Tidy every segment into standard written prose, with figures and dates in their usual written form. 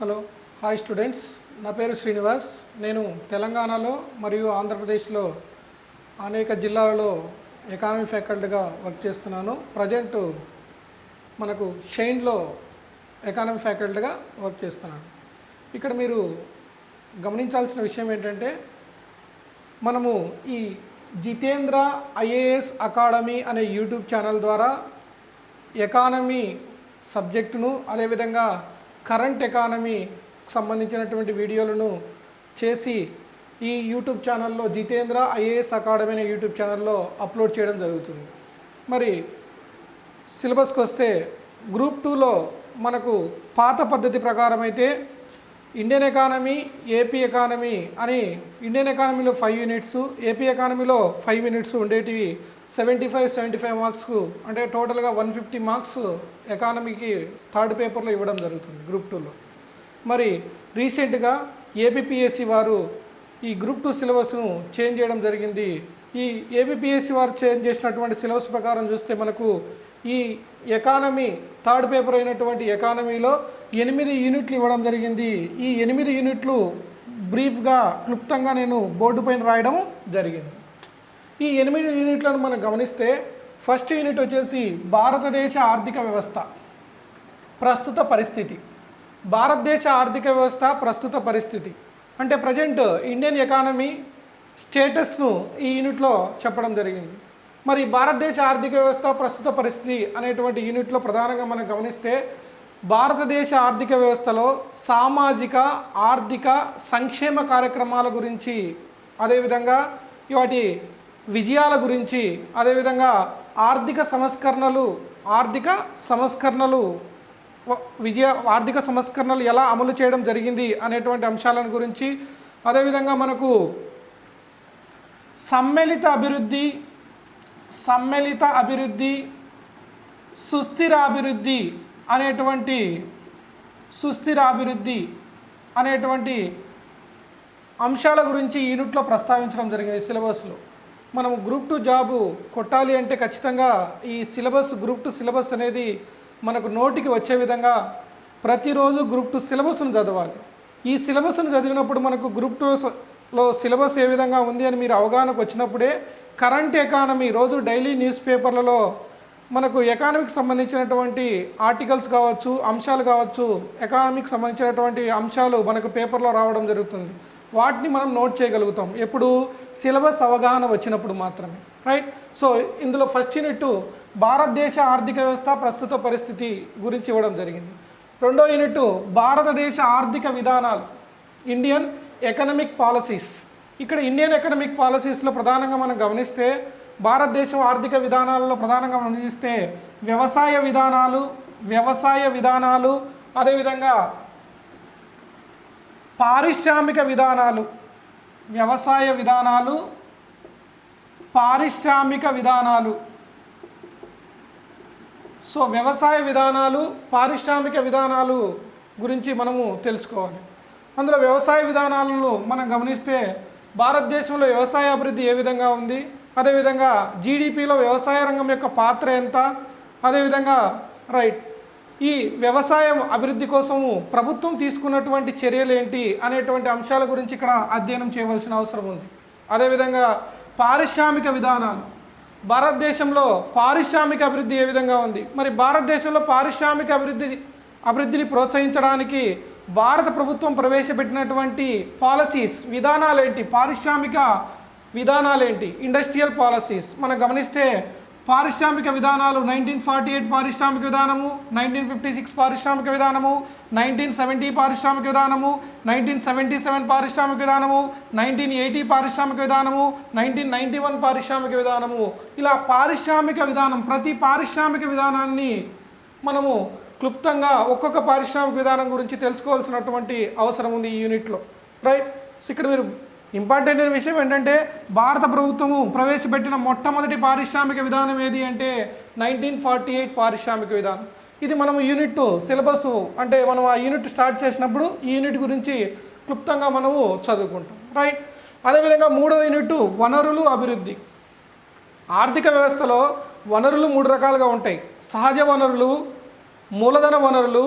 Hello hi students, నా పేరు శ్రీనివాస్. నేను తెలంగాణలో మరియు ఆంధ్రప్రదేశ్లో అనేక జిల్లాలలో ఎకానమీ ఫ్యాకల్టీగా వర్క్ చేస్తున్నాను. ప్రజెంట్ మనకు షైన్లో ఎకానమీ ఫ్యాకల్టీగా వర్క్ చేస్తున్నాను. ఇక్కడ మీరు గమనించాల్సిన విషయం ఏంటంటే, మనము ఈ జితేంద్ర ఐఏఎస్ అకాడమీ అనే యూట్యూబ్ ఛానల్ ద్వారా ఎకానమీ సబ్జెక్టును, అదేవిధంగా కరెంట్ ఎకానమీకి సంబంధించినటువంటి వీడియోలను చేసి ఈ యూట్యూబ్ ఛానల్లో జితేంద్ర ఐఏఎస్ అకాడమీ అనే యూట్యూబ్ ఛానల్లో అప్లోడ్ చేయడం జరుగుతుంది. మరి సిలబస్కి వస్తే గ్రూప్ 2లో మనకు పాత పద్ధతి ప్రకారం అయితే ఇండియన్ ఎకానమీ, ఏపీ ఎకానమీ అని ఇండియన్ ఎకానమీలో 5 యూనిట్స్, ఏపీ ఎకానమీలో 5 యూనిట్స్ ఉండేటివి 75 మార్క్స్కు, అంటే టోటల్గా 150 మార్క్స్ ఎకానమీకి థర్డ్ పేపర్లో ఇవ్వడం జరుగుతుంది గ్రూప్ 2లో. మరి రీసెంట్గా ఏపీపీఎస్సీ వారు ఈ గ్రూప్ 2 సిలబస్ను చేంజ్ చేయడం జరిగింది. ఈ ఏపీపీఎస్సీ వారు చేంజ్ చేసినటువంటి సిలబస్ ప్రకారం చూస్తే మనకు ఈ ఎకానమీ థర్డ్ పేపర్ అయినటువంటి ఎకానమీలో 8 యూనిట్లు ఇవ్వడం జరిగింది. ఈ 8 యూనిట్లు బ్రీఫ్గా క్లుప్తంగా నేను బోర్డు పైన రాయడం జరిగింది. ఈ 8 యూనిట్లను మనం గమనిస్తే, ఫస్ట్ యూనిట్ వచ్చేసి భారతదేశ ఆర్థిక వ్యవస్థ ప్రస్తుత పరిస్థితి. భారతదేశ ఆర్థిక వ్యవస్థ ప్రస్తుత పరిస్థితి అంటే ప్రజెంట్ ఇండియన్ ఎకానమీ స్టేటస్ను ఈ యూనిట్లో చెప్పడం జరిగింది. మరి భారతదేశ ఆర్థిక వ్యవస్థ ప్రస్తుత పరిస్థితి అనేటువంటి యూనిట్లో ప్రధానంగా మనం గమనిస్తే, భారతదేశ ఆర్థిక వ్యవస్థలో సామాజిక ఆర్థిక సంక్షేమ కార్యక్రమాల గురించి, అదేవిధంగా వాటి విజయాల గురించి, అదేవిధంగా ఆర్థిక సంస్కరణలు ఎలా అమలు చేయడం జరిగింది అనేటువంటి అంశాలను గురించి, అదేవిధంగా మనకు సమ్మిళిత అభివృద్ధి సుస్థిర అభివృద్ధి అనేటువంటి అంశాల గురించి యూనిట్లో ప్రస్తావించడం జరిగింది సిలబస్లో. మనం గ్రూప్ 2 జాబు కొట్టాలి అంటే ఖచ్చితంగా ఈ సిలబస్, గ్రూప్ 2 సిలబస్ అనేది మనకు నోటికి వచ్చే విధంగా ప్రతిరోజు గ్రూప్ 2 సిలబస్ను చదవాలి. ఈ సిలబస్ను చదివినప్పుడు మనకు గ్రూప్ 2లో సిలబస్ ఏ విధంగా ఉంది అని మీరు అవగాహనకు వచ్చినప్పుడే కరెంట్ ఎకానమీ రోజు డైలీ న్యూస్ పేపర్లలో మనకు ఎకానమీకి సంబంధించినటువంటి ఆర్టికల్స్ కావచ్చు, అంశాలు కావచ్చు, ఎకానమీకి సంబంధించినటువంటి అంశాలు మనకు పేపర్లో రావడం జరుగుతుంది. వాటిని మనం నోట్ చేయగలుగుతాం ఎప్పుడు? సిలబస్ అవగాహన వచ్చినప్పుడు మాత్రమే, రైట్? సో ఇందులో ఫస్ట్ యూనిట్ భారతదేశ ఆర్థిక వ్యవస్థ ప్రస్తుత పరిస్థితి గురించి ఇవ్వడం జరిగింది. రెండో యూనిట్ భారతదేశ ఆర్థిక విధానాలు, ఇండియన్ ఎకనమిక్ పాలసీస్. ఇక్కడ ఇండియన్ ఎకనమిక్ పాలసీస్లో ప్రధానంగా మనం గమనిస్తే, భారతదేశం ఆర్థిక విధానాలలో ప్రధానంగా మనం చూస్తే వ్యవసాయ విధానాలు, అదేవిధంగా పారిశ్రామిక విధానాలు, సో వ్యవసాయ విధానాలు, పారిశ్రామిక విధానాలు గురించి మనము తెలుసుకోవాలి. అందులో వ్యవసాయ విధానాలలో మనం గమనిస్తే భారతదేశంలో వ్యవసాయ అభివృద్ధి ఏ విధంగా ఉంది, అదేవిధంగా జీడిపిలో వ్యవసాయ రంగం యొక్క పాత్ర ఎంత, అదేవిధంగా రైట్ ఈ వ్యవసాయం అభివృద్ధి కోసము ప్రభుత్వం తీసుకున్నటువంటి చర్యలు ఏంటి అనేటువంటి అంశాల గురించి ఇక్కడ అధ్యయనం చేయవలసిన అవసరం ఉంది. అదేవిధంగా పారిశ్రామిక విధానాలు, భారతదేశంలో పారిశ్రామిక అభివృద్ధి ఏ విధంగా ఉంది, మరి భారతదేశంలో పారిశ్రామిక అభివృద్ధిని ప్రోత్సహించడానికి భారత ప్రభుత్వం ప్రవేశపెట్టినటువంటి పాలసీస్, విధానాలేంటి, పారిశ్రామిక విధానాలేంటి, ఇండస్ట్రియల్ పాలసీస్. మనం గమనిస్తే పారిశ్రామిక విధానాలు 1948 పారిశ్రామిక విధానము, 1956 పారిశ్రామిక విధానము, 1970 పారిశ్రామిక విధానము, 1977 పారిశ్రామిక విధానము, 1980 పారిశ్రామిక విధానము, 1991 పారిశ్రామిక విధానము. ఇలా పారిశ్రామిక విధానం, ప్రతి పారిశ్రామిక విధానాన్ని మనము క్లుప్తంగా ఒక్కొక్క పారిశ్రామిక విధానం గురించి తెలుసుకోవాల్సినటువంటి అవసరం ఉంది ఈ యూనిట్లో, రైట్? సో ఇక్కడ మీరు ఇంపార్టెంట్ అయిన విషయం ఏంటంటే, భారత ప్రభుత్వము ప్రవేశపెట్టిన మొట్టమొదటి పారిశ్రామిక విధానం ఏది అంటే 1948 పారిశ్రామిక విధానం. ఇది మనము యూనిట్ సిలబస్ అంటే మనం ఆ యూనిట్ స్టార్ట్ చేసినప్పుడు ఈ యూనిట్ గురించి క్లుప్తంగా మనము చదువుకుంటాం, రైట్? అదేవిధంగా మూడవ యూనిట్ వనరులు అభివృద్ధి. ఆర్థిక వ్యవస్థలో వనరులు 3 రకాలుగా ఉంటాయి: సహజ వనరులు, మూలధన వనరులు,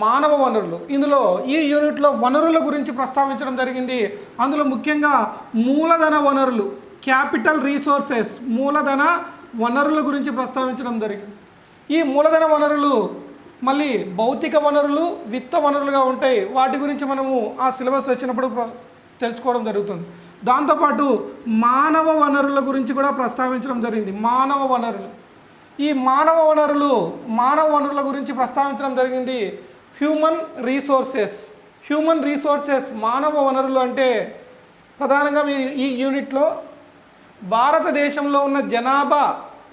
మానవ వనరులు. ఇందులో ఈ యూనిట్లో వనరుల గురించి ప్రస్తావించడం జరిగింది. అందులో ముఖ్యంగా మూలధన వనరులు, క్యాపిటల్ రీసోర్సెస్, మూలధన వనరుల గురించి ప్రస్తావించడం జరిగింది. ఈ మూలధన వనరులు మళ్ళీ భౌతిక వనరులు, విత్త వనరులుగా ఉంటాయి. వాటి గురించి మనము ఆ సిలబస్ వచ్చినప్పుడు తెలుసుకోవడం జరుగుతుంది. దాంతోపాటు మానవ వనరుల గురించి కూడా ప్రస్తావించడం జరిగింది. మానవ వనరులు, ఈ మానవ వనరుల గురించి ప్రస్తావించడం జరిగింది. హ్యూమన్ రీసోర్సెస్ మానవ వనరులు అంటే ప్రధానంగా మీరు ఈ యూనిట్లో భారతదేశంలో ఉన్న జనాభా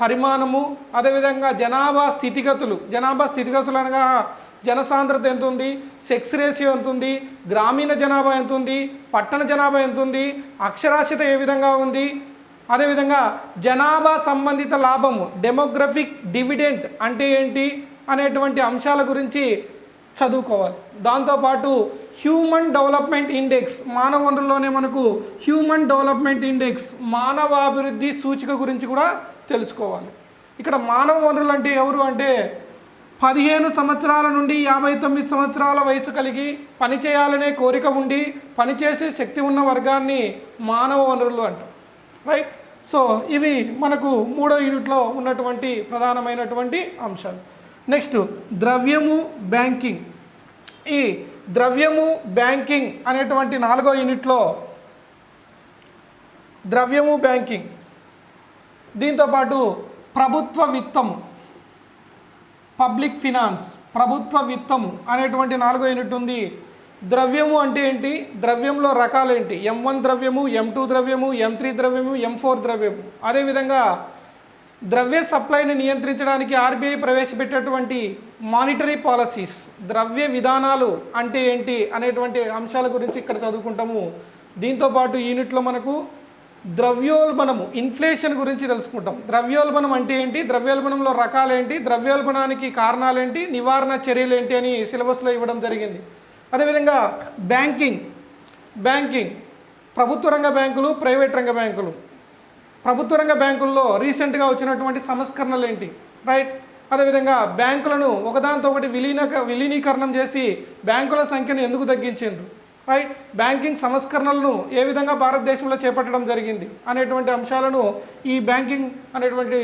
పరిమాణము, అదేవిధంగా జనాభా స్థితిగతులు అనగా జనసాంద్రత ఎంత ఉంది, సెక్స్ రేషియో ఎంత ఉంది, గ్రామీణ జనాభా ఎంత ఉంది, పట్టణ జనాభా ఎంత ఉంది, అక్షరాస్యత ఏ విధంగా ఉంది, అదేవిధంగా జనాభా సంబంధిత లాభము డెమోగ్రఫిక్ డివిడెంట్ అంటే ఏంటి అనేటువంటి అంశాల గురించి చదువుకోవాలి. దాంతోపాటు హ్యూమన్ డెవలప్మెంట్ ఇండెక్స్, మానవ వనరుల్లోనే మనకు హ్యూమన్ డెవలప్మెంట్ ఇండెక్స్ మానవాభివృద్ధి సూచిక గురించి కూడా తెలుసుకోవాలి. ఇక్కడ మానవ వనరులు అంటే ఎవరు అంటే 15 సంవత్సరాల నుండి 59 సంవత్సరాల వయసు కలిగి పనిచేయాలనే కోరిక ఉండి పనిచేసే శక్తి ఉన్న వర్గాన్ని మానవ వనరులు అంటారు. రైట్. సో ఇవి మనకు 3వ యూనిట్లో ఉన్నటువంటి ప్రధానమైనటువంటి అంశాలు. నెక్స్ట్ ద్రవ్యము, బ్యాంకింగ్. ఈ ద్రవ్యము, బ్యాంకింగ్ అనేటువంటి 4వ యూనిట్లో ద్రవ్యము, బ్యాంకింగ్, దీంతోపాటు ప్రభుత్వ విత్తము, పబ్లిక్ ఫినాన్స్, ప్రభుత్వ విత్తము అనేటువంటి 4వ యూనిట్ ఉంది. ద్రవ్యము అంటే ఏంటి, ద్రవ్యంలో రకాలేంటి, M1 ద్రవ్యము, M2 ద్రవ్యము, M3 ద్రవ్యము, M4 ద్రవ్యము. అదేవిధంగా ద్రవ్య సప్లైని నియంత్రించడానికి ఆర్బీఐ ప్రవేశపెట్టేటువంటి మానిటరీ పాలసీస్, ద్రవ్య విధానాలు అంటే ఏంటి అనేటువంటి అంశాల గురించి ఇక్కడ చదువుకుంటాము. దీంతోపాటు యూనిట్లో మనకు ద్రవ్యోల్బణము, ఇన్ఫ్లేషన్ గురించి తెలుసుకుంటాం. ద్రవ్యోల్బణం అంటే ఏంటి, ద్రవ్యోల్బణంలో రకాలేంటి, ద్రవ్యోల్బణానికి కారణాలేంటి, నివారణ చర్యలు ఏంటి అని సిలబస్లో ఇవ్వడం జరిగింది. అదేవిధంగా బ్యాంకింగ్ ప్రభుత్వ రంగ బ్యాంకులు, ప్రైవేట్ రంగ బ్యాంకులు. ప్రభుత్వ రంగ బ్యాంకుల్లో రీసెంట్గా వచ్చినటువంటి సంస్కరణలు ఏంటి, రైట్. అదేవిధంగా బ్యాంకులను ఒకదానితో ఒకటి విలీనీకరణం చేసి బ్యాంకుల సంఖ్యను ఎందుకు తగ్గించిండ్రు, రైట్. బ్యాంకింగ్ సంస్కరణలను ఏ విధంగా భారతదేశంలో చేపట్టడం జరిగింది అనేటువంటి అంశాలను ఈ బ్యాంకింగ్ అనేటువంటి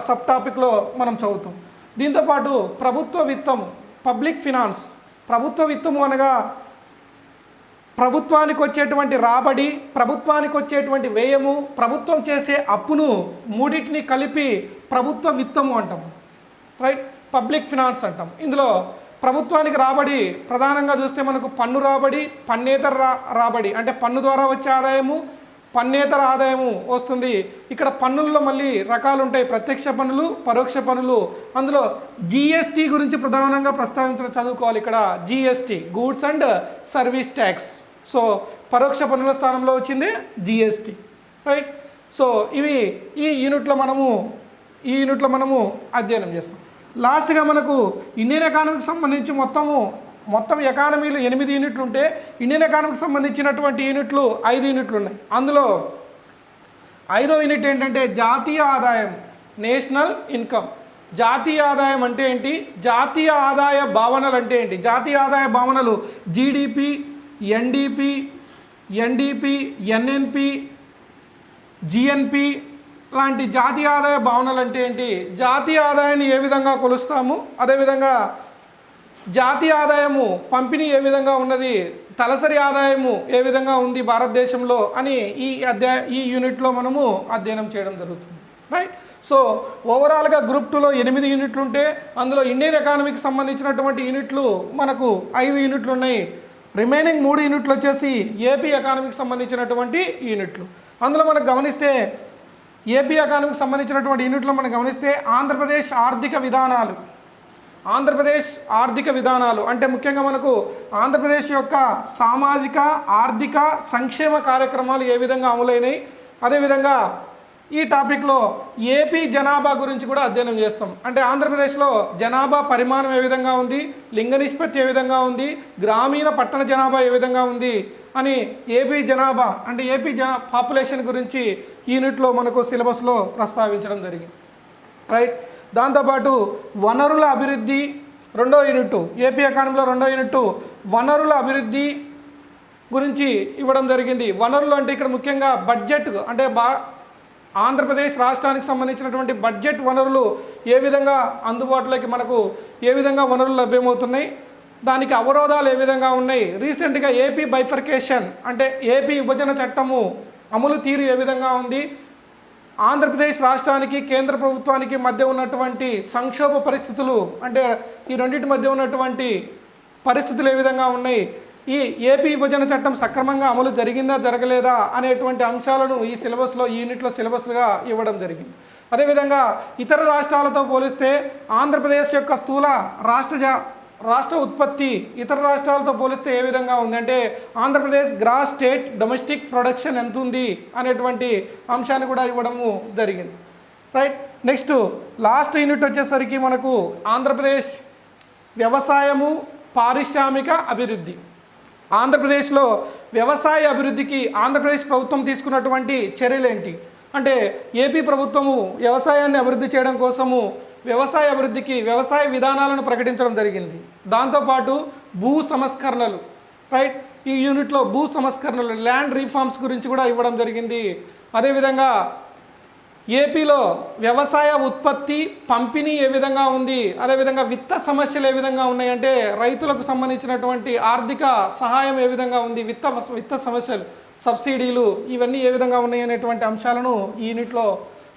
సబ్ టాపిక్లో మనం చదువుతాం. దీంతోపాటు ప్రభుత్వ విత్తము, పబ్లిక్ ఫినాన్స్. ప్రభుత్వ విత్తము అనగా ప్రభుత్వానికి వచ్చేటువంటి రాబడి, ప్రభుత్వానికి వచ్చేటువంటి వ్యయము, ప్రభుత్వం చేసే అప్పును మూడింటిని కలిపి ప్రభుత్వ విత్తము అంటాం, రైట్. పబ్లిక్ ఫినాన్స్ అంటాం. ఇందులో ప్రభుత్వానికి రాబడి ప్రధానంగా చూస్తే మనకు పన్ను రాబడి, పన్నేతర రాబడి అంటే పన్ను ద్వారా వచ్చే ఆదాయము, పన్నేతర ఆదాయము వస్తుంది. ఇక్కడ పన్నుల్లో మళ్ళీ రకాలు ఉంటాయి, ప్రత్యక్ష పన్నులు, పరోక్ష పన్నులు. అందులో జిఎస్టీ గురించి ప్రధానంగా ప్రస్తావించడం చదువుకోవాలి. ఇక్కడ GST, goods and service tax. So పరోక్ష పన్నుల స్థానంలో వచ్చింది జిఎస్టీ, రైట్. సో ఇవి ఈ యూనిట్లో మనము అధ్యయనం చేస్తాం. లాస్ట్గా మనకు ఇండియన్ ఎకానమీకి సంబంధించి మొత్తం ఎకానమీలు 8 యూనిట్లు ఉంటే ఇండియన్ ఎకానమీకి సంబంధించినటువంటి యూనిట్లు 5 యూనిట్లు ఉన్నాయి. అందులో 5వ యూనిట్ ఏంటంటే జాతీయ ఆదాయం, నేషనల్ ఇన్కమ్. జాతీయ ఆదాయం అంటే ఏంటి, జాతీయ ఆదాయ భావనలు అంటే ఏంటి. జాతీయ ఆదాయ భావనలు జీడిపి, ఎన్డిపి, ఎన్ఎన్పి, జిఎన్పి లాంటి జాతీయ ఆదాయ భావనలు అంటే ఏంటి, జాతీయ ఆదాయాన్ని ఏ విధంగా కొలుస్తాము, అదేవిధంగా జాతీయ ఆదాయము పంపిణీ ఏ విధంగా ఉన్నది, తలసరి ఆదాయము ఏ విధంగా ఉంది భారతదేశంలో అని ఈ యూనిట్లో మనము అధ్యయనం చేయడం జరుగుతుంది, రైట్. సో ఓవరాల్గా గ్రూప్ 2లో 8 యూనిట్లు ఉంటే అందులో ఇండియన్ ఎకానమీకి సంబంధించినటువంటి యూనిట్లు మనకు 5 యూనిట్లు ఉన్నాయి. రిమైనింగ్ 3 యూనిట్లు వచ్చేసి ఏపీ ఎకానమీకి సంబంధించినటువంటి యూనిట్లు. అందులో మనకు గమనిస్తే ఏపీ ఎకానమీకి సంబంధించినటువంటి యూనిట్లో మనం గమనిస్తే ఆంధ్రప్రదేశ్ ఆర్థిక విధానాలు అంటే ముఖ్యంగా మనకు ఆంధ్రప్రదేశ్ యొక్క సామాజిక ఆర్థిక సంక్షేమ కార్యక్రమాలు ఏ విధంగా అమలైనాయి, అదేవిధంగా ఈ టాపిక్లో ఏపీ జనాభా గురించి కూడా అధ్యయనం చేస్తాం. అంటే ఆంధ్రప్రదేశ్లో జనాభా పరిమాణం ఏ విధంగా ఉంది, లింగ నిష్పత్తి ఏ విధంగా ఉంది, గ్రామీణ పట్టణ జనాభా ఏ విధంగా ఉంది అని ఏపీ జనాభా అంటే పాపులేషన్ గురించి యూనిట్లో మనకు సిలబస్లో ప్రస్తావించడం జరిగింది, రైట్. దాంతోపాటు వనరుల అభివృద్ధి, రెండో యూనిట్ ఏపీ ఎకానమీలో రెండో యూనిట్ వనరుల అభివృద్ధి గురించి ఇవ్వడం జరిగింది. వనరులు అంటే ఇక్కడ ముఖ్యంగా బడ్జెట్ అంటే ఆంధ్రప్రదేశ్ రాష్ట్రానికి సంబంధించినటువంటి బడ్జెట్ వనరులు ఏ విధంగా అందుబాటులోకి మనకు ఏ విధంగా వనరులు లభ్యమవుతున్నాయి, దానికి అవరోధాలు ఏ విధంగా ఉన్నాయి, రీసెంట్గా ఏపీ బైఫర్కేషన్ అంటే ఏపీ విభజన చట్టము అమలు తీరు ఏ విధంగా ఉంది, ఆంధ్రప్రదేశ్ రాష్ట్రానికి కేంద్ర ప్రభుత్వానికి మధ్య ఉన్నటువంటి సంక్షోభ పరిస్థితులు అంటే ఈ రెండింటి మధ్య ఉన్నటువంటి పరిస్థితులు ఏ విధంగా ఉన్నాయి, ఈ ఏపీ విభజన చట్టం సక్రమంగా అమలు జరిగిందా జరగలేదా అనేటువంటి అంశాలను ఈ సిలబస్లో ఈ యూనిట్లో సిలబస్గా ఇవ్వడం జరిగింది. అదేవిధంగా ఇతర రాష్ట్రాలతో పోలిస్తే ఆంధ్రప్రదేశ్ యొక్క స్థూల రాష్ట్ర ఉత్పత్తి ఇతర రాష్ట్రాలతో పోలిస్తే ఏ విధంగా ఉంది అంటే Andhra Pradesh gross state domestic production ఎంత ఉంది అనేటువంటి అంశాన్ని కూడా ఇవ్వడము జరిగింది. రైట్, నెక్స్ట్ లాస్ట్ యూనిట్ వచ్చేసరికి మనకు ఆంధ్రప్రదేశ్ వ్యవసాయము పారిశ్రామిక అభివృద్ధి. ఆంధ్రప్రదేశ్లో వ్యవసాయ అభివృద్ధికి ఆంధ్రప్రదేశ్ ప్రభుత్వం తీసుకున్నటువంటి చర్యలేంటి అంటే ఏపీ ప్రభుత్వము వ్యవసాయాన్ని అభివృద్ధి చేయడం కోసము వ్యవసాయ అభివృద్ధికి వ్యవసాయ విధానాలను ప్రకటించడం జరిగింది. దాంతోపాటు భూ సంస్కరణలు, రైట్, ఈ యూనిట్లో భూ సంస్కరణలు ల్యాండ్ రీఫార్మ్స్ గురించి కూడా ఇవ్వడం జరిగింది. అదేవిధంగా ఏపీలో వ్యవసాయ ఉత్పత్తి పంపిణీ ఏ విధంగా ఉంది, అదేవిధంగా విత్త సమస్యలు ఏ విధంగా ఉన్నాయంటే రైతులకు సంబంధించినటువంటి ఆర్థిక సహాయం ఏ విధంగా ఉంది, విత్త సమస్యలు సబ్సిడీలు ఇవన్నీ ఏ విధంగా ఉన్నాయి అనేటువంటి అంశాలను ఈ యూనిట్లో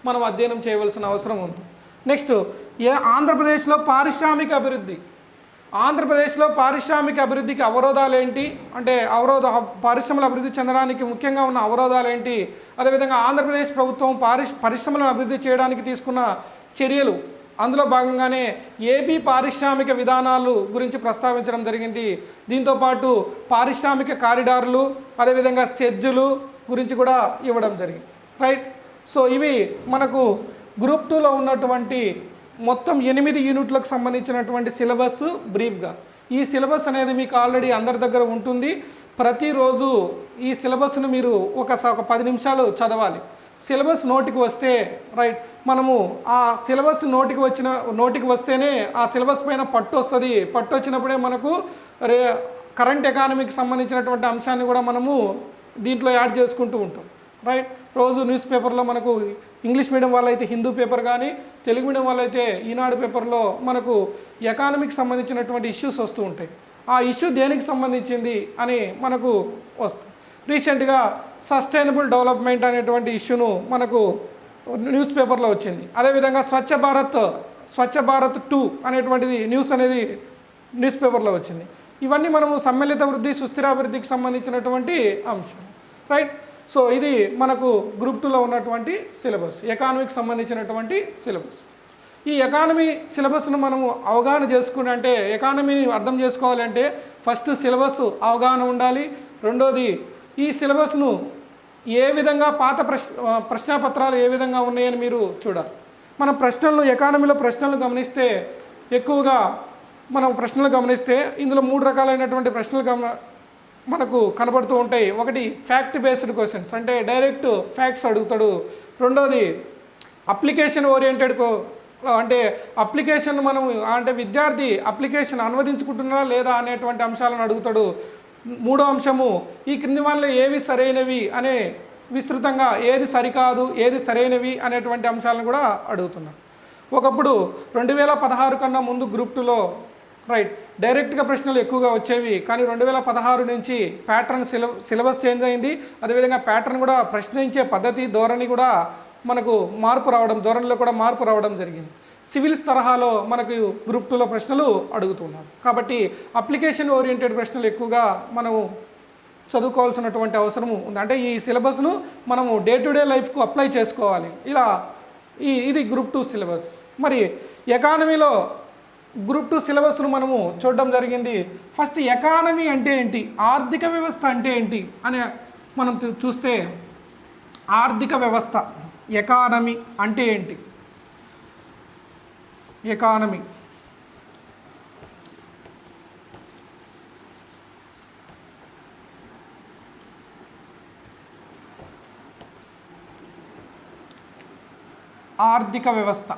మనం అధ్యయనం చేయవలసిన అవసరం ఉంది. నెక్స్ట్ ఆంధ్రప్రదేశ్లో పారిశ్రామిక అభివృద్ధి. ఆంధ్రప్రదేశ్లో పారిశ్రామిక అభివృద్ధికి అవరోధాలు ఏంటి అంటే పరిశ్రమల అభివృద్ధి చెందడానికి ముఖ్యంగా ఉన్న అవరోధాలు ఏంటి, అదేవిధంగా ఆంధ్రప్రదేశ్ ప్రభుత్వం పరిశ్రమలను అభివృద్ధి చేయడానికి తీసుకున్న చర్యలు, అందులో భాగంగానే ఏపీ పారిశ్రామిక విధానాలు గురించి ప్రస్తావించడం జరిగింది. దీంతోపాటు పారిశ్రామిక కారిడార్లు అదేవిధంగా సెజ్జులు గురించి కూడా ఇవ్వడం జరిగింది. రైట్, సో ఇవి మనకు గ్రూప్ 2లో ఉన్నటువంటి మొత్తం 8 యూనిట్లకు సంబంధించినటువంటి సిలబస్ బ్రీఫ్గా. ఈ సిలబస్ అనేది మీకు ఆల్రెడీ అందరి దగ్గర ఉంటుంది. ప్రతిరోజు ఈ సిలబస్ను మీరు ఒక 10 నిమిషాలు చదవాలి. సిలబస్ నోటికి వస్తే రైట్ మనము ఆ సిలబస్ నోటికి వస్తేనే ఆ సిలబస్ పైన పట్టు వస్తుంది. పట్టు వచ్చినప్పుడే మనకు కరెంట్ ఎకానమీకి సంబంధించినటువంటి అంశాన్ని కూడా మనము దీంట్లో యాడ్ చేసుకుంటూ ఉంటాం. రైట్, రోజు న్యూస్ పేపర్లో మనకు ఇంగ్లీష్ మీడియం వాళ్ళైతే హిందూ పేపర్ కానీ తెలుగు మీడియం వాళ్ళైతే ఈనాడు పేపర్లో మనకు ఎకానమీకి సంబంధించినటువంటి ఇష్యూస్ వస్తూ ఉంటాయి. ఆ ఇష్యూ దేనికి సంబంధించింది అని మనకు వస్తుంది. రీసెంట్గా సస్టైనబుల్ డెవలప్మెంట్ అనేటువంటి ఇష్యూను మనకు న్యూస్ పేపర్లో వచ్చింది. అదేవిధంగా స్వచ్ఛ భారత్ 2 అనేటువంటిది న్యూస్ అనేది న్యూస్ పేపర్లో వచ్చింది. ఇవన్నీ మనము సమ్మిళిత వృద్ధి సుస్థిరాభివృద్ధికి సంబంధించినటువంటి అంశం. రైట్, సో ఇది మనకు గ్రూప్ 2లో ఉన్నటువంటి సిలబస్, ఎకానమీకి సంబంధించినటువంటి సిలబస్. ఈ ఎకానమీ సిలబస్ను మనము అవగాహన చేసుకుని అంటే ఎకానమీని అర్థం చేసుకోవాలంటే ఫస్ట్ సిలబస్ అవగాహన ఉండాలి. రెండోది ఈ సిలబస్ను ఏ విధంగా పాత ప్రశ్నాపత్రాలు ఏ విధంగా ఉన్నాయని మీరు చూడాలి. మన ఎకానమీలో ప్రశ్నలు గమనిస్తే ఎక్కువగా ఇందులో 3 రకాలైనటువంటి ప్రశ్నలు మనకు కనబడుతూ ఉంటాయి. ఒకటి ఫ్యాక్ట్ బేస్డ్ క్వశ్చన్స్ అంటే డైరెక్ట్ ఫ్యాక్ట్స్ అడుగుతాడు. రెండోది అప్లికేషన్ ఓరియంటెడ్ అంటే అప్లికేషన్ విద్యార్థి అప్లికేషన్ అనువదించుకుంటున్నారా లేదా అనేటువంటి అంశాలను అడుగుతాడు. మూడో అంశము ఈ క్రింది వాళ్ళలో ఏవి సరైనవి అనే విస్తృతంగా ఏది సరికాదు ఏది సరైనవి అనేటువంటి అంశాలను కూడా అడుగుతున్నాడు. ఒకప్పుడు 2016 కన్నా ముందు గ్రూప్ 2లో రైట్ డైరెక్ట్గా ప్రశ్నలు ఎక్కువగా వచ్చేవి. కానీ 2016 నుంచి ప్యాటర్న్ సిలబస్ చేంజ్ అయింది. అదేవిధంగా ప్యాటర్న్ కూడా ప్రశ్నించే పద్ధతి ధోరణి కూడా మనకు ధోరణిలో కూడా మార్పు రావడం జరిగింది. సివిల్స్ తరహాలో మనకు గ్రూప్ 2లో ప్రశ్నలు అడుగుతున్నారు. కాబట్టి అప్లికేషన్ ఓరియంటెడ్ ప్రశ్నలు ఎక్కువగా మనము చదువుకోవాల్సినటువంటి అవసరము ఉంది. అంటే ఈ సిలబస్ను మనము డే టు డే లైఫ్కు అప్లై చేసుకోవాలి. ఇది గ్రూప్ 2 సిలబస్. మరి ఎకానమీలో గ్రూప్ 2 సిలబస్ను మనము చూడడం జరిగింది. ఫస్ట్ ఎకానమీ అంటే ఏంటి, ఆర్థిక వ్యవస్థ అంటే ఏంటి అని మనం చూస్తే ఆర్థిక వ్యవస్థ ఎకానమీ అంటే ఏంటి, ఎకానమీ ఆర్థిక వ్యవస్థ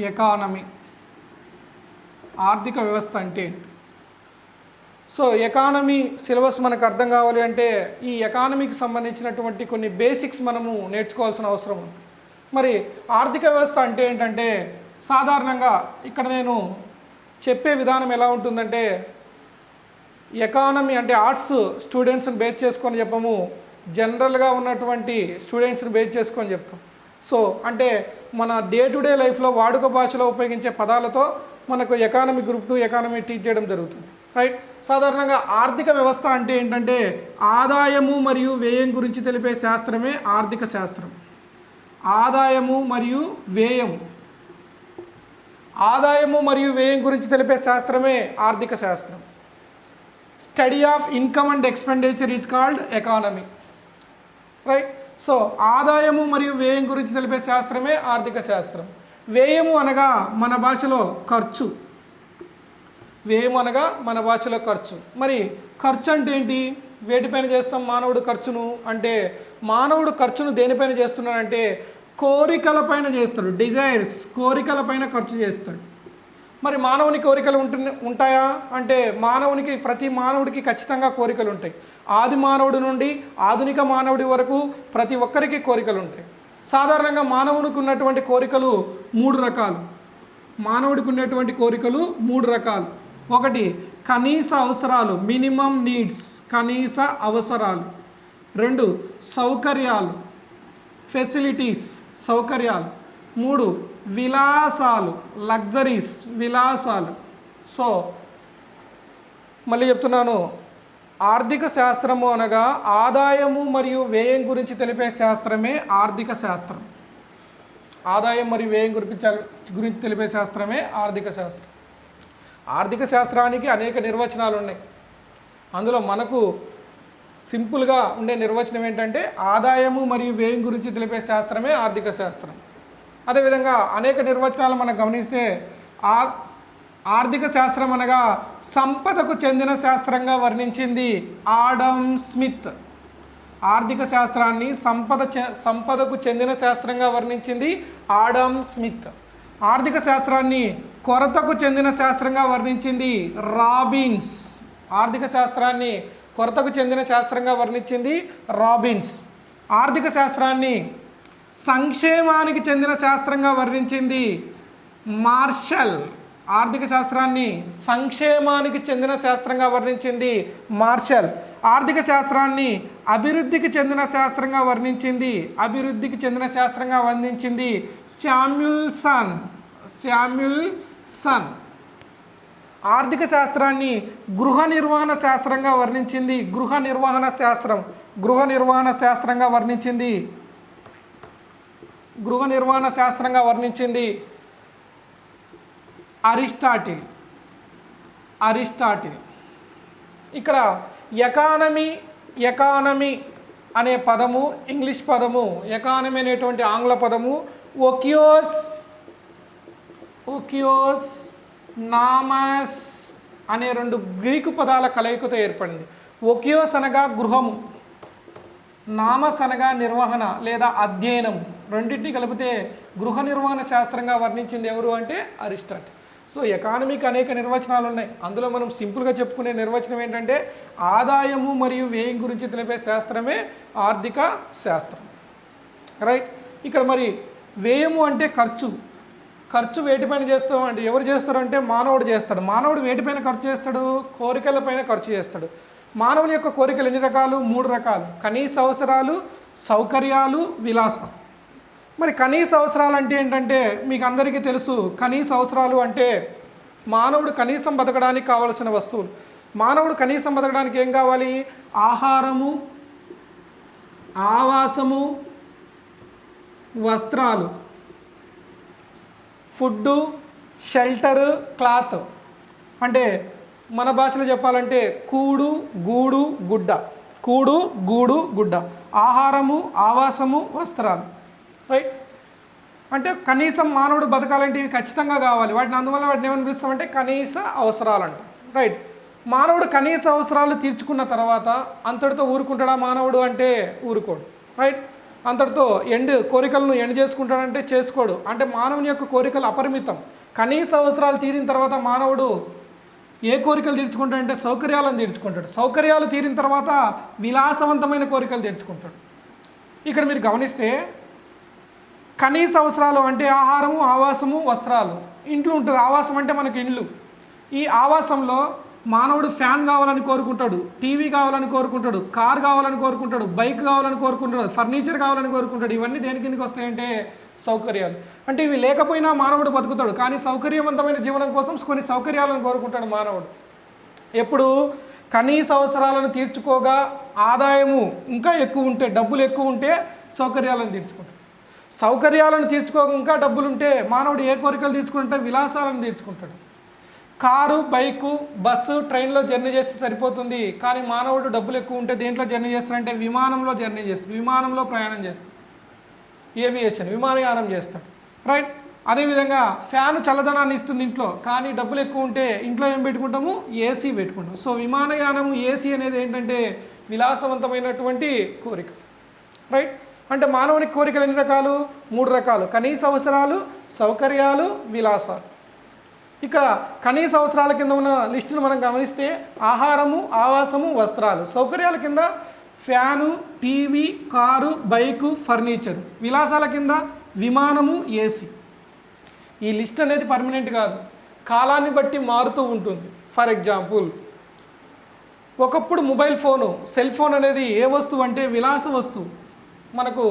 ఎకానమీ, ఆర్థిక వ్యవస్థ అంటే ఏంటి? సో ఎకానమీ సిలబస్ మనకు అర్థం కావాలి అంటే ఈ ఎకానమీకి సంబంధించినటువంటి కొన్ని బేసిక్స్ మనము నేర్చుకోవాల్సిన అవసరం ఉంది. మరి ఆర్థిక వ్యవస్థ అంటే ఏంటంటే సాధారణంగా ఇక్కడ నేను చెప్పే విధానం ఎలా ఉంటుందంటే ఎకానమీ అంటే ఆర్ట్స్ స్టూడెంట్స్ని బేస్ చేసుకొని చెప్పము, జనరల్గా ఉన్నటువంటి స్టూడెంట్స్ని బేస్ చేసుకొని చెప్తాం. సో అంటే మన డే టు డే లైఫ్లో వాడుక భాషలో ఉపయోగించే పదాలతో మనకు ఎకానమీ గ్రూప్ 2 ఎకానమీ టీచ్ చేయడం జరుగుతుంది, రైట్. సాధారణంగా ఆర్థిక వ్యవస్థ అంటే ఏంటంటే ఆదాయము మరియు వ్యయం గురించి తెలిపే శాస్త్రమే ఆర్థిక శాస్త్రం. ఆదాయము మరియు వ్యయం, ఆదాయము మరియు వ్యయం గురించి తెలిపే శాస్త్రమే ఆర్థిక శాస్త్రం. Study of income and expenditure is called economy, right. So ఆదాయము మరియు వ్యయం గురించి తెలిపే శాస్త్రమే ఆర్థిక శాస్త్రం. వ్యయము అనగా మన భాషలో ఖర్చు, వ్యయం అనగా మన భాషలో ఖర్చు. మరి ఖర్చు అంటే ఏంటి? వేటిపైన చేస్తాం మానవుడు ఖర్చును అంటే మానవుడు ఖర్చును దేనిపైన చేస్తున్నాడంటే కోరికలపైన చేస్తాడు, డిజైర్స్, కోరికలపైన ఖర్చు చేస్తాడు. మరి మానవుని కోరికలు ఉంటాయా అంటే ప్రతి మానవుడికి ఖచ్చితంగా కోరికలు ఉంటాయి. ఆది మానవుడి నుండి ఆధునిక మానవుడి వరకు ప్రతి ఒక్కరికి కోరికలు ఉంటాయి. సాధారణంగా మానవునికి ఉన్నటువంటి కోరికలు 3 రకాలు. మానవుడికి ఉన్నటువంటి కోరికలు 3 రకాలు. ఒకటి కనీస అవసరాలు, మినిమం నీడ్స్, కనీస అవసరాలు. 2 సౌకర్యాలు, ఫెసిలిటీస్, సౌకర్యాలు. 3 విలాసాలు, లగ్జరీస్, విలాసాలు. సో మళ్ళీ చెప్తున్నాను, ఆర్థిక శాస్త్రము అనగా ఆదాయము మరియు వ్యయం గురించి తెలిపే శాస్త్రమే ఆర్థిక శాస్త్రం. ఆదాయం మరియు వ్యయం గురించి తెలిపే శాస్త్రమే ఆర్థిక శాస్త్రం. ఆర్థిక శాస్త్రానికి అనేక నిర్వచనాలు ఉన్నాయి. అందులో మనకు సింపుల్గా ఉండే నిర్వచనం ఏంటంటే ఆదాయము మరియు వ్యయం గురించి తెలిపే శాస్త్రమే ఆర్థిక శాస్త్రం. అదేవిధంగా అనేక నిర్వచనాలు మనం గమనిస్తే ఆర్థిక శాస్త్రం అనగా సంపదకు చెందిన శాస్త్రంగా వర్ణించింది ఆడమ్ స్మిత్. ఆర్థిక శాస్త్రాన్ని సంపదకు చెందిన శాస్త్రంగా వర్ణించింది ఆడమ్ స్మిత్. ఆర్థిక శాస్త్రాన్ని కొరతకు చెందిన శాస్త్రంగా వర్ణించింది రాబిన్స్. ఆర్థిక శాస్త్రాన్ని కొరతకు చెందిన శాస్త్రంగా వర్ణించింది రాబిన్స్. ఆర్థిక శాస్త్రాన్ని సంక్షేమానికి చెందిన శాస్త్రంగా వర్ణించింది మార్షల్. ఆర్థిక శాస్త్రాన్ని సంక్షేమానికి చెందిన శాస్త్రంగా వర్ణించింది మార్షల్. ఆర్థిక శాస్త్రాన్ని అభివృద్ధికి చెందిన శాస్త్రంగా వర్ణించింది శామ్యూల్సన్. ఆర్థిక శాస్త్రాన్ని గృహ నిర్వహణ శాస్త్రంగా వర్ణించింది అరిస్టాటిల్. ఇక్కడ ఎకానమీ అనే పదము, ఇంగ్లీష్ పదము, ఎకానమీ అనేటువంటి ఆంగ్ల పదము ఓకియోస్ నామస్ అనే 2 గ్రీకు పదాల కలయికతో ఏర్పడింది. ఓకియోస్ అనగా గృహము, నామస్ అనగా నిర్వహణ లేదా అధ్యయనం. రెండింటిని కలిపితే గృహ నిర్వహణ శాస్త్రంగా వర్ణించింది ఎవరు అంటే అరిస్టాటిల్. సో ఎకానమీకి అనేక నిర్వచనాలు ఉన్నాయి. అందులో మనం సింపుల్గా చెప్పుకునే నిర్వచనం ఏంటంటే ఆదాయము మరియు వ్యయం గురించి తెలిపే శాస్త్రమే ఆర్థిక శాస్త్రం, రైట్. ఇక్కడ మరి వ్యయము అంటే ఖర్చు వేటిపైన చేస్తాం అంటే ఎవరు చేస్తారంటే మానవుడు చేస్తాడు. మానవుడు వేటిపైన ఖర్చు చేస్తాడు? కోరికలపైన ఖర్చు చేస్తాడు. మానవుని యొక్క కోరికలు ఎన్ని రకాలు? 3 రకాలు. కనీస అవసరాలు, సౌకర్యాలు, విలాసం. మరి కనీస అవసరాలు అంటే ఏంటంటే మీకు అందరికీ తెలుసు. కనీస అవసరాలు అంటే మానవుడు కనీసం బతకడానికి కావలసిన వస్తువులు. మానవుడు కనీసం బతకడానికి ఏం కావాలి? ఆహారము, ఆవాసము, వస్త్రాలు, ఫుడ్డు, షెల్టర్, క్లాత్. అంటే మన భాషలో చెప్పాలంటే కూడు, గూడు, గుడ్డ. ఆహారము, ఆవాసము, వస్త్రాలు, రైట్. అంటే కనీసం మానవుడు బతకాలంటే ఇవి ఖచ్చితంగా కావాలి. అందువల్ల వాటిని ఏమని పిలుస్తామంటే కనీస అవసరాలు అంటాం, రైట్. మానవుడు కనీస అవసరాలు తీర్చుకున్న తర్వాత అంతటితో ఊరుకుంటాడా మానవుడు అంటే? ఊరుకోడు, రైట్. అంతటితో కోరికలను ఎండ్ చేసుకుంటాడంటే చేసుకోడు. అంటే మానవుని యొక్క కోరికలు అపరిమితం. కనీస అవసరాలు తీరిన తర్వాత మానవుడు ఏ కోరికలు తీర్చుకుంటాడంటే సౌకర్యాలను తీర్చుకుంటాడు. సౌకర్యాలు తీరిన తర్వాత విలాసవంతమైన కోరికలు తీర్చుకుంటాడు. ఇక్కడ మీరు గమనిస్తే కనీస అవసరాలు అంటే ఆహారము, ఆవాసము, వస్త్రాలు. ఇంట్లో ఉంటుంది. ఆవాసం అంటే మనకి ఇండ్లు. ఈ ఆవాసంలో మానవుడు ఫ్యాన్ కావాలని కోరుకుంటాడు, టీవీ కావాలని కోరుకుంటాడు, కార్ కావాలని కోరుకుంటాడు, బైక్ కావాలని కోరుకుంటాడు, ఫర్నిచర్ కావాలని కోరుకుంటాడు. ఇవన్నీ దేని కిందకి వస్తాయంటే సౌకర్యాలు. అంటే ఇవి లేకపోయినా మానవుడు బతుకుతాడు. కానీ సౌకర్యవంతమైన జీవనం కోసం కొన్ని సౌకర్యాలను కోరుకుంటాడు మానవుడు. ఎప్పుడు కనీస అవసరాలను తీర్చుకోగా ఆదాయము ఇంకా ఎక్కువ ఉంటే, డబ్బులు ఎక్కువ ఉంటే సౌకర్యాలను తీర్చుకుంటాడు. సౌకర్యాలను తీర్చుకోక ఇంకా డబ్బులుంటే మానవుడు ఏ కోరికలు తీర్చుకుంటే విలాసాలను తీర్చుకుంటాడు. కారు, బైకు, బస్సు, ట్రైన్లో జర్నీ చేస్తే సరిపోతుంది. కానీ మానవుడు డబ్బులు ఎక్కువ ఉంటే దేంట్లో జర్నీ చేస్తాడంటే విమానంలో జర్నీ చేస్తాడు, విమానంలో ప్రయాణం చేస్తాడు, ఏవియేషన్ విమానయానం చేస్తాడు. రైట్. అదేవిధంగా ఫ్యాను చల్లదనాన్ని ఇస్తుంది ఇంట్లో. కానీ డబ్బులు ఎక్కువ ఉంటే ఇంట్లో ఏం పెట్టుకుంటాము? ఏసీ పెట్టుకుంటాము. సో విమానయానం, ఏసీ అనేది ఏంటంటే విలాసవంతమైనటువంటి కోరిక. రైట్. అంటే మానవునికి కోరికలు ఎన్ని రకాలు? 3 రకాలు. కనీస అవసరాలు, సౌకర్యాలు, విలాసాలు. ఇక్కడ కనీస అవసరాల కింద ఉన్న లిస్టును మనం గమనిస్తే ఆహారము, ఆవాసము, వస్త్రాలు. సౌకర్యాల కింద fan, TV, car, bike, furniture. విలాసాల కింద విమానము, ఏసీ. ఈ లిస్ట్ అనేది పర్మనెంట్ కాదు, కాలాన్ని బట్టి మారుతూ ఉంటుంది. ఫర్ ఎగ్జాంపుల్, ఒకప్పుడు మొబైల్ ఫోను, సెల్ ఫోన్ అనేది ఏ వస్తువు అంటే విలాస వస్తువు. మనకు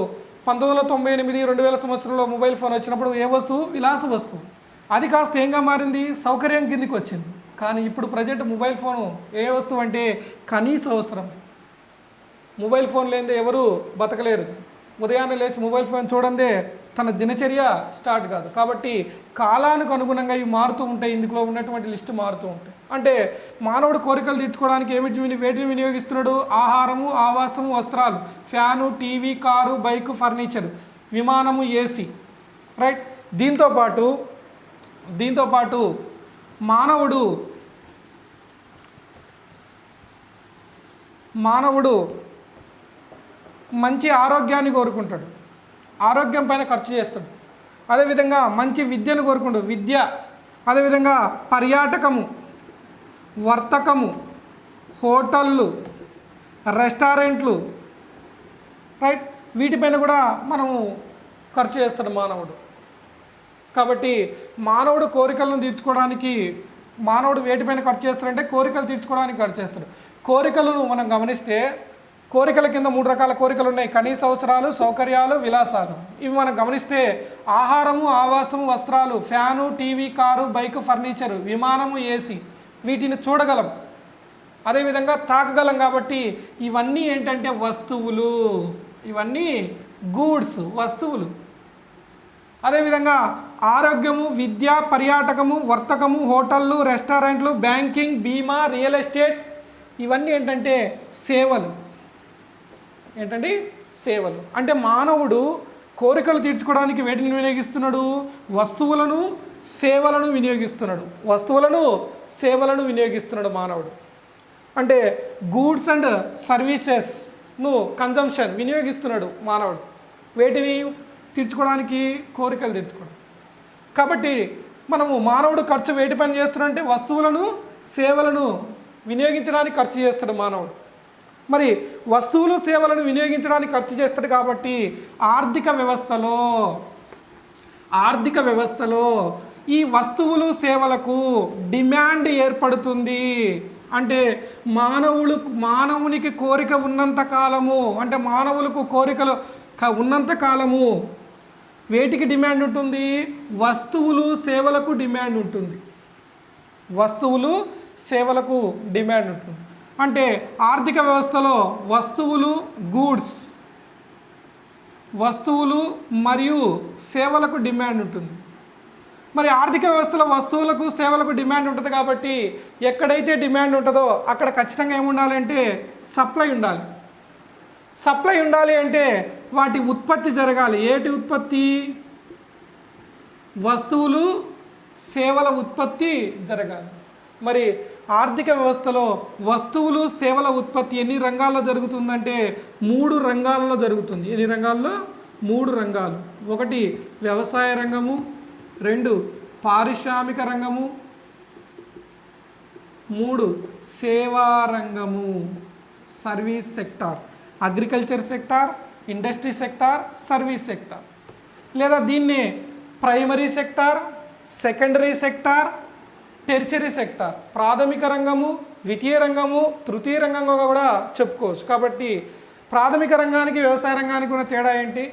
1998, 2000 సంవత్సరంలో మొబైల్ ఫోన్ వచ్చినప్పుడు ఏ వస్తువు? విలాస వస్తువు. అది కాస్త ఏంగా మారింది? సౌకర్యం కిందికి వచ్చింది. కానీ ఇప్పుడు ప్రజెంట్ మొబైల్ ఫోను ఏ వస్తువు అంటే కనీస అవసరం. మొబైల్ ఫోన్ లేనిదే ఎవరు బతకలేరు. ఉదయాన్నే లేచి మొబైల్ ఫోన్ చూడందే తన దినచర్య స్టార్ట్ కాదు. కాబట్టి కాలానికి అనుగుణంగా ఇవి మారుతూ ఉంటాయి. ఇందులో ఉన్నటువంటి లిస్టు మారుతూ ఉంటాయి. అంటే మానవుడు కోరికలు తీర్చుకోవడానికి వేటిని వినియోగిస్తున్నాడు? ఆహారము, ఆవాసము, వస్త్రాలు, fan, TV, car, bike, furniture, విమానము, ఏసీ. రైట్. దీంతో పాటు మానవుడు మంచి ఆరోగ్యాన్ని కోరుకుంటాడు, ఆరోగ్యం పైన ఖర్చు చేస్తాడు. అదేవిధంగా మంచి విద్యను కోరుకుంటాడు, విద్య. అదేవిధంగా పర్యాటకము, వర్తకము, హోటళ్ళు, రెస్టారెంట్లు. రైట్. వీటిపైన కూడా మనము ఖర్చు చేస్తాడు మానవుడు. కాబట్టి మానవుడు కోరికలను తీర్చుకోవడానికి మానవుడు వేటిపైన ఖర్చు చేస్తాడంటే కోరికలు తీర్చుకోవడానికి ఖర్చు చేస్తాడు. కోరికలను మనం గమనిస్తే కోరికల కింద 3 రకాల కోరికలు ఉన్నాయి. కనీస అవసరాలు, సౌకర్యాలు, విలాసాలు. ఇవి మనం గమనిస్తే ఆహారము, ఆవాసము, వస్త్రాలు, fan, TV, car, bike, furniture, విమానము, ఏసీ. వీటిని చూడగలం, అదేవిధంగా తాకగలం. కాబట్టి ఇవన్నీ ఏంటంటే వస్తువులు. ఇవన్నీ గూడ్స్, వస్తువులు. అదేవిధంగా ఆరోగ్యము, విద్య, పర్యాటకము, వర్తకము, హోటళ్ళు, రెస్టారెంట్లు, బ్యాంకింగ్, బీమా, రియల్ ఎస్టేట్. ఇవన్నీ ఏంటంటే సేవలు. సేవలు. అంటే మానవుడు కోరికలు తీర్చుకోవడానికి వేటిని వినియోగిస్తున్నాడు? వస్తువులను, సేవలను వినియోగిస్తున్నాడు మానవుడు. అంటే గూడ్స్ అండ్ సర్వీసెస్ను కన్జంప్షన్ వినియోగిస్తున్నాడు మానవుడు. వేటిని తీర్చుకోవడానికి? కోరికలు తీర్చుకోవడం. కాబట్టి మనము మానవుడు ఖర్చు వేటిపైన చేస్తున్నాడంటే వస్తువులను, సేవలను వినియోగించడానికి ఖర్చు చేస్తాడు మానవుడు. మరి వస్తువులు, సేవలను వినియోగించడానికి ఖర్చు చేస్తాడు. కాబట్టి ఆర్థిక వ్యవస్థలో ఈ వస్తువులు, సేవలకు డిమాండ్ ఏర్పడుతుంది. అంటే మానవునికి కోరిక ఉన్నంత కాలము, అంటే మానవులకు కోరికలు ఉన్నంత కాలము వేటికి డిమాండ్ ఉంటుంది? వస్తువులు, సేవలకు డిమాండ్ ఉంటుంది. అంటే ఆర్థిక వ్యవస్థలో వస్తువులు మరియు సేవలకు డిమాండ్ ఉంటుంది. మరి ఆర్థిక వ్యవస్థలో వస్తువులకు, సేవలకు డిమాండ్ ఉంటుంది. కాబట్టి ఎక్కడైతే డిమాండ్ ఉంటుందో అక్కడ ఖచ్చితంగా ఏముండాలంటే సప్లై ఉండాలి. అంటే వాటి ఉత్పత్తి జరగాలి. ఏటి ఉత్పత్తి? వస్తువులు, సేవల ఉత్పత్తి జరగాలి. మరి ఆర్థిక వ్యవస్థలో వస్తువులు సేవల ఉత్పత్తి ఎన్ని రంగాల్లో జరుగుతుందంటే 3 రంగాలలో జరుగుతుంది. ఎన్ని రంగాల్లో? 3 రంగాలు. ఒకటి వ్యవసాయ రంగము, 2 పారిశ్రామిక రంగము, 3 సేవా రంగము, service sector. Agriculture sector, industry sector, service sector. లేదా దీన్ని primary sector, secondary sector, tertiary sector, ప్రాథమిక రంగము, ద్వితీయ రంగము, తృతీయ రంగంగా కూడా చెప్పుకోవచ్చు. కాబట్టి ప్రాథమిక రంగానికి వ్యవసాయ రంగానికి ఉన్న తేడా ఏంటి,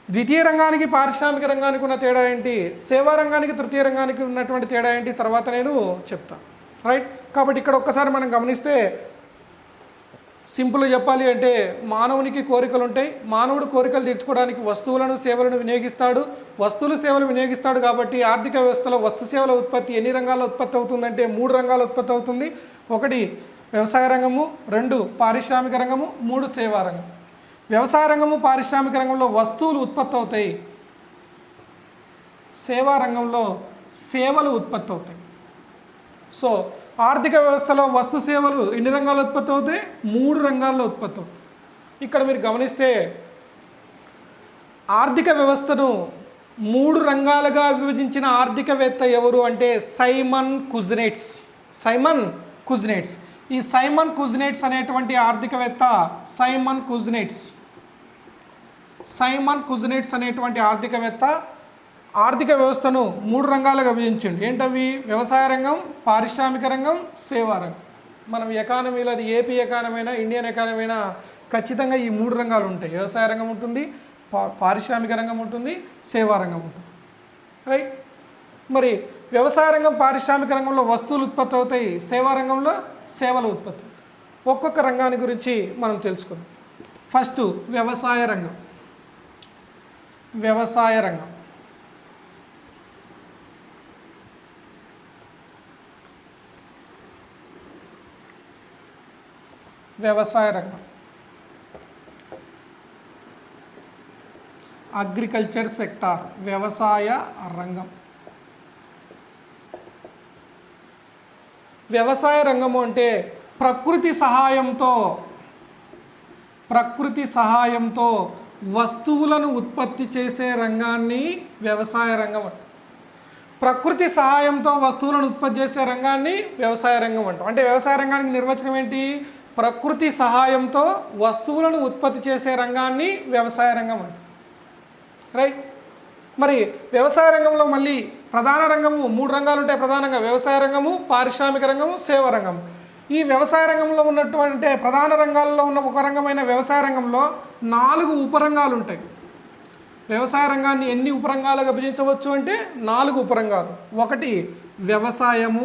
ద్వితీయ రంగానికి పారిశ్రామిక రంగానికి ఉన్న తేడా ఏంటి, సేవా రంగానికి తృతీయ రంగానికి ఉన్నటువంటి తేడా ఏంటి తర్వాత నేను చెప్తాను. రైట్. కాబట్టి ఇక్కడ ఒక్కసారి మనం గమనిస్తే సింపుల్గా చెప్పాలి అంటే మానవునికి కోరికలు ఉంటాయి. మానవుడు కోరికలు తీర్చుకోవడానికి వస్తువులను సేవలను వినియోగిస్తాడు. వస్తువులు సేవలు వినియోగిస్తాడు కాబట్టి ఆర్థిక వ్యవస్థలో వస్తు సేవల ఉత్పత్తి ఎన్ని రంగాల్లో ఉత్పత్తి అవుతుందంటే 3 రంగాల్లో ఉత్పత్తి అవుతుంది. ఒకటి వ్యవసాయ రంగము, 2 పారిశ్రామిక రంగము, 3 సేవా రంగం. వ్యవసాయ రంగము పారిశ్రామిక రంగంలో వస్తువులు ఉత్పత్తి అవుతాయి. సేవా రంగంలో సేవలు ఉత్పత్తి అవుతాయి. సో ఆర్థిక వ్యవస్థలో వస్తు సేవలు ఎన్ని రంగాల్లో ఉత్పత్తి అవుతాయి? 3 రంగాల్లో ఉత్పత్తి అవుతాయి. ఇక్కడ మీరు గమనిస్తే ఆర్థిక వ్యవస్థను 3 రంగాలుగా విభజించిన ఆర్థికవేత్త ఎవరు అంటే సైమన్ కుజ్నెట్స్. Simon Kuznets. ఈ సైమన్ కుజ్నెట్స్ అనేటువంటి ఆర్థికవేత్త సైమన్ కుజ్నెట్స్ అనేటువంటి ఆర్థికవేత్త ఆర్థిక వ్యవస్థను 3 రంగాలుగా విభజించండి. ఏంటవి? వ్యవసాయ రంగం, పారిశ్రామిక రంగం, సేవా రంగం. మనం ఎకానమీలో అది ఏపీ ఎకానమీ అయినా ఇండియన్ ఎకానమీ అయినా ఖచ్చితంగా ఈ 3 రంగాలు ఉంటాయి. వ్యవసాయ రంగం ఉంటుంది, పారిశ్రామిక రంగం ఉంటుంది, సేవా రంగం ఉంటుంది. రైట్. మరి వ్యవసాయ రంగం పారిశ్రామిక రంగంలో వస్తువులు ఉత్పత్తి అవుతాయి, సేవా రంగంలో సేవలు ఉత్పత్తి అవుతాయి. ఒక్కొక్క రంగాన్ని గురించి మనం తెలుసుకుందాం. ఫస్ట్ వ్యవసాయ రంగం. వ్యవసాయ రంగం అగ్రికల్చర్ సెక్టార్. వ్యవసాయ రంగం. వ్యవసాయ రంగము అంటే ప్రకృతి సహాయంతో వస్తువులను ఉత్పత్తి చేసే రంగాన్ని వ్యవసాయ రంగం అంట. ప్రకృతి సహాయంతో వస్తువులను ఉత్పత్తి చేసే రంగాన్ని వ్యవసాయ రంగం అంటాం. అంటే వ్యవసాయ రంగానికి నిర్వచనం ఏంటి? ప్రకృతి సహాయంతో వస్తువులను ఉత్పత్తి చేసే రంగాన్ని వ్యవసాయ రంగం అంటాం. రైట్. మరి వ్యవసాయ రంగంలో మళ్ళీ ప్రధాన రంగము 3 రంగాలు ఉంటాయి. ప్రధానంగా వ్యవసాయ రంగము, పారిశ్రామిక రంగము, సేవా రంగము. ఈ వ్యవసాయ రంగంలో ఉన్నటువంటి ప్రధాన రంగాల్లో ఉన్న ఒక రంగమైన వ్యవసాయ రంగంలో 4 ఉపరంగాలు ఉంటాయి. వ్యవసాయ రంగాన్ని ఎన్ని ఉపరంగాలుగా విభజించవచ్చు అంటే 4 ఉపరంగాలు. ఒకటి వ్యవసాయము,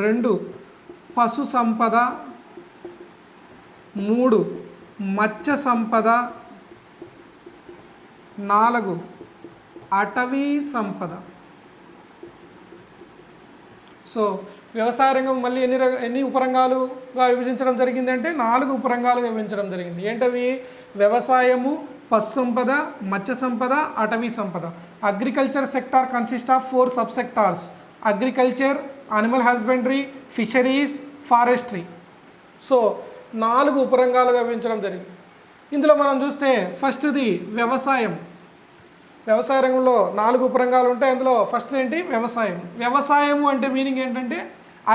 2 పశు సంపద, 3 మత్స్య సంపద, 4 అటవీ సంపద. సో వ్యవసాయ రంగం మళ్ళీ ఎన్ని ఉపరంగాలుగా విభజించడం జరిగింది అంటే 4 ఉపరంగాలుగా విభజించడం జరిగింది. ఏంటవి? వ్యవసాయము, పశు సంపద, మత్స్య సంపద, అటవీ సంపద. Agriculture sector consist of 4 sub sectors: agriculture, animal husbandry, fisheries, forestry. So 4 ఉపరంగాలుగా విభజించడం జరిగింది. ఇందులో మనం చూస్తే ఫస్ట్ది వ్యవసాయం. వ్యవసాయ రంగంలో 4 ఉపరంగాలు ఉంటాయి. అందులో ఫస్ట్ ఏంటి? వ్యవసాయం. వ్యవసాయము అంటే మీనింగ్ ఏంటంటే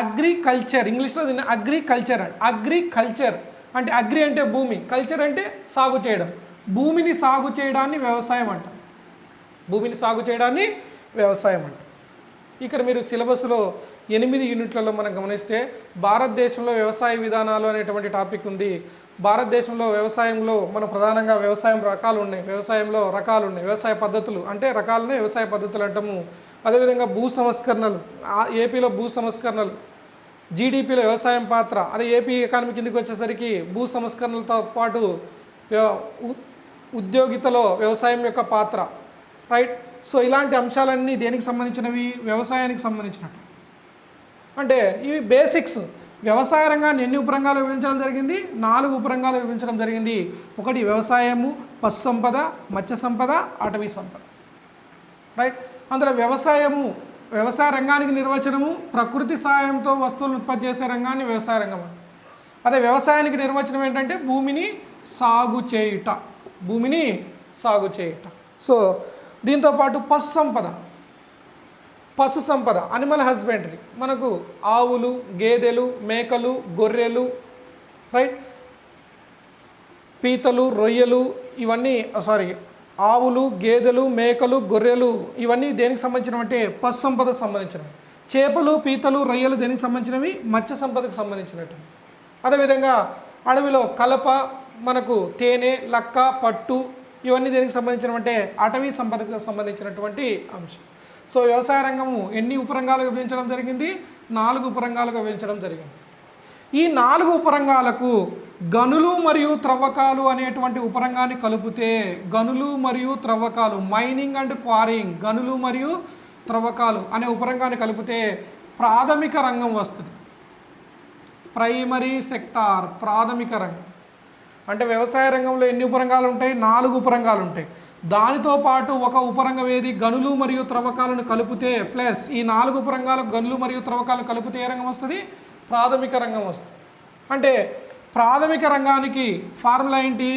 అగ్రికల్చర్. ఇంగ్లీష్లో దీన్ని అగ్రికల్చర్. అగ్రికల్చర్ అంటే అగ్రి అంటే భూమి, కల్చర్ అంటే సాగు చేయడం. భూమిని సాగు చేయడాన్ని వ్యవసాయం అంట. భూమిని సాగు చేయడాన్ని వ్యవసాయం అంట. ఇక్కడ మీరు సిలబస్లో 8 యూనిట్లలో మనం గమనిస్తే భారతదేశంలో వ్యవసాయ విధానాలు అనేటువంటి టాపిక్ ఉంది. భారతదేశంలో వ్యవసాయంలో మనం ప్రధానంగా వ్యవసాయం రకాలు ఉన్నాయి, వ్యవసాయ పద్ధతులు అంటే రకాలనే వ్యవసాయ పద్ధతులు అంటాము. అదేవిధంగా భూ సంస్కరణలు, ఏపీలో భూ సంస్కరణలు, జీడిపిలో వ్యవసాయం పాత్ర, అదే ఏపీ ఎకానమీ కిందకి వచ్చేసరికి భూ సంస్కరణలతో పాటు ఉద్యోగితలో వ్యవసాయం యొక్క పాత్ర. రైట్. సో ఇలాంటి అంశాలన్నీ దేనికి సంబంధించినవి? వ్యవసాయానికి సంబంధించినట్టు. అంటే ఇవి బేసిక్స్. వ్యవసాయ రంగాన్ని ఎన్ని ఉపరంగాలు విభజించడం జరిగింది? 4 ఉపరంగాలు విభజించడం జరిగింది. ఒకటి వ్యవసాయము, పశు సంపద, మత్స్య సంపద, అటవీ సంపద. రైట్. అందులో వ్యవసాయ రంగానికి నిర్వచనము ప్రకృతి సాయంతో వస్తువులను ఉత్పత్తి చేసే రంగాన్ని వ్యవసాయ రంగం. అదే వ్యవసాయానికి నిర్వచనం ఏంటంటే భూమిని సాగు చేయుట, భూమిని సాగు చేయుట. సో దీంతోపాటు పశు సంపద అనిమల్ హస్బెండరీ, మనకు ఆవులు, గేదెలు, మేకలు, గొర్రెలు, రైట్, పీతలు, రొయ్యలు, ఇవన్నీ ఆవులు, గేదెలు, మేకలు, గొర్రెలు, ఇవన్నీ దేనికి సంబంధించినవి? పశు సంపదకు సంబంధించినవి. చేపలు, పీతలు, రొయ్యలు దేనికి సంబంధించినవి? మత్స్య సంపదకు సంబంధించినవి. అదేవిధంగా అడవిలో కలప, మనకు తేనె, లక్క, పట్టు, ఇవన్నీ దేనికి సంబంధించినవంటే అటవీ సంపదకు సంబంధించినటువంటి అంశం. సో వ్యవసాయ రంగము ఎన్ని ఉపరంగాలుగా విభజించడం జరిగింది? 4 ఉపరంగాలుగా విభజించడం జరిగింది. ఈ 4 ఉపరంగాలకు గనులు మరియు త్రవ్వకాలు అనేటువంటి ఉపరంగాన్ని కలిపితే, గనులు మరియు త్రవ్వకాలు, మైనింగ్ అండ్ క్వారీయింగ్, గనులు మరియు త్రవ్వకాలు అనే ఉపరంగాన్ని కలిపితే ప్రాథమిక రంగం వస్తుంది. ప్రైమరీ సెక్టార్, ప్రాథమిక రంగం. అంటే వ్యవసాయ రంగంలో ఎన్ని ఉపరంగాలు ఉంటాయి? 4 ఉపరంగాలు ఉంటాయి. దానితో పాటు ఒక ఉపరంగం ఏది? గనులు మరియు త్రవ్వకాలను కలిపితే, ప్లస్ ఈ 4 ఉపరంగాలకు గనులు మరియు త్రవ్వకాలు కలిపితే ఏ రంగం వస్తుంది? ప్రాథమిక రంగం వస్తుంది. అంటే ప్రాథమిక రంగానికి ఫార్ములా ఏంటి?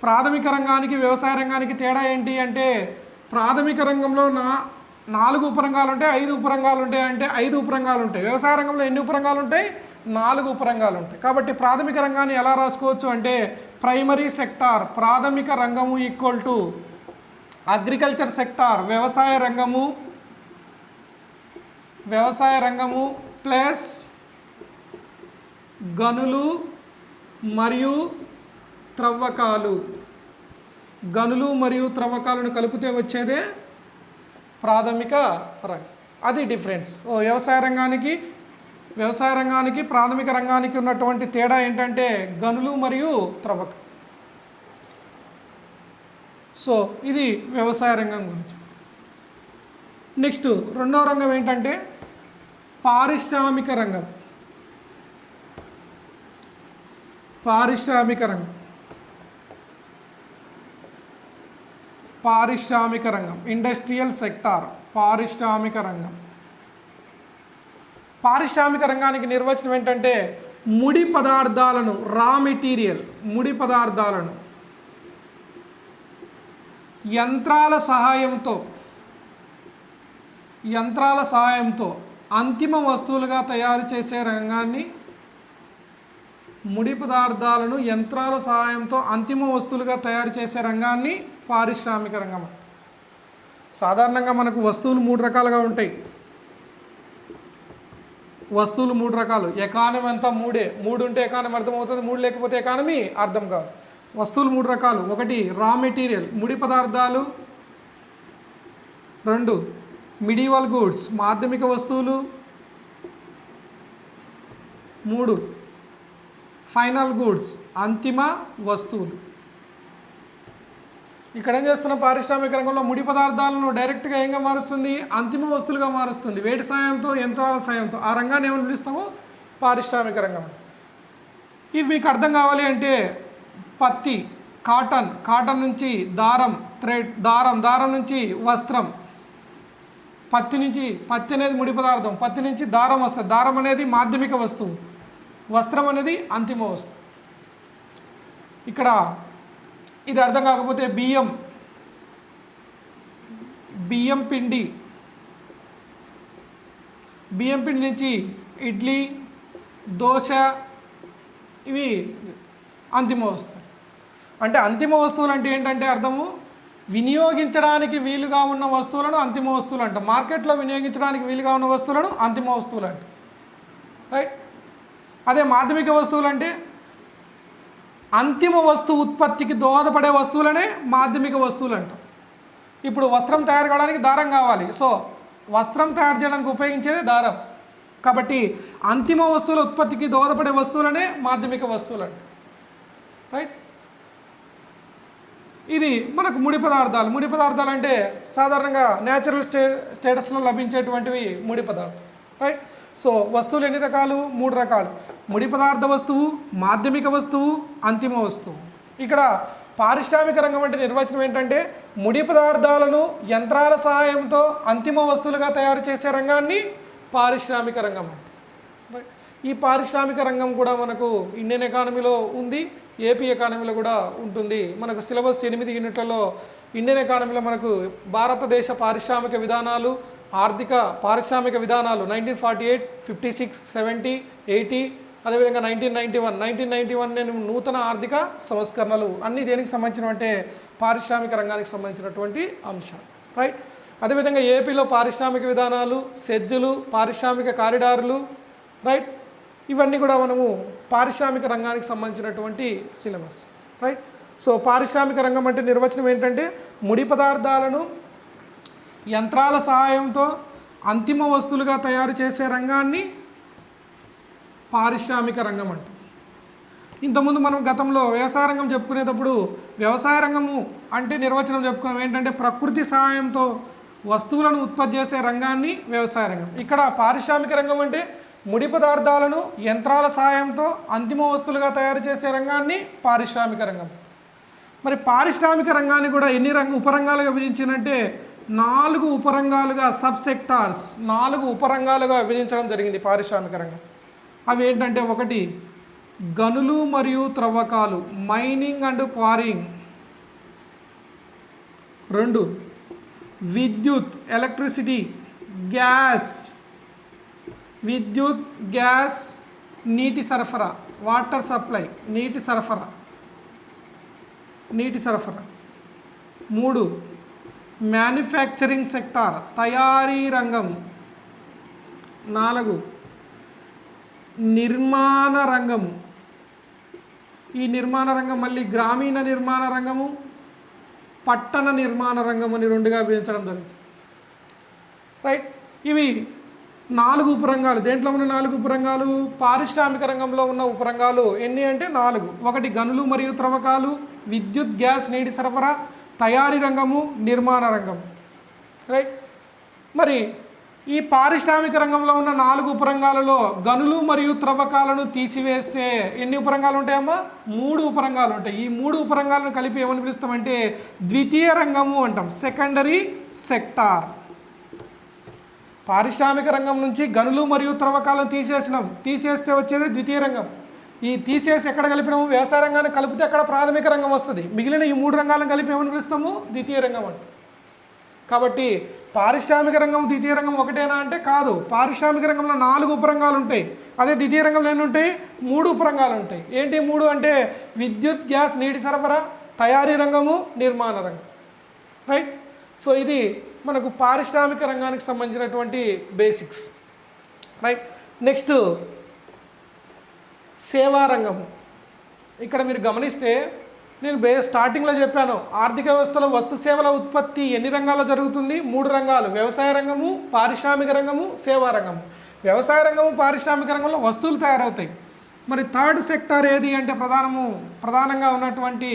ప్రాథమిక రంగానికి వ్యవసాయ రంగానికి తేడా ఏంటి అంటే, ప్రాథమిక రంగంలో 4 ఉపరంగాలు ఉంటాయి, 5 ఉపరంగాలు ఉంటాయి. అంటే 5 ఉపరంగాలు ఉంటాయి. వ్యవసాయ రంగంలో ఎన్ని ఉపరంగాలు ఉంటాయి? 4 ఉపరంగాలు ఉంటాయి. కాబట్టి ప్రాథమిక రంగాన్ని ఎలా రాసుకోవచ్చు అంటే, ప్రైమరీ సెక్టార్, ప్రాథమిక రంగము ఈక్వల్ టు అగ్రికల్చర్ సెక్టార్, వ్యవసాయ రంగము ప్లస్ గనులు మరియు త్రవ్వకాలు, గనులు మరియు త్రవ్వకాలను కలిపితే వచ్చేదే ప్రాథమిక రంగం. అది డిఫరెన్స్. వ్యవసాయ రంగానికి ప్రాథమిక రంగానికి ఉన్నటువంటి తేడా ఏంటంటే గనులు మరియు త్రవ్వకం. సో ఇది వ్యవసాయ రంగం గురించి. నెక్స్ట్ రెండవ రంగం ఏంటంటే పారిశ్రామిక రంగం. పారిశ్రామిక రంగం, ఇండస్ట్రియల్ సెక్టార్, పారిశ్రామిక రంగం. పారిశ్రామిక రంగానికి నిర్వచనం ఏంటంటే ముడి పదార్థాలను, రా మెటీరియల్, ముడి పదార్థాలను యంత్రాల సహాయంతో అంతిమ వస్తువులుగా తయారు చేసే రంగాన్ని, ముడి పదార్థాలను యంత్రాల సహాయంతో అంతిమ వస్తువులుగా తయారు చేసే రంగాన్ని పారిశ్రామిక రంగం. సాధారణంగా మనకు వస్తువులు 3 రకాలుగా ఉంటాయి. వస్తువులు 3 రకాలు. ఎకానమీ అంతా 3 ఉంటే ఎకానమీ అర్థమవుతుంది, 3 లేకపోతే ఎకానమీ అర్థం కాదు. వస్తువులు 3 రకాలు. 1 రా మెటీరియల్, ముడి పదార్థాలు. 2 మిడివల్ గూడ్స్, మాధ్యమిక వస్తువులు. 3 ఫైనల్ గూడ్స్, అంతిమ వస్తువులు. ఇక్కడ ఏం చేస్తున్న పారిశ్రామిక రంగంలో ముడి పదార్థాలను డైరెక్ట్గా ఏంగా మారుస్తుంది? అంతిమ వస్తువులుగా మారుస్తుంది. వేటి సాయంతో, యంత్రాల సాయంతో. ఆ రంగాన్ని ఏమని పిలుస్తామో? పారిశ్రామిక రంగం. ఇవి మీకు అర్థం కావాలి అంటే పత్తి, కాటన్ నుంచి దారం, థ్రెడ్, దారం నుంచి వస్త్రం. పత్తి అనేది ముడి పదార్థం, పత్తి నుంచి దారం వస్తుంది. దారం అనేది మాధ్యమిక వస్తువు, వస్త్రం అనేది అంతిమ వస్తువు. ఇక్కడ ఇది అర్థం కాకపోతే బియ్యం పిండి నుంచి ఇడ్లీ, దోశ, ఇవి అంతిమ వస్తువులు. అంటే అంతిమ వస్తువులు అంటే ఏంటంటే అర్థము, వినియోగించడానికి వీలుగా ఉన్న వస్తువులను అంతిమ వస్తువులు అంట. మార్కెట్లో వినియోగించడానికి వీలుగా ఉన్న వస్తువులను అంతిమ వస్తువులు అంట. రైట్. అదే మాధ్యమిక వస్తువులు అంటే అంతిమ వస్తువు ఉత్పత్తికి దోహదపడే వస్తువులనే మాధ్యమిక వస్తువులు అంటాం. ఇప్పుడు వస్త్రం తయారు కావడానికి దారం కావాలి. సో వస్త్రం తయారు చేయడానికి ఉపయోగించేదే దారం. కాబట్టి అంతిమ వస్తువుల ఉత్పత్తికి దోహదపడే వస్తువులనే మాధ్యమిక వస్తువులు అంటాం. రైట్. ఇది మనకు ముడి పదార్థాలు అంటే సాధారణంగా న్యాచురల్ స్టేటస్లో లభించేటువంటివి ముడి పదార్థాలు. రైట్. సో వస్తువులు ఎన్ని రకాలు? 3 రకాలు. ముడి పదార్థ వస్తువు, మాధ్యమిక వస్తువు, అంతిమ వస్తువు. ఇక్కడ పారిశ్రామిక రంగం అంటే నిర్వచనం ఏంటంటే ముడి పదార్థాలను యంత్రాల సహాయంతో అంతిమ వస్తువులుగా తయారు చేసే రంగాన్ని పారిశ్రామిక రంగం అంటే. ఈ పారిశ్రామిక రంగం కూడా మనకు ఇండియన్ ఎకానమీలో ఉంది, ఏపీ ఎకానమీలో కూడా ఉంటుంది. మనకు సిలబస్ 8 యూనిట్లలో ఇండియన్ ఎకానమీలో మనకు భారతదేశ పారిశ్రామిక విధానాలు, ఆర్థిక పారిశ్రామిక విధానాలు 1948, 56, 70, 80, అదేవిధంగా 1991 నూతన ఆర్థిక సంస్కరణలు అన్నీ దేనికి సంబంధించిన అంటే పారిశ్రామిక రంగానికి సంబంధించినటువంటి అంశాలు, రైట్. అదేవిధంగా ఏపీలో పారిశ్రామిక విధానాలు, సెజ్జులు, పారిశ్రామిక కారిడార్లు, రైట్, ఇవన్నీ కూడా మనము పారిశ్రామిక రంగానికి సంబంధించినటువంటి సిలబస్, రైట్. సో పారిశ్రామిక రంగం అంటే నిర్వచనం ఏంటంటే ముడి పదార్థాలను యంత్రాల సహాయంతో అంతిమ వస్తువులుగా తయారు చేసే రంగాన్ని పారిశ్రామిక రంగం అంటే. ఇంతకుముందు మనం గతంలో వ్యవసాయ రంగం చెప్పుకునేటప్పుడు వ్యవసాయ రంగము అంటే నిర్వచనం చెప్పుకున్నాం ఏంటంటే ప్రకృతి సహాయంతో వస్తువులను ఉత్పత్తి చేసే రంగాన్ని వ్యవసాయ రంగం. ఇక్కడ పారిశ్రామిక రంగం అంటే ముడి పదార్థాలను యంత్రాల సహాయంతో అంతిమ వస్తువులుగా తయారు చేసే రంగాన్ని పారిశ్రామిక రంగం. మరి పారిశ్రామిక రంగాన్ని కూడా ఎన్ని ఉపరంగాలుగా విభజించినంటే 4 ఉపరంగాలుగా సబ్ సెక్టార్స్ 4 ఉపరంగాలుగా విభజించడం జరిగింది పారిశ్రామిక రంగం. అవి ఏంటంటే 1 గనులు మరియు త్రవ్వకాలు, మైనింగ్ అండ్ క్వారింగ్. 2 విద్యుత్, ఎలక్ట్రిసిటీ, గ్యాస్, విద్యుత్, గ్యాస్, నీటి సరఫరా, వాటర్ సప్లై, నీటి సరఫరా. 3 మ్యానుఫ్యాక్చరింగ్ సెక్టార్, తయారీ రంగం. 4 నిర్మాణ రంగము. ఈ నిర్మాణ రంగం మళ్ళీ గ్రామీణ నిర్మాణ రంగము, పట్టణ నిర్మాణ రంగం అని 2గా విభజించడం జరుగుతుంది, రైట్. ఇవి 4 ఉపరంగాలు. దేంట్లో ఉన్న 4 ఉపరంగాలు? పారిశ్రామిక రంగంలో ఉన్న ఉపరంగాలు ఎన్ని అంటే 4. 1 గనులు మరియు త్రవ్వకాలు, విద్యుత్, గ్యాస్, నీటి సరఫరా, తయారీ రంగము, నిర్మాణ రంగం, రైట్. మరి ఈ పారిశ్రామిక రంగంలో ఉన్న 4 ఉపరంగాలలో గనులు మరియు త్రవ్వకాలను తీసివేస్తే ఎన్ని ఉపరంగాలు ఉంటాయమ్మా? 3 ఉపరంగాలు ఉంటాయి. ఈ 3 ఉపరంగాలను కలిపి ఏమని పిలుస్తామంటే ద్వితీయ రంగము అంటాం, సెకండరీ సెక్టార్. పారిశ్రామిక రంగం నుంచి గనులు మరియు త్రవ్వకాలను తీసేస్తే వచ్చేది ద్వితీయ రంగం. ఈ తీసేసి ఎక్కడ కలిపినాము? వ్యవసాయ రంగాన్ని కలిపితే అక్కడ ప్రాథమిక రంగం వస్తుంది. మిగిలిన ఈ 3 రంగాలను కలిపి ఏమని పిలుస్తాము? ద్వితీయ రంగం అంటే. కాబట్టి పారిశ్రామిక రంగం ద్వితీయ రంగం ఒకటేనా అంటే కాదు. పారిశ్రామిక రంగంలో 4 ఉపరంగాలు ఉంటాయి. అదే ద్వితీయ రంగంలో ఎన్ని ఉంటాయి? 3 ఉపరంగాలు ఉంటాయి. ఏంటి 3 అంటే విద్యుత్, గ్యాస్, నీటి సరఫరా, తయారీ రంగము, నిర్మాణ రంగం, రైట్. సో ఇది మనకు పారిశ్రామిక రంగానికి సంబంధించినటువంటి బేసిక్స్, రైట్. నెక్స్ట్ సేవా రంగము. ఇక్కడ మీరు గమనిస్తే నేను స్టార్టింగ్లో చెప్పాను, ఆర్థిక వ్యవస్థలో వస్తు సేవల ఉత్పత్తి ఎన్ని రంగాల్లో జరుగుతుంది? 3 రంగాలు, వ్యవసాయ రంగము, పారిశ్రామిక రంగము, సేవా రంగము. వ్యవసాయ రంగము, పారిశ్రామిక రంగంలో వస్తువులు తయారవుతాయి. మరి 3rd సెక్టార్ ఏది అంటే ప్రధానంగా ఉన్నటువంటి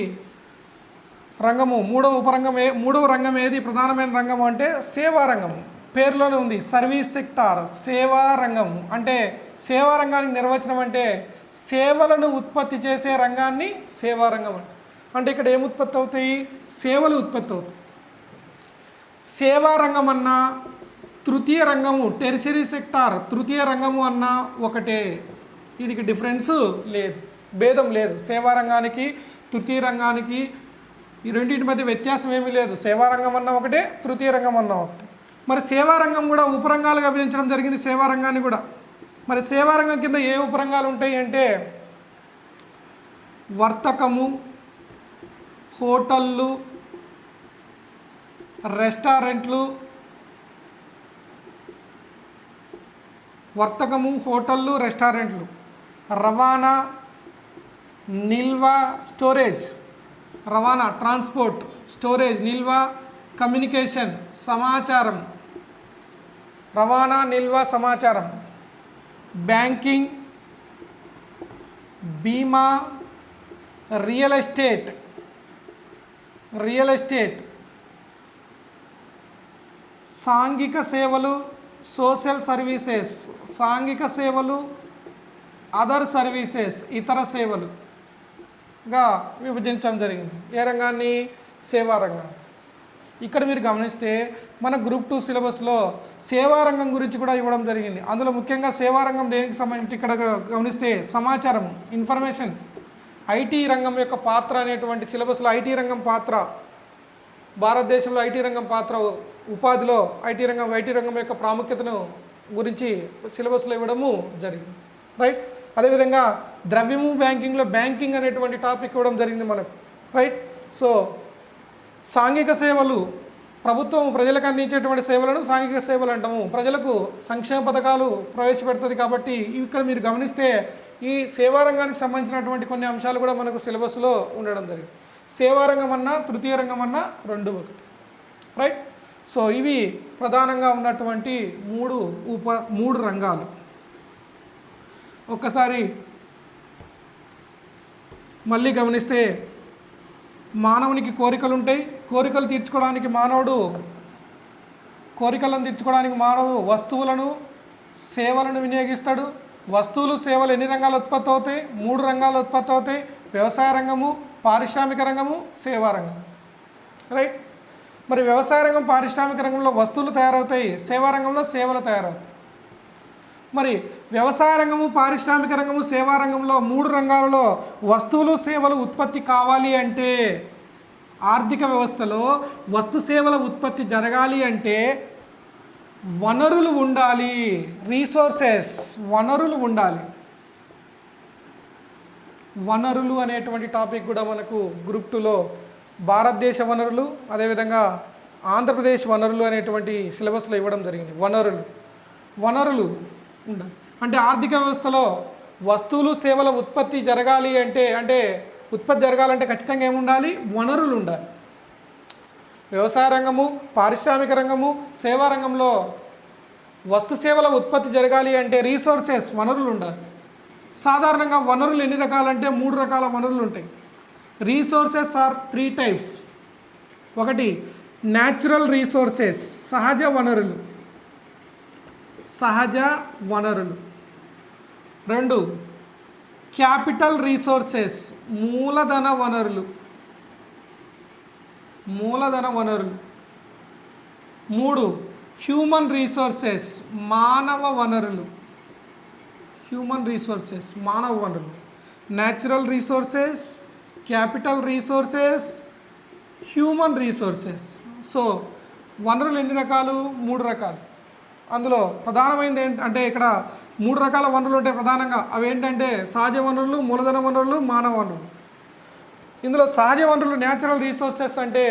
రంగము, 3వ రంగం ఏది? ప్రధానమైన రంగము అంటే సేవా రంగము. పేరులోనే ఉంది, సర్వీస్ సెక్టార్, సేవా రంగము. అంటే సేవా రంగానికి నిర్వచనం అంటే సేవలను ఉత్పత్తి చేసే రంగాన్ని సేవా రంగం అంటే. అంటే ఇక్కడ ఏం ఉత్పత్తి అవుతాయి? సేవలు ఉత్పత్తి అవుతాయి. సేవా రంగం అన్నా తృతీయ రంగము, టెరిషరీ సెక్టార్, తృతీయ రంగము అన్నా ఒకటే. ఇది డిఫరెన్స్ లేదు, భేదం లేదు. సేవా రంగానికి తృతీయ రంగానికి ఈ రెండింటి మధ్య వ్యత్యాసం ఏమీ లేదు. సేవా రంగం అన్నా ఒకటే, తృతీయ రంగం అన్నా ఒకటే. మరి సేవా రంగం కూడా ఉపరంగాలుగా విభజించడం జరిగింది సేవా రంగాన్ని కూడా. మరి సేవా రంగం కింద ఏ ఉపరంగాలు ఉంటాయి అంటే వర్తకము, హోటళ్ళు, రెస్టారెంట్లు, వర్తకము, హోటళ్ళు, రెస్టారెంట్లు, రవాణా, నిల్వ, స్టోరేజ్, రవాణా, ట్రాన్స్పోర్ట్, స్టోరేజ్, నిల్వ, కమ్యూనికేషన్, సమాచారం, రవాణా, నిల్వ, సమాచారం, బ్యాంకింగ్, బీమా, రియల్ ఎస్టేట్, సాంఘిక సేవలు, సోషల్ సర్వీసెస్, సాంఘిక సేవలు, అదర్ సర్వీసెస్, ఇతర సేవలు, రంగాలుగా విభజించడం జరిగింది. ఏ రంగాన్ని? సేవా రంగాన్ని. ఇక్కడ మీరు గమనిస్తే మన గ్రూప్ 2 సిలబస్లో సేవారంగం గురించి కూడా ఇవ్వడం జరిగింది. అందులో ముఖ్యంగా సేవారంగం దేనికి సంబంధించి ఇక్కడ గమనిస్తే సమాచారం, ఇన్ఫర్మేషన్, ఐటీ రంగం యొక్క పాత్ర అనేటువంటి సిలబస్లో ఐటీ రంగం పాత్ర, భారతదేశంలో ఐటీ రంగం పాత్ర, ఉపాధిలో ఐటీ రంగం యొక్క ప్రాముఖ్యతను గురించి సిలబస్లో ఇవ్వడము జరిగింది. రైట్. అదేవిధంగా ద్రవ్యము బ్యాంకింగ్లో బ్యాంకింగ్ అనేటువంటి టాపిక్ ఇవ్వడం జరిగింది మనకు. రైట్. సో సాంఘిక సేవలు, ప్రభుత్వం ప్రజలకు అందించేటువంటి సేవలను సాంఘిక సేవలు అంటాము. ప్రజలకు సంక్షేమ పథకాలు ప్రవేశపెడుతుంది కాబట్టి ఇక్కడ మీరు గమనిస్తే ఈ సేవారంగానికి సంబంధించినటువంటి కొన్ని అంశాలు కూడా మనకు సిలబస్లో ఉండడం జరిగింది. సేవారంగం అన్నా తృతీయ రంగం అన్నా రెండు ఒకటి. రైట్. సో ఇవి ప్రధానంగా ఉన్నటువంటి మూడు రంగాలు. ఒక్కసారి మళ్ళీ గమనిస్తే మానవునికి కోరికలు ఉంటాయి. కోరికలను తీర్చుకోవడానికి మానవుడు వస్తువులను, సేవలను వినియోగిస్తాడు. వస్తువులు, సేవలు ఎన్ని రంగాలు ఉత్పత్తి అవుతాయి? 3 రంగాలు ఉత్పత్తి అవుతాయి. వ్యవసాయ రంగము, పారిశ్రామిక రంగము, సేవా రంగం. రైట్. మరి వ్యవసాయ రంగం, పారిశ్రామిక రంగంలో వస్తువులు తయారవుతాయి, సేవా రంగంలో సేవలు తయారవుతాయి. మరి వ్యవసాయ రంగము, పారిశ్రామిక రంగము, సేవా రంగంలో 3 రంగాలలో వస్తువులు, సేవలు ఉత్పత్తి కావాలి అంటే, ఆర్థిక వ్యవస్థలో వస్తు సేవల ఉత్పత్తి జరగాలి అంటే వనరులు ఉండాలి. రీసోర్సెస్, వనరులు ఉండాలి. వనరులు అనేటువంటి టాపిక్ కూడా మనకు గ్రూప్ 2లో భారతదేశ వనరులు, అదేవిధంగా ఆంధ్రప్రదేశ్ వనరులు అనేటువంటి సిలబస్లో ఇవ్వడం జరిగింది. వనరులు ఉండాలి అంటే ఆర్థిక వ్యవస్థలో వస్తువులు, సేవల ఉత్పత్తి జరగాలి అంటే ఉత్పత్తి జరగాలంటే ఖచ్చితంగా ఏముండాలి? వనరులు ఉండాలి. వ్యవసాయ రంగము, పారిశ్రామిక రంగము, సేవా రంగంలో వస్తు సేవల ఉత్పత్తి జరగాలి అంటే రీసోర్సెస్, వనరులు ఉండాలి. సాధారణంగా వనరులు ఎన్ని రకాలంటే 3 రకాల వనరులు ఉంటాయి. Resources are 3 types. ఒకటి న్యాచురల్ రీసోర్సెస్, సహజ వనరులు. 2 క్యాపిటల్ రీసోర్సెస్, మూలధన వనరులు. 3 హ్యూమన్ రీసోర్సెస్, మానవ వనరులు. Natural resources, capital resources, human resources. So వనరులు ఎన్ని రకాలు? 3 రకాలు. అందులో ప్రధానమైనది ఏంటంటే ఇక్కడ 3 రకాల వనరులు ఉంటాయి ప్రధానంగా. అవి ఏంటంటే సహజ వనరులు, మూలధన వనరులు, మానవ వనరులు. ఇందులో సహజ వనరులు, న్యాచురల్ రీసోర్సెస్ అంటే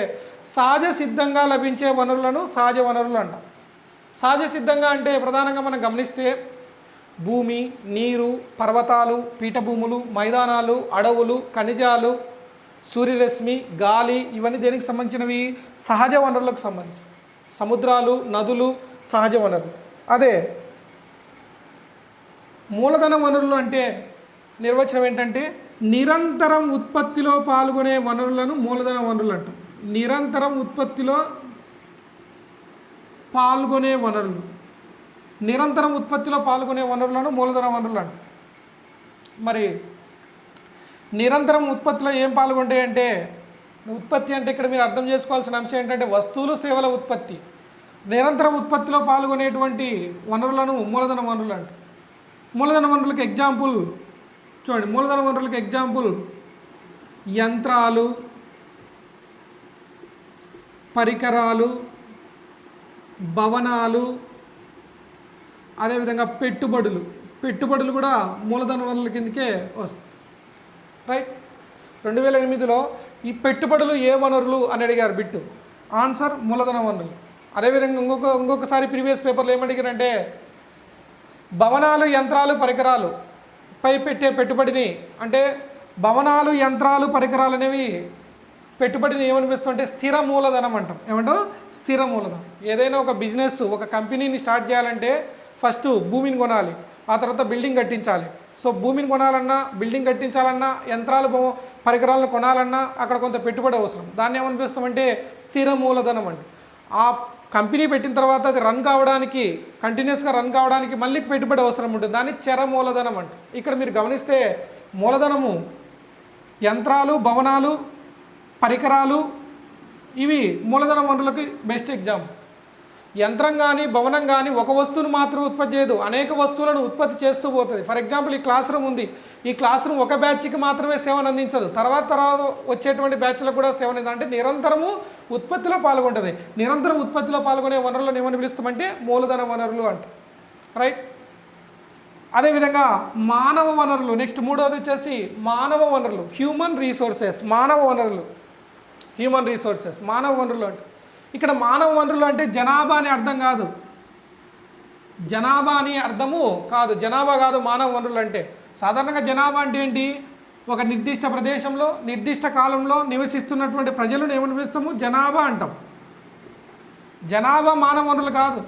సహజ సిద్ధంగా లభించే వనరులను సహజ వనరులు అంటాం. సహజ సిద్ధంగా అంటే ప్రధానంగా మనం గమనిస్తే భూమి, నీరు, పర్వతాలు, పీఠభూములు, మైదానాలు, అడవులు, ఖనిజాలు, సూర్యరశ్మి, గాలి, ఇవన్నీ దేనికి సంబంధించినవి? సహజ వనరులకు సంబంధించి. సముద్రాలు, నదులు సహజ వనరులు. అదే మూలధన వనరులు అంటే నిర్వచనం ఏంటంటే నిరంతరం ఉత్పత్తిలో పాల్గొనే వనరులను మూలధన వనరులు అంటాం. నిరంతరం ఉత్పత్తిలో పాల్గొనే వనరులను మూలధన వనరులు అంటాం. మరి నిరంతరం ఉత్పత్తిలో ఏం పాల్గొంటాయి అంటే, ఉత్పత్తి అంటే ఇక్కడ మీరు అర్థం చేసుకోవాల్సిన అంశం ఏంటంటే వస్తువులు, సేవల ఉత్పత్తి. నిరంతరం ఉత్పత్తిలో పాల్గొనేటువంటి వనరులను మూలధన వనరులు అంటారు. మూలధన వనరులకు ఎగ్జాంపుల్ చూడండి. మూలధన వనరులకు ఎగ్జాంపుల్ యంత్రాలు, పరికరాలు, భవనాలు, అదేవిధంగా పెట్టుబడులు కూడా మూలధన వనరుల కిందకే వస్తాయి. రైట్. 2008లో ఈ పెట్టుబడులు ఏ వనరులు అని అడిగారు బిట్టు. ఆన్సర్ మూలధన వనరులు. అదేవిధంగా ఇంకొకసారి ప్రీవియస్ పేపర్లో ఏమడిగారంటే భవనాలు, యంత్రాలు, పరికరాలు పై పెట్టే పెట్టుబడిని, అంటే భవనాలు, యంత్రాలు, పరికరాలు అనేవి పెట్టుబడిని ఏమనిపిస్తుంటే స్థిర మూలధనం అంటాం. ఏమంటాం? స్థిర మూలధనం. ఏదైనా ఒక బిజినెస్, ఒక కంపెనీని స్టార్ట్ చేయాలంటే ఫస్ట్ భూమిని కొనాలి, ఆ తర్వాత బిల్డింగ్ కట్టించాలి. సో భూమిని కొనాలన్నా, బిల్డింగ్ కట్టించాలన్నా, యంత్రాలు, పరికరాలను కొనాలన్నా అక్కడ కొంత పెట్టుబడి అవసరం. దాన్ని ఏమనిపిస్తామంటే స్థిర మూలధనం అండి. ఆ కంపెనీ పెట్టిన తర్వాత అది రన్ కావడానికి, కంటిన్యూస్గా రన్ కావడానికి మళ్ళీ పెట్టుబడి అవసరం ఉంటుంది. దాన్ని చర మూలధనం అంట. ఇక్కడ మీరు గమనిస్తే మూలధనము యంత్రాలు, భవనాలు, పరికరాలు, ఇవి మూలధన వనరులకి బెస్ట్ ఎగ్జాంపుల్. యంత్రం కానీ భవనం కానీ ఒక వస్తువును మాత్రం ఉత్పత్తి చేయదు, అనేక వస్తువులను ఉత్పత్తి చేస్తూ పోతుంది. ఫర్ ఎగ్జాంపుల్ ఈ క్లాస్ రూమ్ ఉంది, ఈ క్లాస్ రూమ్ ఒక బ్యాచ్కి మాత్రమే సేవను అందించదు, తర్వాత వచ్చేటువంటి బ్యాచ్లకు కూడా సేవను అంటే నిరంతరము ఉత్పత్తిలో పాల్గొంటుంది. నిరంతరం ఉత్పత్తిలో పాల్గొనే వనరులను ఏమని పిలుస్తామంటే మూలధన వనరులు అంట. రైట్. అదేవిధంగా మానవ వనరులు, నెక్స్ట్ మూడవది వచ్చేసి మానవ వనరులు, హ్యూమన్ రీసోర్సెస్. మానవ వనరులు, హ్యూమన్ రీసోర్సెస్, మానవ వనరులు అంటే ఇక్కడ మానవ వనరులు అంటే జనాభా అని అర్థం కాదు, జనాభా అని అర్థము కాదు, జనాభా కాదు మానవ వనరులు అంటే. సాధారణంగా జనాభా అంటే ఏంటి? ఒక నిర్దిష్ట ప్రదేశంలో నిర్దిష్ట కాలంలో నివసిస్తున్నటువంటి ప్రజలను ఏమని పిలుస్తాము? జనాభా అంటాం. జనాభా మానవ వనరులు కాదు.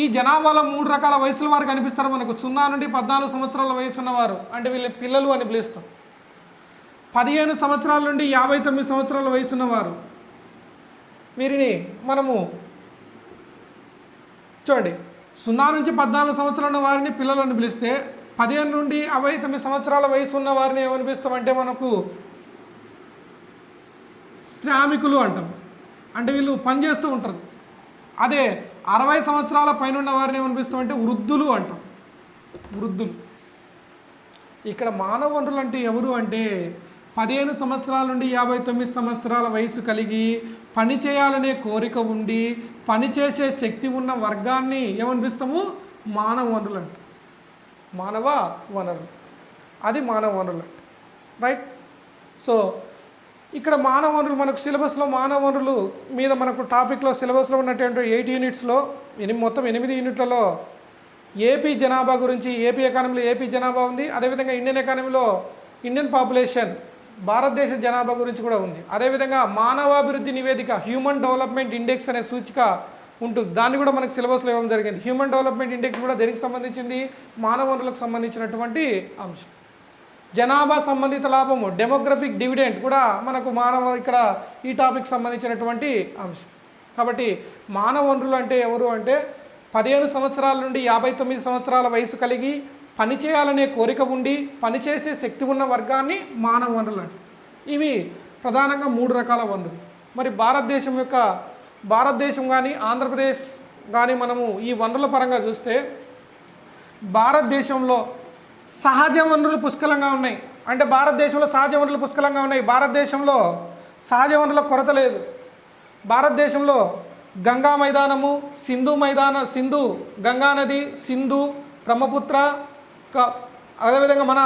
ఈ జనాభాలో 3 రకాల వయసుల వారు కనిపిస్తారు మనకు. 0 నుండి 14 సంవత్సరాల వయసు ఉన్నవారు అంటే వీళ్ళ పిల్లలు అని పిలుస్తాం. 15 సంవత్సరాల నుండి 59 సంవత్సరాల వయసు ఉన్నవారు, వీరిని మనము చూడండి 0 నుంచి 14 సంవత్సరాల ఉన్న వారిని పిల్లలని పిలిస్తే 15 నుండి 59 సంవత్సరాల వయసు ఉన్న వారిని ఏమని పిలుస్తామంటే మనకు శ్రామికులు అంటాం. అంటే వీళ్ళు పనిచేస్తూ ఉంటారు. అదే 60 సంవత్సరాల పైన ఉన్న వారిని ఏమని పిలుస్తామంటే వృద్ధులు అంటాం. వృద్ధులు. ఇక్కడ మానవ వనరులు అంటే ఎవరు అంటే 15 సంవత్సరాల నుండి 59 సంవత్సరాల వయసు కలిగి పని చేయాలనే కోరిక ఉండి పనిచేసే శక్తి ఉన్న వర్గాన్ని ఏమనిపిస్తాము? మానవ వనరులు అంటే. మానవ వనరులు, అది మానవ వనరులు అంటే. రైట్. సో ఇక్కడ మానవ వనరులు మనకు సిలబస్లో మానవ వనరులు మీద మనకు టాపిక్లో సిలబస్లో ఉన్నటువంటి 8 యూనిట్స్లో మొత్తం 8 యూనిట్లలో ఏపీ జనాభా గురించి, ఏపీ ఎకానమీలో ఏపీ జనాభా ఉంది. అదేవిధంగా ఇండియన్ ఎకానమీలో ఇండియన్ పాపులేషన్, భారతదేశ జనాభా గురించి కూడా ఉంది. అదేవిధంగా మానవాభివృద్ధి నివేదిక, హ్యూమన్ డెవలప్మెంట్ ఇండెక్స్ అనే సూచిక ఉంటుంది, దాన్ని కూడా మనకు సిలబస్లో ఇవ్వడం జరిగింది. హ్యూమన్ డెవలప్మెంట్ ఇండెక్స్ కూడా దేనికి సంబంధించింది? మానవ వనరులకు సంబంధించినటువంటి అంశం. జనాభా సంబంధిత లాభము, డెమోగ్రఫిక్ డివిడెంట్ కూడా మనకు ఇక్కడ ఈ టాపిక్ సంబంధించినటువంటి అంశం. కాబట్టి మానవ వనరులు అంటే ఎవరు అంటే 15 సంవత్సరాల నుండి 59 సంవత్సరాల వయసు కలిగి పని చేయాలనే కోరిక ఉండి పనిచేసే శక్తి ఉన్న వర్గాన్ని మానవ వనరులు అంటే. ఇవి ప్రధానంగా 3 రకాల వనరులు. మరి భారతదేశం కానీ ఆంధ్రప్రదేశ్ కానీ మనము ఈ వనరుల పరంగా చూస్తే భారతదేశంలో సహజ వనరులు పుష్కలంగా ఉన్నాయి. అంటే భారతదేశంలో సహజ వనరులు పుష్కలంగా ఉన్నాయి. భారతదేశంలో సహజ వనరుల కొరత లేదు. భారతదేశంలో గంగా మైదానము, సింధు గంగా నది, సింధు, బ్రహ్మపుత్ర, అదేవిధంగా మన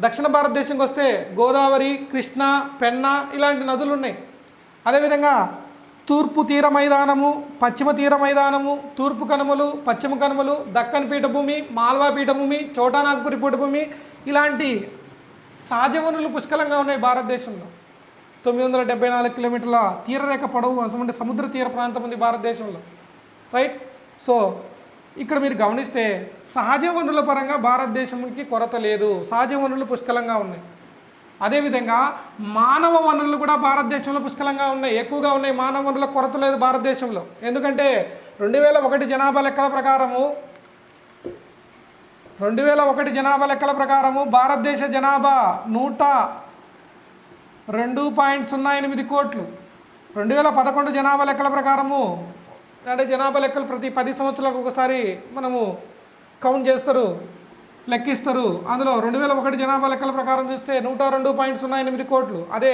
దక్షిణ భారతదేశంకి వస్తే గోదావరి, కృష్ణ, పెన్నా ఇలాంటి నదులు ఉన్నాయి. అదేవిధంగా తూర్పు తీర మైదానము, పశ్చిమ తీర మైదానము, తూర్పు కనుమలు, పశ్చిమ కనుమలు, దక్కన్ పీఠభూమి, మాల్వా పీఠభూమి, చోటానాగ్పురి పీఠభూమి ఇలాంటి సహజ వనరులు పుష్కలంగా ఉన్నాయి భారతదేశంలో. 974 కిలోమీటర్ల తీరరేఖ పొడవు అంటే సముద్ర తీర ప్రాంతం ఉంది భారతదేశంలో. రైట్. సో ఇక్కడ మీరు గమనిస్తే సహజ వనరుల పరంగా భారతదేశానికి కొరత లేదు, సహజ వనరులు పుష్కలంగా ఉన్నాయి. అదేవిధంగా మానవ వనరులు కూడా భారతదేశంలో పుష్కలంగా ఉన్నాయి, ఎక్కువగా ఉన్నాయి. మానవ వనరుల కొరత లేదు భారతదేశంలో. ఎందుకంటే 2001 జనాభా లెక్కల ప్రకారము భారతదేశ జనాభా 102.08 కోట్లు. 2011 జనాభా లెక్కల ప్రకారము, అంటే జనాభా లెక్కలు ప్రతి 10 సంవత్సరాలకు ఒకసారి మనము కౌంట్ చేస్తారు, లెక్కిస్తారు. అందులో 2001 జనాభా లెక్కల ప్రకారం చూస్తే 102.08 కోట్లు. అదే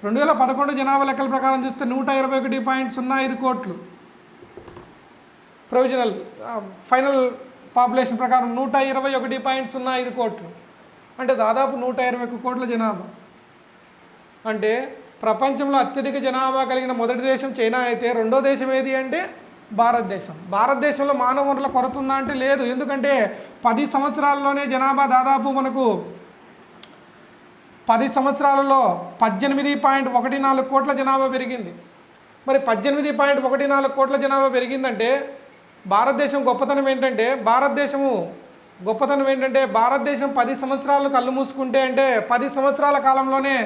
2011 జనాభా లెక్కల ప్రకారం చూస్తే 121.05 కోట్లు. ప్రొవిజనల్ ఫైనల్ పాపులేషన్ ప్రకారం 121.05 కోట్లు. అంటే దాదాపు 121 కోట్ల జనాభా. అంటే ప్రపంచంలో అత్యధిక జనాభా కలిగిన మొదటి దేశం చైనా అయితే రెండో దేశం ఏది అంటే భారతదేశం. భారతదేశంలో మానవ వనరుల కొరత ఉందా అంటే లేదు. ఎందుకంటే 10 సంవత్సరాల్లోనే జనాభా దాదాపు మనకు 10 సంవత్సరాలలో 18.14 కోట్ల జనాభా పెరిగింది. మరి 18.14 కోట్ల జనాభా పెరిగిందంటే భారతదేశం గొప్పతనం ఏంటంటే భారతదేశం 10 సంవత్సరాలు కళ్ళు మూసుకుంటే అంటే 10 సంవత్సరాల కాలంలోనే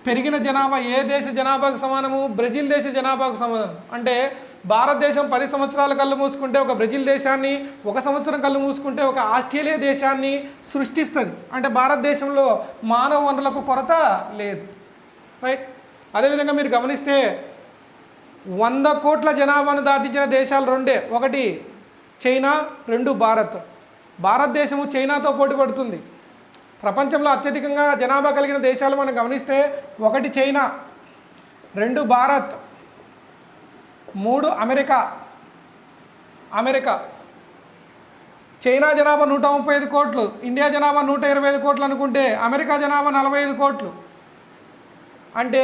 పెరిగిన జనాభా ఏ దేశ జనాభాకు సమానము? బ్రెజిల్ దేశ జనాభాకు సమానం. అంటే భారతదేశం 10 సంవత్సరాలు కళ్ళు మూసుకుంటే ఒక బ్రెజిల్ దేశాన్ని, 1 సంవత్సరం కళ్ళు మూసుకుంటే ఒక ఆస్ట్రేలియా దేశాన్ని సృష్టిస్తుంది. అంటే భారతదేశంలో మానవ వనరులకు కొరత లేదు. రైట్. అదేవిధంగా మీరు గమనిస్తే 100 కోట్ల జనాభాను దాటించిన దేశాలు రెండే, ఒకటి చైనా, 2 భారత్. భారతదేశము చైనాతో పోటీ పడుతుంది. ప్రపంచంలో అత్యధికంగా జనాభా కలిగిన దేశాలు మనం గమనిస్తే 1 చైనా, 2 భారత్, 3 అమెరికా. చైనా జనాభా 135 కోట్లు, ఇండియా జనాభా 125 కోట్లు అనుకుంటే అమెరికా జనాభా 45 కోట్లు. అంటే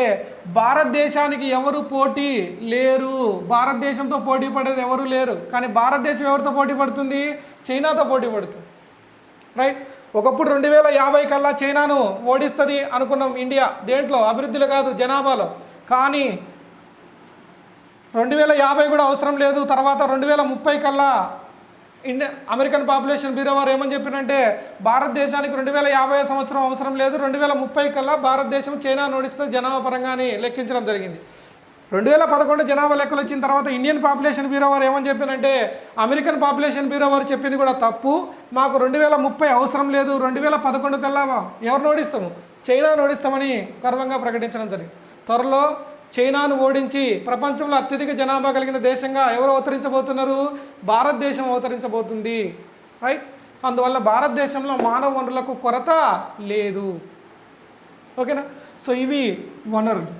భారతదేశానికి ఎవరు పోటీ లేరు, భారతదేశంతో పోటీ పడేది ఎవరు లేరు. కానీ భారతదేశం ఎవరితో పోటీ పడుతుంది? చైనాతో పోటీ పడుతుంది. రైట్. ఒకప్పుడు 2050 కల్లా చైనాను ఓడిస్తుంది అనుకున్నాం ఇండియా. దేంట్లో? అభివృద్ధిలో కాదు, జనాభాలో. కానీ 2050 కూడా అవసరం లేదు. తర్వాత 2030 కల్లా అమెరికన్ పాపులేషన్ బ్యూరో వారు ఏమని చెప్పినంటే భారతదేశానికి 2050 సంవత్సరం అవసరం లేదు, 2030 కల్లా భారతదేశం చైనా ఓడిస్తుంది జనాభా పరంగానే లెక్కించడం జరిగింది. 2011 జనాభా లెక్కలు వచ్చిన తర్వాత ఇండియన్ పాపులేషన్ బ్యూరో వారు ఏమని చెప్పారంటే అమెరికన్ పాపులేషన్ బ్యూరో వారు చెప్పింది కూడా తప్పు, మాకు 2030 అవసరం లేదు, 2011 కల్లా ఎవరిని ఓడిస్తాము? చైనాను ఓడిస్తామని గర్వంగా ప్రకటించడం జరిగింది. త్వరలో చైనాను ఓడించి ప్రపంచంలో అత్యధిక జనాభా కలిగిన దేశంగా ఎవరు అవతరించబోతున్నారు? భారతదేశం అవతరించబోతుంది. రైట్. అందువల్ల భారతదేశంలో మానవ వనరులకు కొరత లేదు. ఓకేనా? సో ఇవి వనరులు.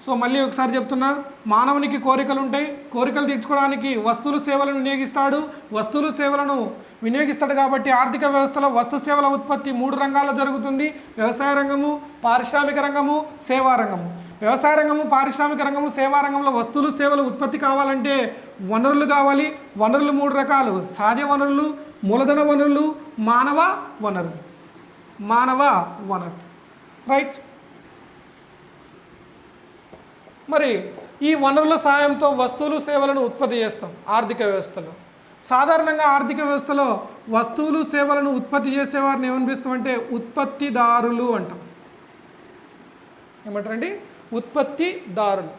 సో మళ్ళీ ఒకసారి చెప్తున్నా, మానవునికి కోరికలు ఉంటాయి, కోరికలు తీర్చుకోవడానికి వస్తువులు సేవలను వినియోగిస్తాడు, వస్తువులు సేవలను వినియోగిస్తాడు. కాబట్టి ఆర్థిక వ్యవస్థలో వస్తు సేవల ఉత్పత్తి 3 రంగాల్లో జరుగుతుంది: వ్యవసాయ రంగము, పారిశ్రామిక రంగము, సేవా రంగము. వ్యవసాయ రంగము, పారిశ్రామిక రంగము, సేవా రంగంలో వస్తువులు సేవలు ఉత్పత్తి కావాలంటే వనరులు కావాలి. వనరులు 3 రకాలు: సహజ వనరులు, మూలధన వనరులు, మానవ వనరులు. రైట్. మరి ఈ వనరుల సాయంతో వస్తువులు సేవలను ఉత్పత్తి చేస్తాం ఆర్థిక వ్యవస్థలో. సాధారణంగా ఆర్థిక వ్యవస్థలో వస్తువులు సేవలను ఉత్పత్తి చేసేవారిని ఏమని పిలుస్తామంటే ఉత్పత్తిదారులు అంటాం. ఏమంటారండి? ఉత్పత్తిదారులు.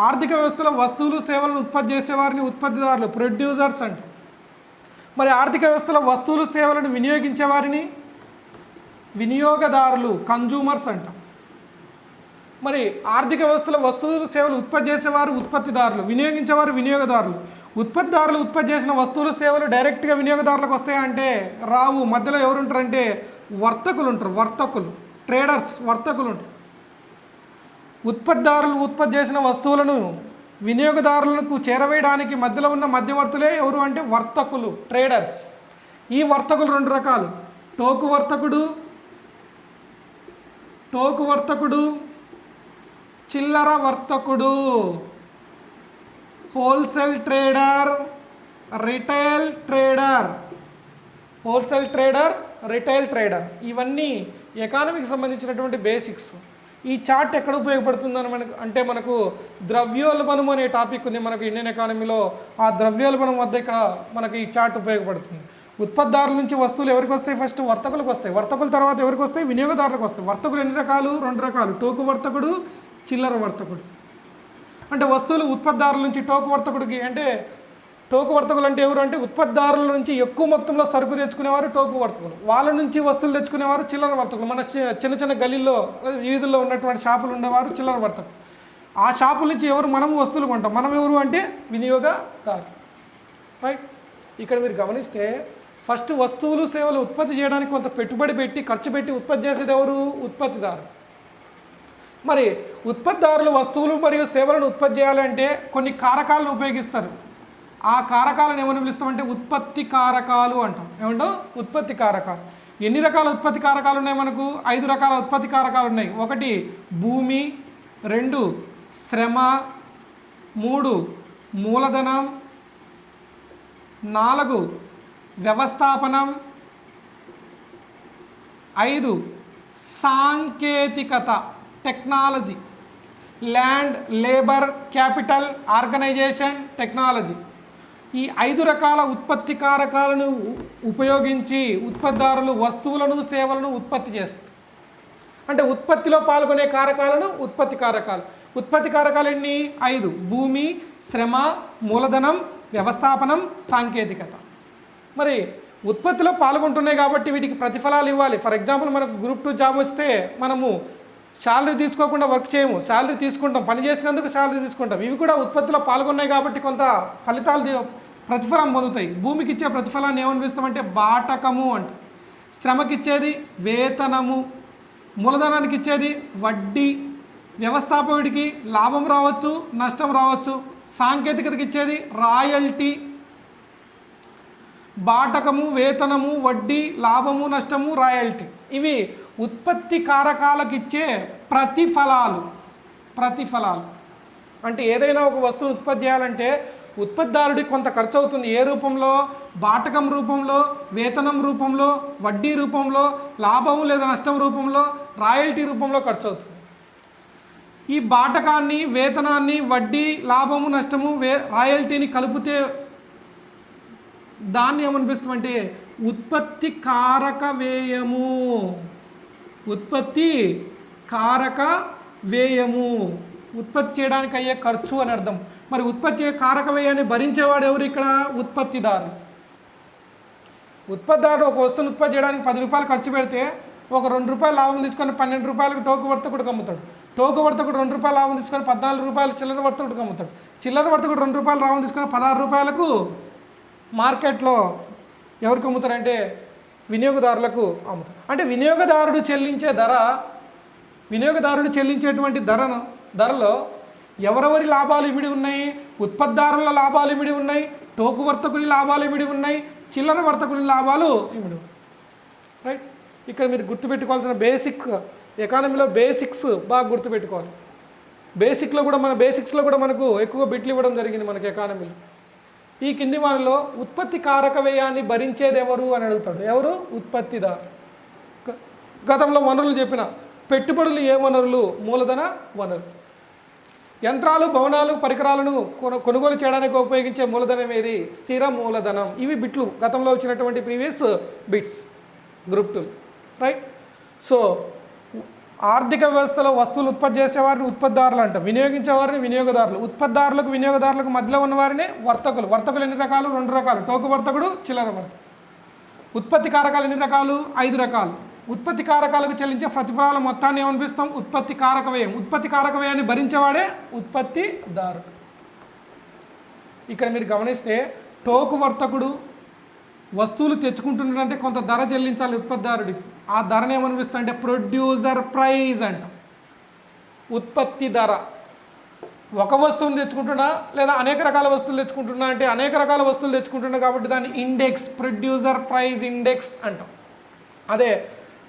ఆర్థిక వ్యవస్థలో వస్తువులు సేవలను ఉత్పత్తి చేసేవారిని ఉత్పత్తిదారులు, ప్రొడ్యూసర్స్ అంటాం. మరి ఆర్థిక వ్యవస్థలో వస్తువులు సేవలను వినియోగించే వారిని వినియోగదారులు, కన్జ్యూమర్స్ అంటాం. మరి ఆర్థిక వ్యవస్థలో వస్తువులు సేవలు ఉత్పత్తి చేసేవారు ఉత్పత్తిదారులు, వినియోగించేవారు వినియోగదారులు. ఉత్పత్తిదారులు ఉత్పత్తి చేసిన వస్తువులు సేవలు డైరెక్ట్గా వినియోగదారులకు వస్తాయంటే రావు. మధ్యలో ఎవరు ఉంటారంటే వర్తకులు ఉంటారు. ట్రేడర్స్, వర్తకులు ఉంటారు. ఉత్పత్తిదారులు ఉత్పత్తి చేసిన వస్తువులను వినియోగదారులకు చేరవేయడానికి మధ్యలో ఉన్న మధ్యవర్తులే ఎవరు అంటే వర్తకులు, ట్రేడర్స్. ఈ వర్తకులు 2 రకాలు: టోకు వర్తకుడు, చిల్లర వర్తకుడు. Wholesale trader, retail trader. ఇవన్నీ ఎకానమీకి సంబంధించినటువంటి బేసిక్స్. ఈ చార్ట్ ఎక్కడ ఉపయోగపడుతుందని మనకు ద్రవ్యోల్బణం అనే టాపిక్ ఉంది మనకు ఇండియన్ ఎకానమీలో. ఆ ద్రవ్యోల్బణం వద్ద ఇక్కడ మనకి ఈ చార్ట్ ఉపయోగపడుతుంది. ఉత్పత్తిదారుల నుంచి వస్తువులు ఎవరికి వస్తాయి? ఫస్ట్ వర్తకులకు వస్తాయి. వర్తకుల తర్వాత ఎవరికి వస్తాయి? వినియోగదారులకు వస్తాయి. వర్తకులు ఎన్ని రకాలు? 2 రకాలు: టోకు వర్తకుడు, చిల్లర వర్తకుడు. అంటే వస్తువులు ఉత్పత్తిదారుల నుంచి టోకు వర్తకుడికి, అంటే టోకు వర్తకులు అంటే ఎవరు అంటే ఉత్పత్తిదారుల నుంచి ఎక్కువ మొత్తంలో సరుకు తెచ్చుకునేవారు టోకు వర్తకులు, వాళ్ళ నుంచి వస్తువులు తెచ్చుకునేవారు చిల్లర వర్తకులు. మన చిన్న గల్లీల్లో వీధుల్లో ఉన్నటువంటి షాపులు ఉండేవారు చిల్లర వర్తకులు. ఆ షాపుల నుంచి మనము వస్తువులు కొంటాం. మనం ఎవరు అంటే వినియోగదారు. రైట్. ఇక్కడ మీరు గమనిస్తే ఫస్ట్ వస్తువులు సేవలు ఉత్పత్తి చేయడానికి కొంత పెట్టుబడి పెట్టి ఖర్చు పెట్టి ఉత్పత్తి చేసేది ఎవరు? ఉత్పత్తిదారు. మరి ఉత్పత్తిదారులు వస్తువులు మరియు సేవలను ఉత్పత్తి చేయాలంటే కొన్ని కారకాలను ఉపయోగిస్తారు. ఆ కారకాలను ఏమని పిలుస్తామంటే ఉత్పత్తి కారకాలు అంటాం. ఏమంటాం? ఉత్పత్తి కారకాలు. ఎన్ని రకాల ఉత్పత్తి కారకాలు ఉన్నాయి? మనకు 5 రకాల ఉత్పత్తి కారకాలు ఉన్నాయి. 1 భూమి, 2 శ్రమ, 3 మూలధనం, 4 వ్యవస్థాపనం, 5 సాంకేతికత, technology. Land, labour, capital, organisation, technology. ఈ 5 రకాల ఉత్పత్తి కారకాలను ఉపయోగించి ఉత్పత్తిదారులు వస్తువులను సేవలను ఉత్పత్తి చేస్తారు. అంటే ఉత్పత్తిలో పాల్గొనే కారకాలను ఉత్పత్తి కారకాలు. ఉత్పత్తి కారకాలు ఎన్ని? 5. భూమి, శ్రమ, మూలధనం, వ్యవస్థాపనం, సాంకేతికత. మరి ఉత్పత్తిలో పాల్గొంటున్నాయి కాబట్టి వీటికి ప్రతిఫలాలు ఇవ్వాలి. ఫర్ ఎగ్జాంపుల్ మనకు గ్రూప్ 2 జాబ్ వస్తే మనము శాలరీ తీసుకోకుండా వర్క్ చేయము, శాలరీ తీసుకుంటాం, పని చేసినందుకు శాలరీ తీసుకుంటాం. ఇవి కూడా ఉత్పత్తిలో పాల్గొన్నాయి కాబట్టి కొంత ఫలితాలు ప్రతిఫలం పొందుతాయి. భూమికి ఇచ్చే ప్రతిఫలాన్ని ఏమనిపిస్తామంటే బాటకము అంట. శ్రమకి ఇచ్చేది వేతనము, మూలధనానికి ఇచ్చేది వడ్డీ, వ్యవస్థాపకుడికి లాభం రావచ్చు, నష్టం రావచ్చు, సాంకేతికతకి ఇచ్చేది రాయల్టీ. బాటకము, వేతనము, వడ్డీ, లాభము, నష్టము, రాయల్టీ ఇవి ఉత్పత్తి కారకాలకు ఇచ్చే ప్రతిఫలాలు. అంటే ఏదైనా ఒక వస్తువును ఉత్పత్తి చేయాలంటే ఉత్పత్తిదారుడికి కొంత ఖర్చు అవుతుంది. ఏ రూపంలో? బాటకం రూపంలో, వేతనం రూపంలో, వడ్డీ రూపంలో, లాభము లేదా నష్టం రూపంలో, రాయల్టీ రూపంలో ఖర్చు అవుతుంది. ఈ బాటకాన్ని, వేతనాన్ని, వడ్డీ, లాభము, నష్టము, రాయల్టీని కలిపితే దాన్ని ఏమనిపిస్తామంటే ఉత్పత్తి కారక వ్యయము. ఉత్పత్తి కారక వ్యయము ఉత్పత్తి చేయడానికి అయ్యే ఖర్చు అని అర్థం. మరి ఉత్పత్తి కారక వ్యయాన్ని భరించేవాడు ఎవరు ఇక్కడ? ఉత్పత్తిదారు. ఉత్పత్తిదారుడు ఒక వస్తువును ఉత్పత్తి చేయడానికి 10 రూపాయలు ఖర్చు పెడితే ఒక 2 రూపాయలు లాభం తీసుకొని 12 రూపాయలకు టోకు వర్తకుడికి అమ్ముతాడు. టోకు వర్తకుడు 2 రూపాయలు లాభం తీసుకొని 14 రూపాయలు చిల్లర వర్తకుడికి అమ్ముతాడు. చిల్లర వర్తకుడు 2 రూపాయలు లాభం తీసుకొని 16 రూపాయలకు మార్కెట్లో ఎవరికి అమ్ముతారంటే వినియోగదారులకు అమ్ముతారు. అంటే వినియోగదారుడు చెల్లించేటువంటి ధరలో ఎవరెవరి లాభాలు ఇమిడి ఉన్నాయి? ఉత్పత్తిదారుల లాభాలు ఇమిడి ఉన్నాయి, టోకు వర్తకుని లాభాలు ఇమిడి ఉన్నాయి, చిల్లర వర్తకుని లాభాలు ఇమిడి. రైట్. ఇక్కడ మీరు గుర్తుపెట్టుకోవాల్సిన ఎకానమీలో బేసిక్స్ బాగా గుర్తుపెట్టుకోవాలి. బేసిక్స్లో కూడా మనకు ఎక్కువ బిట్లు ఇవ్వడం జరిగింది మనకి ఎకానమీలో. ఈ కింది వారిలో ఉత్పత్తి కారక వ్యయాన్ని భరించేది ఎవరు అని అడుగుతాడు. ఎవరు? ఉత్పత్తిదారు. గతంలో వనరులు చెప్పిన పెట్టుబడులు ఏ వనరులు? మూలధన వనరులు. యంత్రాలు, భవనాలు, పరికరాలను కొనుగోలు చేయడానికి ఉపయోగించే మూలధనం ఏది? స్థిర మూలధనం. ఇవి బిట్లు గతంలో వచ్చినటువంటి previous bits group 2. Right. So ఆర్థిక వ్యవస్థలో వస్తువులు ఉత్పత్తి చేసేవారిని ఉత్పత్తిదారులు అంటాం, వినియోగించేవారిని వినియోగదారులు. ఉత్పత్తిదారులకు వినియోగదారులకు మధ్యలో ఉన్నవారిని వర్తకులు. వర్తకులు ఎన్ని రకాలు? 2 రకాలు, టోకు వర్తకుడు, చిల్లర వర్తకుడు. ఉత్పత్తి కారకాలు ఎన్ని రకాలు? 5 రకాలు. ఉత్పత్తి కారకాలకు చెల్లించే ప్రతిఫలాల మొత్తాన్ని ఏమనిపిస్తాం? ఉత్పత్తి కారక వ్యయం. ఉత్పత్తి కారక వ్యయాన్ని భరించేవాడే ఉత్పత్తిదారుడు. ఇక్కడ మీరు గమనిస్తే టోకు వర్తకుడు వస్తువులు తెచ్చుకుంటున్నాడంటే కొంత ధర చెల్లించాలి ఉత్పత్తిదారుడికి. ఆ ధరను ఏమనిపిస్తుంది అంటే ప్రొడ్యూసర్ ప్రైజ్ అంటాం. ఉత్పత్తి ధర. ఒక వస్తువుని తెచ్చుకుంటున్నా లేదా అనేక రకాల వస్తువులు తెచ్చుకుంటున్నా అంటే అనేక రకాల వస్తువులు తెచ్చుకుంటున్నా కాబట్టి దాన్ని ఇండెక్స్, ప్రొడ్యూసర్ ప్రైజ్ ఇండెక్స్ అంటాం. అదే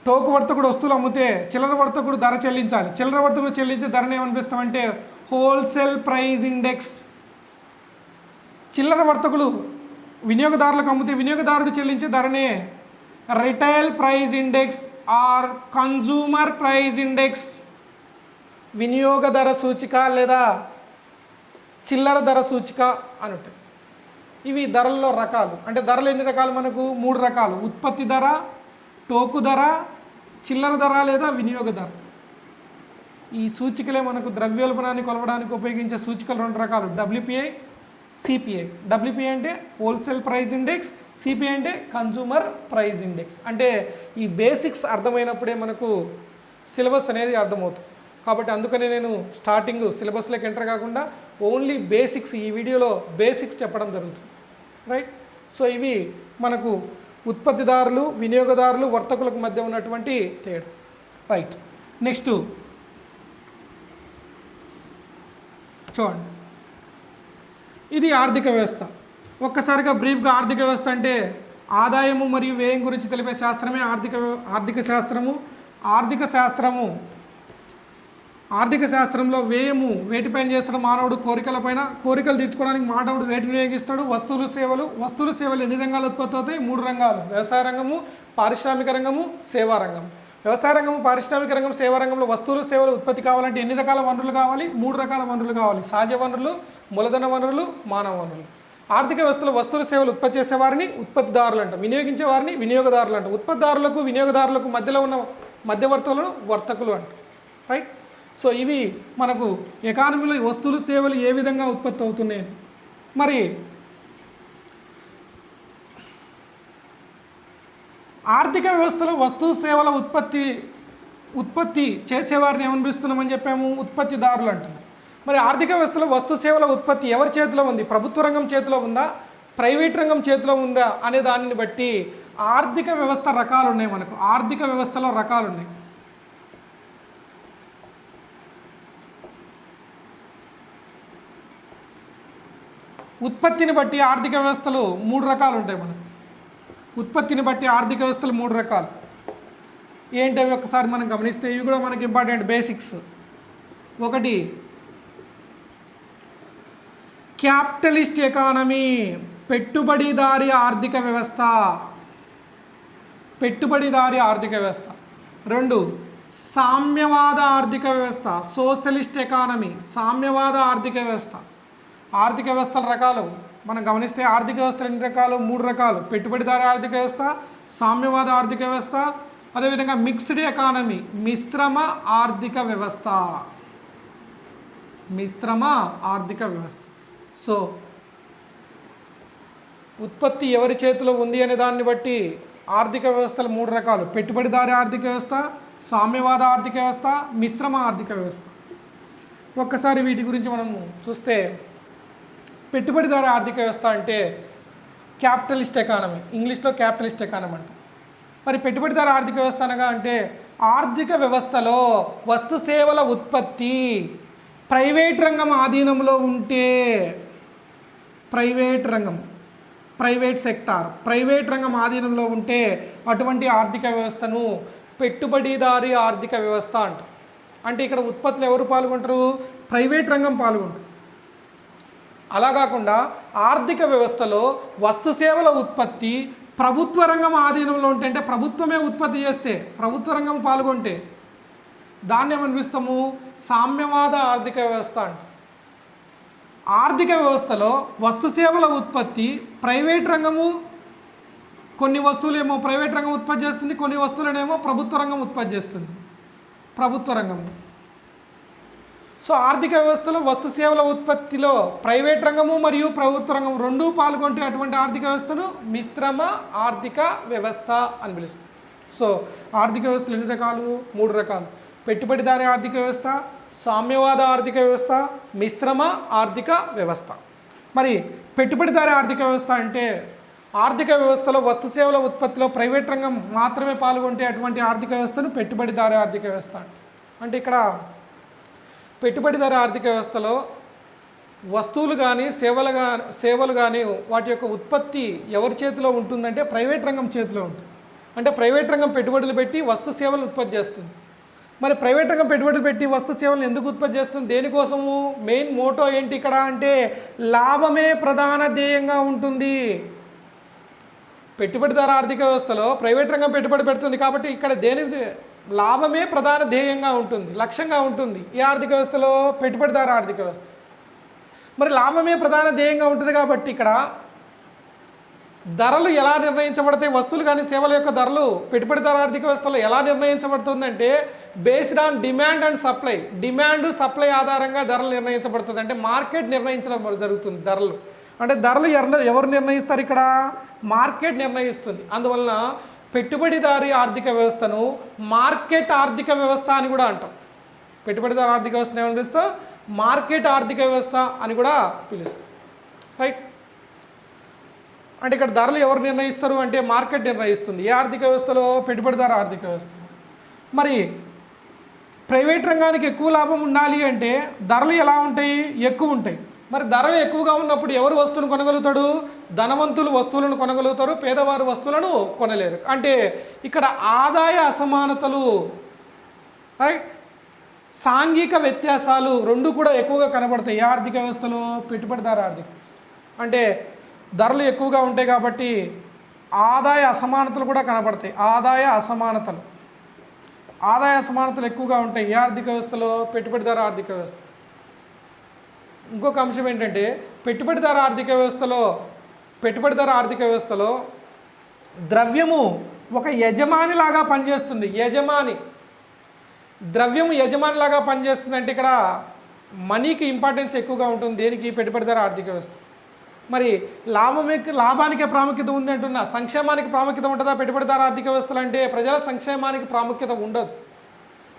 టోకు వర్తకుడు వస్తువులు అమ్మితే చిల్లర వర్తకుడు ధర చెల్లించాలి. చిల్లర వర్తకుడు చెల్లించే ధరను ఏమనిపిస్తామంటే హోల్సేల్ ప్రైజ్ ఇండెక్స్. చిల్లర వర్తకులు వినియోగదారులకు అమ్మితే వినియోగదారుడు చెల్లించే ధరనే retail price index or consumer price index. వినియోగ ధర సూచిక లేదా చిల్లర ధర సూచిక అని ఉంటాయి. ఇవి ధరల్లో రకాలు. అంటే ధరలు ఎన్ని రకాలు? మనకు 3 రకాలు. ఉత్పత్తి ధర, టోకు ధర, చిల్లర ధర లేదా వినియోగ ధర. ఈ సూచికలే మనకు ద్రవ్యోల్బణాన్ని కొలవడానికి ఉపయోగించే సూచికలు 2 రకాలు, WPI, CPI. WPI అంటే హోల్సేల్ ప్రైజ్ ఇండెక్స్, CPI అంటే కన్జ్యూమర్ ప్రైజ్ ఇండెక్స్. అంటే ఈ బేసిక్స్ అర్థమైనప్పుడే మనకు సిలబస్ అనేది అర్థమవుతుంది. కాబట్టి అందుకనే నేను స్టార్టింగ్ సిలబస్లోకి ఎంటర్ కాకుండా ఓన్లీ బేసిక్స్, ఈ వీడియోలో బేసిక్స్ చెప్పడం జరుగుతుంది. రైట్. సో ఇవి మనకు ఉత్పత్తిదారులు, వినియోగదారులు, వర్తకులకు మధ్య ఉన్నటువంటి తేడా. రైట్. నెక్స్ట్ చూడండి, ఇది ఆర్థిక వ్యవస్థ. ఒక్కసారిగా బ్రీఫ్గా ఆర్థిక వ్యవస్థ అంటే ఆదాయము మరియు వ్యయం గురించి తెలిపే శాస్త్రమే ఆర్థిక శాస్త్రము. ఆర్థిక శాస్త్రంలో వ్యయము వేటిపైన చేస్తాడు? మానవుడు కోరికలపైన. కోరికలు తీర్చుకోవడానికి మానవుడు వేటిని వినియోగిస్తాడు? వస్తువులు, సేవలు. ఎన్ని రంగాలు ఉత్పత్తి అవుతాయి? 3 రంగాలు: వ్యవసాయ రంగము, పారిశ్రామిక రంగము, సేవా రంగం. వ్యవసాయ రంగము, పారిశ్రామిక రంగం, సేవా రంగంలో వస్తువులు, సేవలు ఉత్పత్తి కావాలంటే ఎన్ని రకాల వనరులు కావాలి? 3 రకాల వనరులు కావాలి: సహజ వనరులు, మూలధన వనరులు, మానవ వనరులు. ఆర్థిక వ్యవస్థలో వస్తువులు, సేవలు ఉత్పత్తి చేసేవారిని ఉత్పత్తిదారులు అంటాం, వినియోగించే వారిని వినియోగదారులు అంటాం. ఉత్పత్తిదారులకు వినియోగదారులకు మధ్యలో ఉన్న మధ్యవర్తులను వర్తకులు అంటాం. రైట్. సో ఇవి మనకు ఎకానమీలో వస్తువులు సేవలు ఏ విధంగా ఉత్పత్తి అవుతున్నాయి. మరి ఆర్థిక వ్యవస్థలో వస్తు సేవల ఉత్పత్తి చేసేవారిని ఏమని పిలుస్తున్నామని చెప్పాము? ఉత్పత్తిదారులు అంటున్నాం. మరి ఆర్థిక వ్యవస్థలో వస్తు సేవల ఉత్పత్తి ఎవరి చేతిలో ఉంది? ప్రభుత్వ రంగం చేతిలో ఉందా, ప్రైవేట్ రంగం చేతిలో ఉందా అనే దానిని బట్టి ఆర్థిక వ్యవస్థ రకాలు ఉన్నాయి. మనకు ఆర్థిక వ్యవస్థలో రకాలు ఉన్నాయి. ఉత్పత్తిని బట్టి ఆర్థిక వ్యవస్థలు 3 రకాలు ఉంటాయి. మనకు ఉత్పత్తిని బట్టి ఆర్థిక వ్యవస్థలు 3 రకాలు ఏంటవి ఒకసారి మనం గమనిస్తే ఇవి కూడా మనకి ఇంపార్టెంట్ బేసిక్స్. ఒకటి క్యాపిటలిస్ట్ ఎకానమీ, పెట్టుబడిదారీ ఆర్థిక వ్యవస్థ, పెట్టుబడిదారీ ఆర్థిక వ్యవస్థ. 2 సామ్యవాద ఆర్థిక వ్యవస్థ, సోషలిస్ట్ ఎకానమీ, సామ్యవాద ఆర్థిక వ్యవస్థ. ఆర్థిక వ్యవస్థల రకాలు మనం గమనిస్తే ఆర్థిక వ్యవస్థలు ఎన్ని రకాలు? 3 రకాలు. పెట్టుబడిదారీ ఆర్థిక వ్యవస్థ, సామ్యవాద ఆర్థిక వ్యవస్థ, అదేవిధంగా మిక్స్డ్ ఎకానమీ, మిశ్రమ ఆర్థిక వ్యవస్థ, మిశ్రమ ఆర్థిక వ్యవస్థ. సో ఉత్పత్తి ఎవరి చేతిలో ఉంది అనే దాన్ని బట్టి ఆర్థిక వ్యవస్థలు 3 రకాలు: పెట్టుబడిదారీ ఆర్థిక వ్యవస్థ, సామ్యవాద ఆర్థిక వ్యవస్థ, మిశ్రమ ఆర్థిక వ్యవస్థ. ఒక్కసారి వీటి గురించి మనము చూస్తే పెట్టుబడిదారీ ఆర్థిక వ్యవస్థ అంటే క్యాపిటలిస్ట్ ఎకానమీ, ఇంగ్లీష్లో క్యాపిటలిస్ట్ ఎకానమీ అంట. మరి పెట్టుబడిదారీ ఆర్థిక వ్యవస్థ అనగా అంటే ఆర్థిక వ్యవస్థలో వస్తు సేవల ఉత్పత్తి ప్రైవేట్ రంగం ఆధీనంలో ఉంటే, ప్రైవేట్ సెక్టార్, ప్రైవేట్ రంగం ఆధీనంలో ఉంటే అటువంటి ఆర్థిక వ్యవస్థను పెట్టుబడిదారీ ఆర్థిక వ్యవస్థ అంటారు. అంటే ఇక్కడ ఉత్పత్తులు ఎవరు పాల్గొంటారు? ప్రైవేట్ రంగం పాల్గొంటారు. అలా కాకుండా ఆర్థిక వ్యవస్థలో వస్తు సేవల ఉత్పత్తి ప్రభుత్వ రంగం ఆధీనంలో ఉంటే, అంటే ప్రభుత్వమే ఉత్పత్తి చేస్తే, ప్రభుత్వ రంగం పాల్గొంటే దాన్ని ఏమనిపిస్తాము? సామ్యవాద ఆర్థిక వ్యవస్థ అంట. ఆర్థిక వ్యవస్థలో వస్తు సేవల ఉత్పత్తి ప్రైవేట్ రంగము, కొన్ని వస్తువులేమో ప్రైవేట్ రంగం ఉత్పత్తి చేస్తుంది, కొన్ని వస్తువులనేమో ప్రభుత్వ రంగం ఉత్పత్తి చేస్తుంది, ప్రభుత్వ రంగం. సో ఆర్థిక వ్యవస్థలో వస్తు సేవల ఉత్పత్తిలో ప్రైవేట్ రంగము మరియు ప్రభుత్వ రంగం 2 పాల్గొంటే అటువంటి ఆర్థిక వ్యవస్థను మిశ్రమ ఆర్థిక వ్యవస్థ అని పిలుస్తుంది. సో ఆర్థిక వ్యవస్థలు ఎన్ని రకాలు? 3 రకాలు: పెట్టుబడిదారీ ఆర్థిక వ్యవస్థ, సామ్యవాద ఆర్థిక వ్యవస్థ, మిశ్రమ ఆర్థిక వ్యవస్థ. మరి పెట్టుబడిదారీ ఆర్థిక వ్యవస్థ అంటే ఆర్థిక వ్యవస్థలో వస్తు సేవల ఉత్పత్తిలో ప్రైవేట్ రంగం మాత్రమే పాల్గొంటే అటువంటి ఆర్థిక వ్యవస్థను పెట్టుబడిదారీ ఆర్థిక వ్యవస్థ అంటే ఇక్కడ పెట్టుబడిదారీ ఆర్థిక వ్యవస్థలో వస్తువులు కానీ సేవలు కానీ వాటి యొక్క ఉత్పత్తి ఎవరి చేతిలో ఉంటుందంటే ప్రైవేట్ రంగం చేతిలో ఉంటుంది. అంటే ప్రైవేట్ రంగం పెట్టుబడులు పెట్టి వస్తు సేవలు ఉత్పత్తి చేస్తుంది. మరి ప్రైవేట్ రంగం పెట్టుబడులు పెట్టి వస్తు సేవలను ఎందుకు ఉత్పత్తి చేస్తుంది? దేనికోసము? మెయిన్ మోటో ఏంటి ఇక్కడ అంటే లాభమే ప్రధాన ధ్యేయంగా ఉంటుంది. పెట్టుబడిదారీ ఆర్థిక వ్యవస్థలో ప్రైవేట్ రంగం పెట్టుబడి పెడుతుంది కాబట్టి ఇక్కడ లాభమే ప్రధాన ధ్యేయంగా ఉంటుంది, లక్ష్యంగా ఉంటుంది. ఈ ఆర్థిక వ్యవస్థలో పెట్టుబడిదారీ ఆర్థిక వ్యవస్థ. మరి లాభమే ప్రధాన ధ్యేయంగా ఉంటుంది కాబట్టి ఇక్కడ ధరలు ఎలా నిర్ణయించబడతాయి? వస్తువులు కానీ సేవల యొక్క ధరలు పెట్టుబడిదారీ ఆర్థిక వ్యవస్థలో ఎలా నిర్ణయించబడుతుందంటే based on demand and supply, demand supply ఆధారంగా ధరలు నిర్ణయించబడుతుంది. అంటే మార్కెట్ నిర్ణయించడం జరుగుతుంది. ధరలు ఎవరు నిర్ణయిస్తారు? ఇక్కడ మార్కెట్ నిర్ణయిస్తుంది. అందువలన పెట్టుబడిదారీ ఆర్థిక వ్యవస్థను మార్కెట్ ఆర్థిక వ్యవస్థ అని కూడా అంటాం. పెట్టుబడిదారీ ఆర్థిక వ్యవస్థను ఏమని పిలుస్తాం? మార్కెట్ ఆర్థిక వ్యవస్థ అని కూడా పిలుస్తాం. రైట్. అంటే ఇక్కడ ధరలు ఎవరు నిర్ణయిస్తారు అంటే మార్కెట్ నిర్ణయిస్తుంది. ఏ ఆర్థిక వ్యవస్థలో? పెట్టుబడిదారీ ఆర్థిక వ్యవస్థ. మరి ప్రైవేట్ రంగానికి ఎక్కువ లాభం ఉండాలి అంటే ధరలు ఎలా ఉంటాయి? ఎక్కువ ఉంటాయి. మరి ధరలు ఎక్కువగా ఉన్నప్పుడు ఎవరు వస్తువులను కొనగలుగుతాడు? ధనవంతులు వస్తువులను కొనగలుగుతారు, పేదవారు వస్తువులను కొనలేరు. అంటే ఇక్కడ ఆదాయ అసమానతలు, రైట్, సాంఘిక వ్యత్యాసాలు 2 కూడా ఎక్కువగా కనబడతాయి. ఏ ఆర్థిక వ్యవస్థలో? పెట్టుబడిదారీ ఆర్థిక వ్యవస్థ. అంటే ధరలు ఎక్కువగా ఉంటాయి కాబట్టి ఆదాయ అసమానతలు కూడా కనబడతాయి. ఆదాయ అసమానతలు ఎక్కువగా ఉంటాయి. ఏ ఆర్థిక వ్యవస్థలో? పెట్టుబడిదారీ ఆర్థిక వ్యవస్థ. ఇంకొక అంశం ఏంటంటే పెట్టుబడిదారీ ఆర్థిక వ్యవస్థలో ద్రవ్యము ఒక యజమానిలాగా పనిచేస్తుంది. ద్రవ్యం యజమానిలాగా పనిచేస్తుంది అంటే ఇక్కడ మనీకి ఇంపార్టెన్స్ ఎక్కువగా ఉంటుంది. దేనికి? పెట్టుబడిదారు ఆర్థిక వ్యవస్థ. మరి లాభానికే ప్రాముఖ్యత ఉంది అంటున్నా, సంక్షేమానికి ప్రాముఖ్యత ఉంటుందా పెట్టుబడిదారు ఆర్థిక వ్యవస్థలు అంటే? ప్రజల సంక్షేమానికి ప్రాముఖ్యత ఉండదు.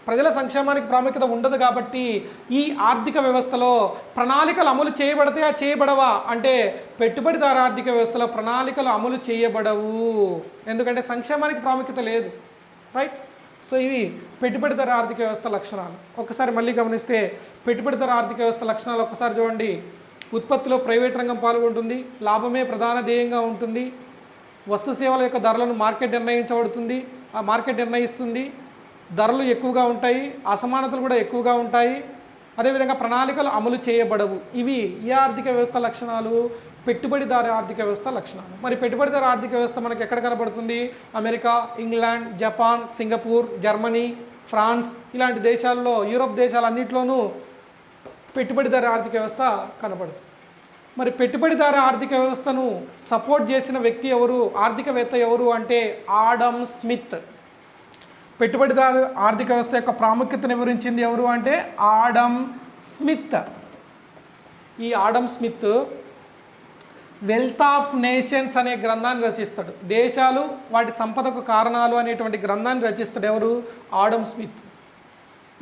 ప్రజల సంక్షేమానికి ప్రాముఖ్యత ఉండదు కాబట్టి ఈ ఆర్థిక వ్యవస్థలో ప్రణాళికలు అమలు చేయబడతాయా చేయబడవా అంటే పెట్టుబడిదారు ఆర్థిక వ్యవస్థలో ప్రణాళికలు అమలు చేయబడవు. ఎందుకంటే సంక్షేమానికి ప్రాముఖ్యత లేదు. రైట్. సో ఇవి పెట్టుబడిదారు ఆర్థిక వ్యవస్థ లక్షణాలు. ఒకసారి మళ్ళీ గమనిస్తే పెట్టుబడిదారు ఆర్థిక వ్యవస్థ లక్షణాలు ఒకసారి చూడండి. ఉత్పత్తిలో ప్రైవేట్ రంగం పాల్గొంటుంది, లాభమే ప్రధాన ధ్యేయంగా ఉంటుంది, వస్తు సేవల యొక్క ధరలను మార్కెట్ నిర్ణయించబడుతుంది, ఆ మార్కెట్ నిర్ణయిస్తుంది, ధరలు ఎక్కువగా ఉంటాయి, అసమానతలు కూడా ఎక్కువగా ఉంటాయి, అదేవిధంగా ప్రణాళికలు అమలు చేయబడవు. ఇవి ఈ ఆర్థిక వ్యవస్థ లక్షణాలు, పెట్టుబడిదారు ఆర్థిక వ్యవస్థ లక్షణాలు. మరి పెట్టుబడిదారు ఆర్థిక వ్యవస్థ మనకి ఎక్కడ కనబడుతుంది? America, England, Japan, Singapore, Germany, France ఇలాంటి దేశాల్లో, యూరోప్ దేశాలన్నింటిలోనూ పెట్టుబడిదారు ఆర్థిక వ్యవస్థ కనబడుతుంది. మరి పెట్టుబడిదారు ఆర్థిక వ్యవస్థను సపోర్ట్ చేసిన వ్యక్తి ఎవరు, ఆర్థికవేత్త ఎవరు అంటే ఆడమ్ స్మిత్. పెట్టుబడిదారు ఆర్థిక వ్యవస్థ యొక్క ప్రాముఖ్యతను వివరించింది ఎవరు అంటే ఆడమ్ స్మిత్. ఈ Adam Smith wealth of nations అనే గ్రంథాన్ని రచిస్తాడు. దేశాలు వాటి సంపదకు కారణాలు అనేటువంటి గ్రంథాన్ని రచిస్తాడు ఎవరు? Adam Smith.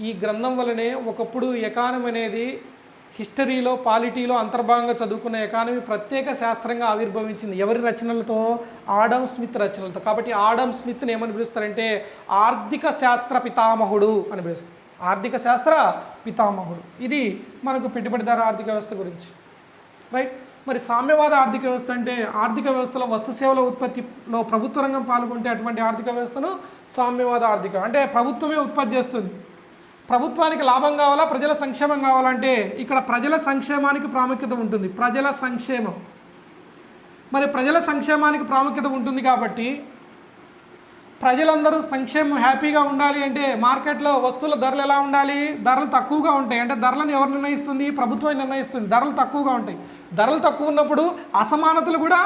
ఈ గ్రంథం వల్లనే ఒకప్పుడు ఎకానమీ అనేది హిస్టరీలో, పాలిటీలో అంతర్భాగంగా చదువుకున్న ఎకానమీ ప్రత్యేక శాస్త్రంగా ఆవిర్భవించింది. ఎవరి రచనలతో? Adam Smith రచనలతో. కాబట్టి ఆడమ్ స్మిత్ని ఏమని పిలుస్తారంటే ఆర్థిక శాస్త్ర పితామహుడు అని పిలుస్తారు. ఆర్థిక శాస్త్ర పితామహుడు. ఇది మనకు పెట్టుబడిదారు ఆర్థిక వ్యవస్థ గురించి. రైట్. మరి సామ్యవాద ఆర్థిక వ్యవస్థ అంటే ఆర్థిక వ్యవస్థలో వస్తు సేవల ఉత్పత్తిలో ప్రభుత్వ రంగం పాల్గొంటే అటువంటి ఆర్థిక వ్యవస్థను సామ్యవాద ఆర్థిక అంటే ప్రభుత్వమే ఉత్పత్తి చేస్తుంది. ప్రభుత్వానికి లాభం కావాలా, ప్రజల సంక్షేమం కావాలంటే ఇక్కడ ప్రజల సంక్షేమానికి ప్రాముఖ్యత ఉంటుంది. ప్రజల సంక్షేమం. మరి ప్రజల సంక్షేమానికి ప్రాముఖ్యత ఉంటుంది కాబట్టి ప్రజలందరూ సంక్షేమం హ్యాపీగా ఉండాలి అంటే మార్కెట్లో వస్తువుల ధరలు ఎలా ఉండాలి? ధరలు తక్కువగా ఉంటాయి. అంటే ధరలను ఎవరు నిర్ణయిస్తుంది? ప్రభుత్వం నిర్ణయిస్తుంది. ధరలు తక్కువగా ఉంటాయి. ధరలు తక్కువ ఉన్నప్పుడు అసమానతలు కూడా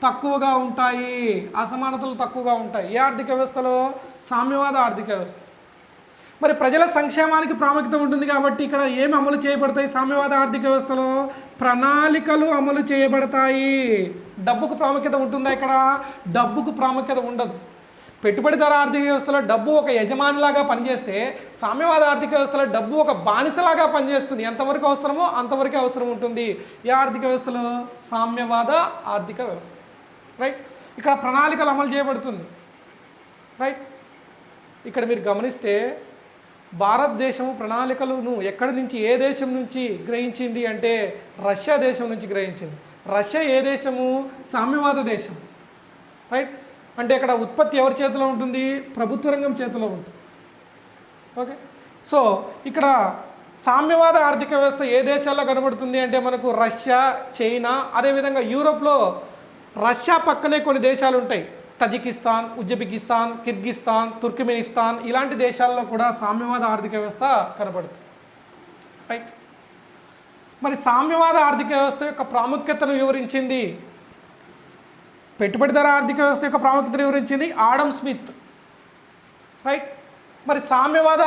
తక్కువగా ఉంటాయి. అసమానతలు తక్కువగా ఉంటాయి. ఏ ఆర్థిక వ్యవస్థలో? సామ్యవాద ఆర్థిక వ్యవస్థ. మరి ప్రజల సంక్షేమానికి ప్రాముఖ్యత ఉంటుంది కాబట్టి ఇక్కడ ఏమి అమలు చేయబడతాయి? సామ్యవాద ఆర్థిక వ్యవస్థలో ప్రణాళికలు అమలు చేయబడతాయి. డబ్బుకు ప్రాముఖ్యత ఉంటుందా? ఇక్కడ డబ్బుకు ప్రాముఖ్యత ఉండదు. పెట్టుబడిదారు ఆర్థిక వ్యవస్థలో డబ్బు ఒక యజమానిలాగా పనిచేస్తే సామ్యవాద ఆర్థిక వ్యవస్థలో డబ్బు ఒక బానిసలాగా పనిచేస్తుంది. ఎంతవరకు అవసరమో అంతవరకే అవసరం ఉంటుంది. ఈ ఆర్థిక వ్యవస్థలో సామ్యవాద ఆర్థిక వ్యవస్థ. రైట్. ఇక్కడ ప్రణాళికలు అమలు చేయబడుతుంది. రైట్. ఇక్కడ మీరు గమనిస్తే భారతదేశము ప్రణాళికలను ఎక్కడి నుంచి, ఏ దేశం నుంచి గ్రహించింది అంటే రష్యా దేశం నుంచి గ్రహించింది. రష్యా ఏ దేశము? సామ్యవాద దేశం. రైట్. అంటే ఇక్కడ ఉత్పత్తి ఎవరి చేతిలో ఉంటుంది? ప్రభుత్వ రంగం చేతిలో ఉంటుంది. ఓకే. సో ఇక్కడ సామ్యవాద ఆర్థిక వ్యవస్థ ఏ దేశాల్లో కనబడుతుంది అంటే మనకు రష్యా, చైనా, అదేవిధంగా యూరోప్లో రష్యా పక్కనే కొన్ని దేశాలు ఉంటాయి. తజికిస్తాన్, ఉజ్బెకిస్తాన్, కిర్గిస్తాన్, తుర్క్మెనిస్తాన్ ఇలాంటి దేశాల్లో కూడా సామ్యవాద ఆర్థిక వ్యవస్థ కనబడుతుంది. రైట్. మరి సామ్యవాద ఆర్థిక వ్యవస్థ యొక్క ప్రాముఖ్యతను వివరించింది, పెట్టుబడిదారు ఆర్థిక వ్యవస్థ యొక్క ప్రాముఖ్యతను వివరించింది ఆడమ్ స్మిత్. రైట్. మరి సామ్యవాద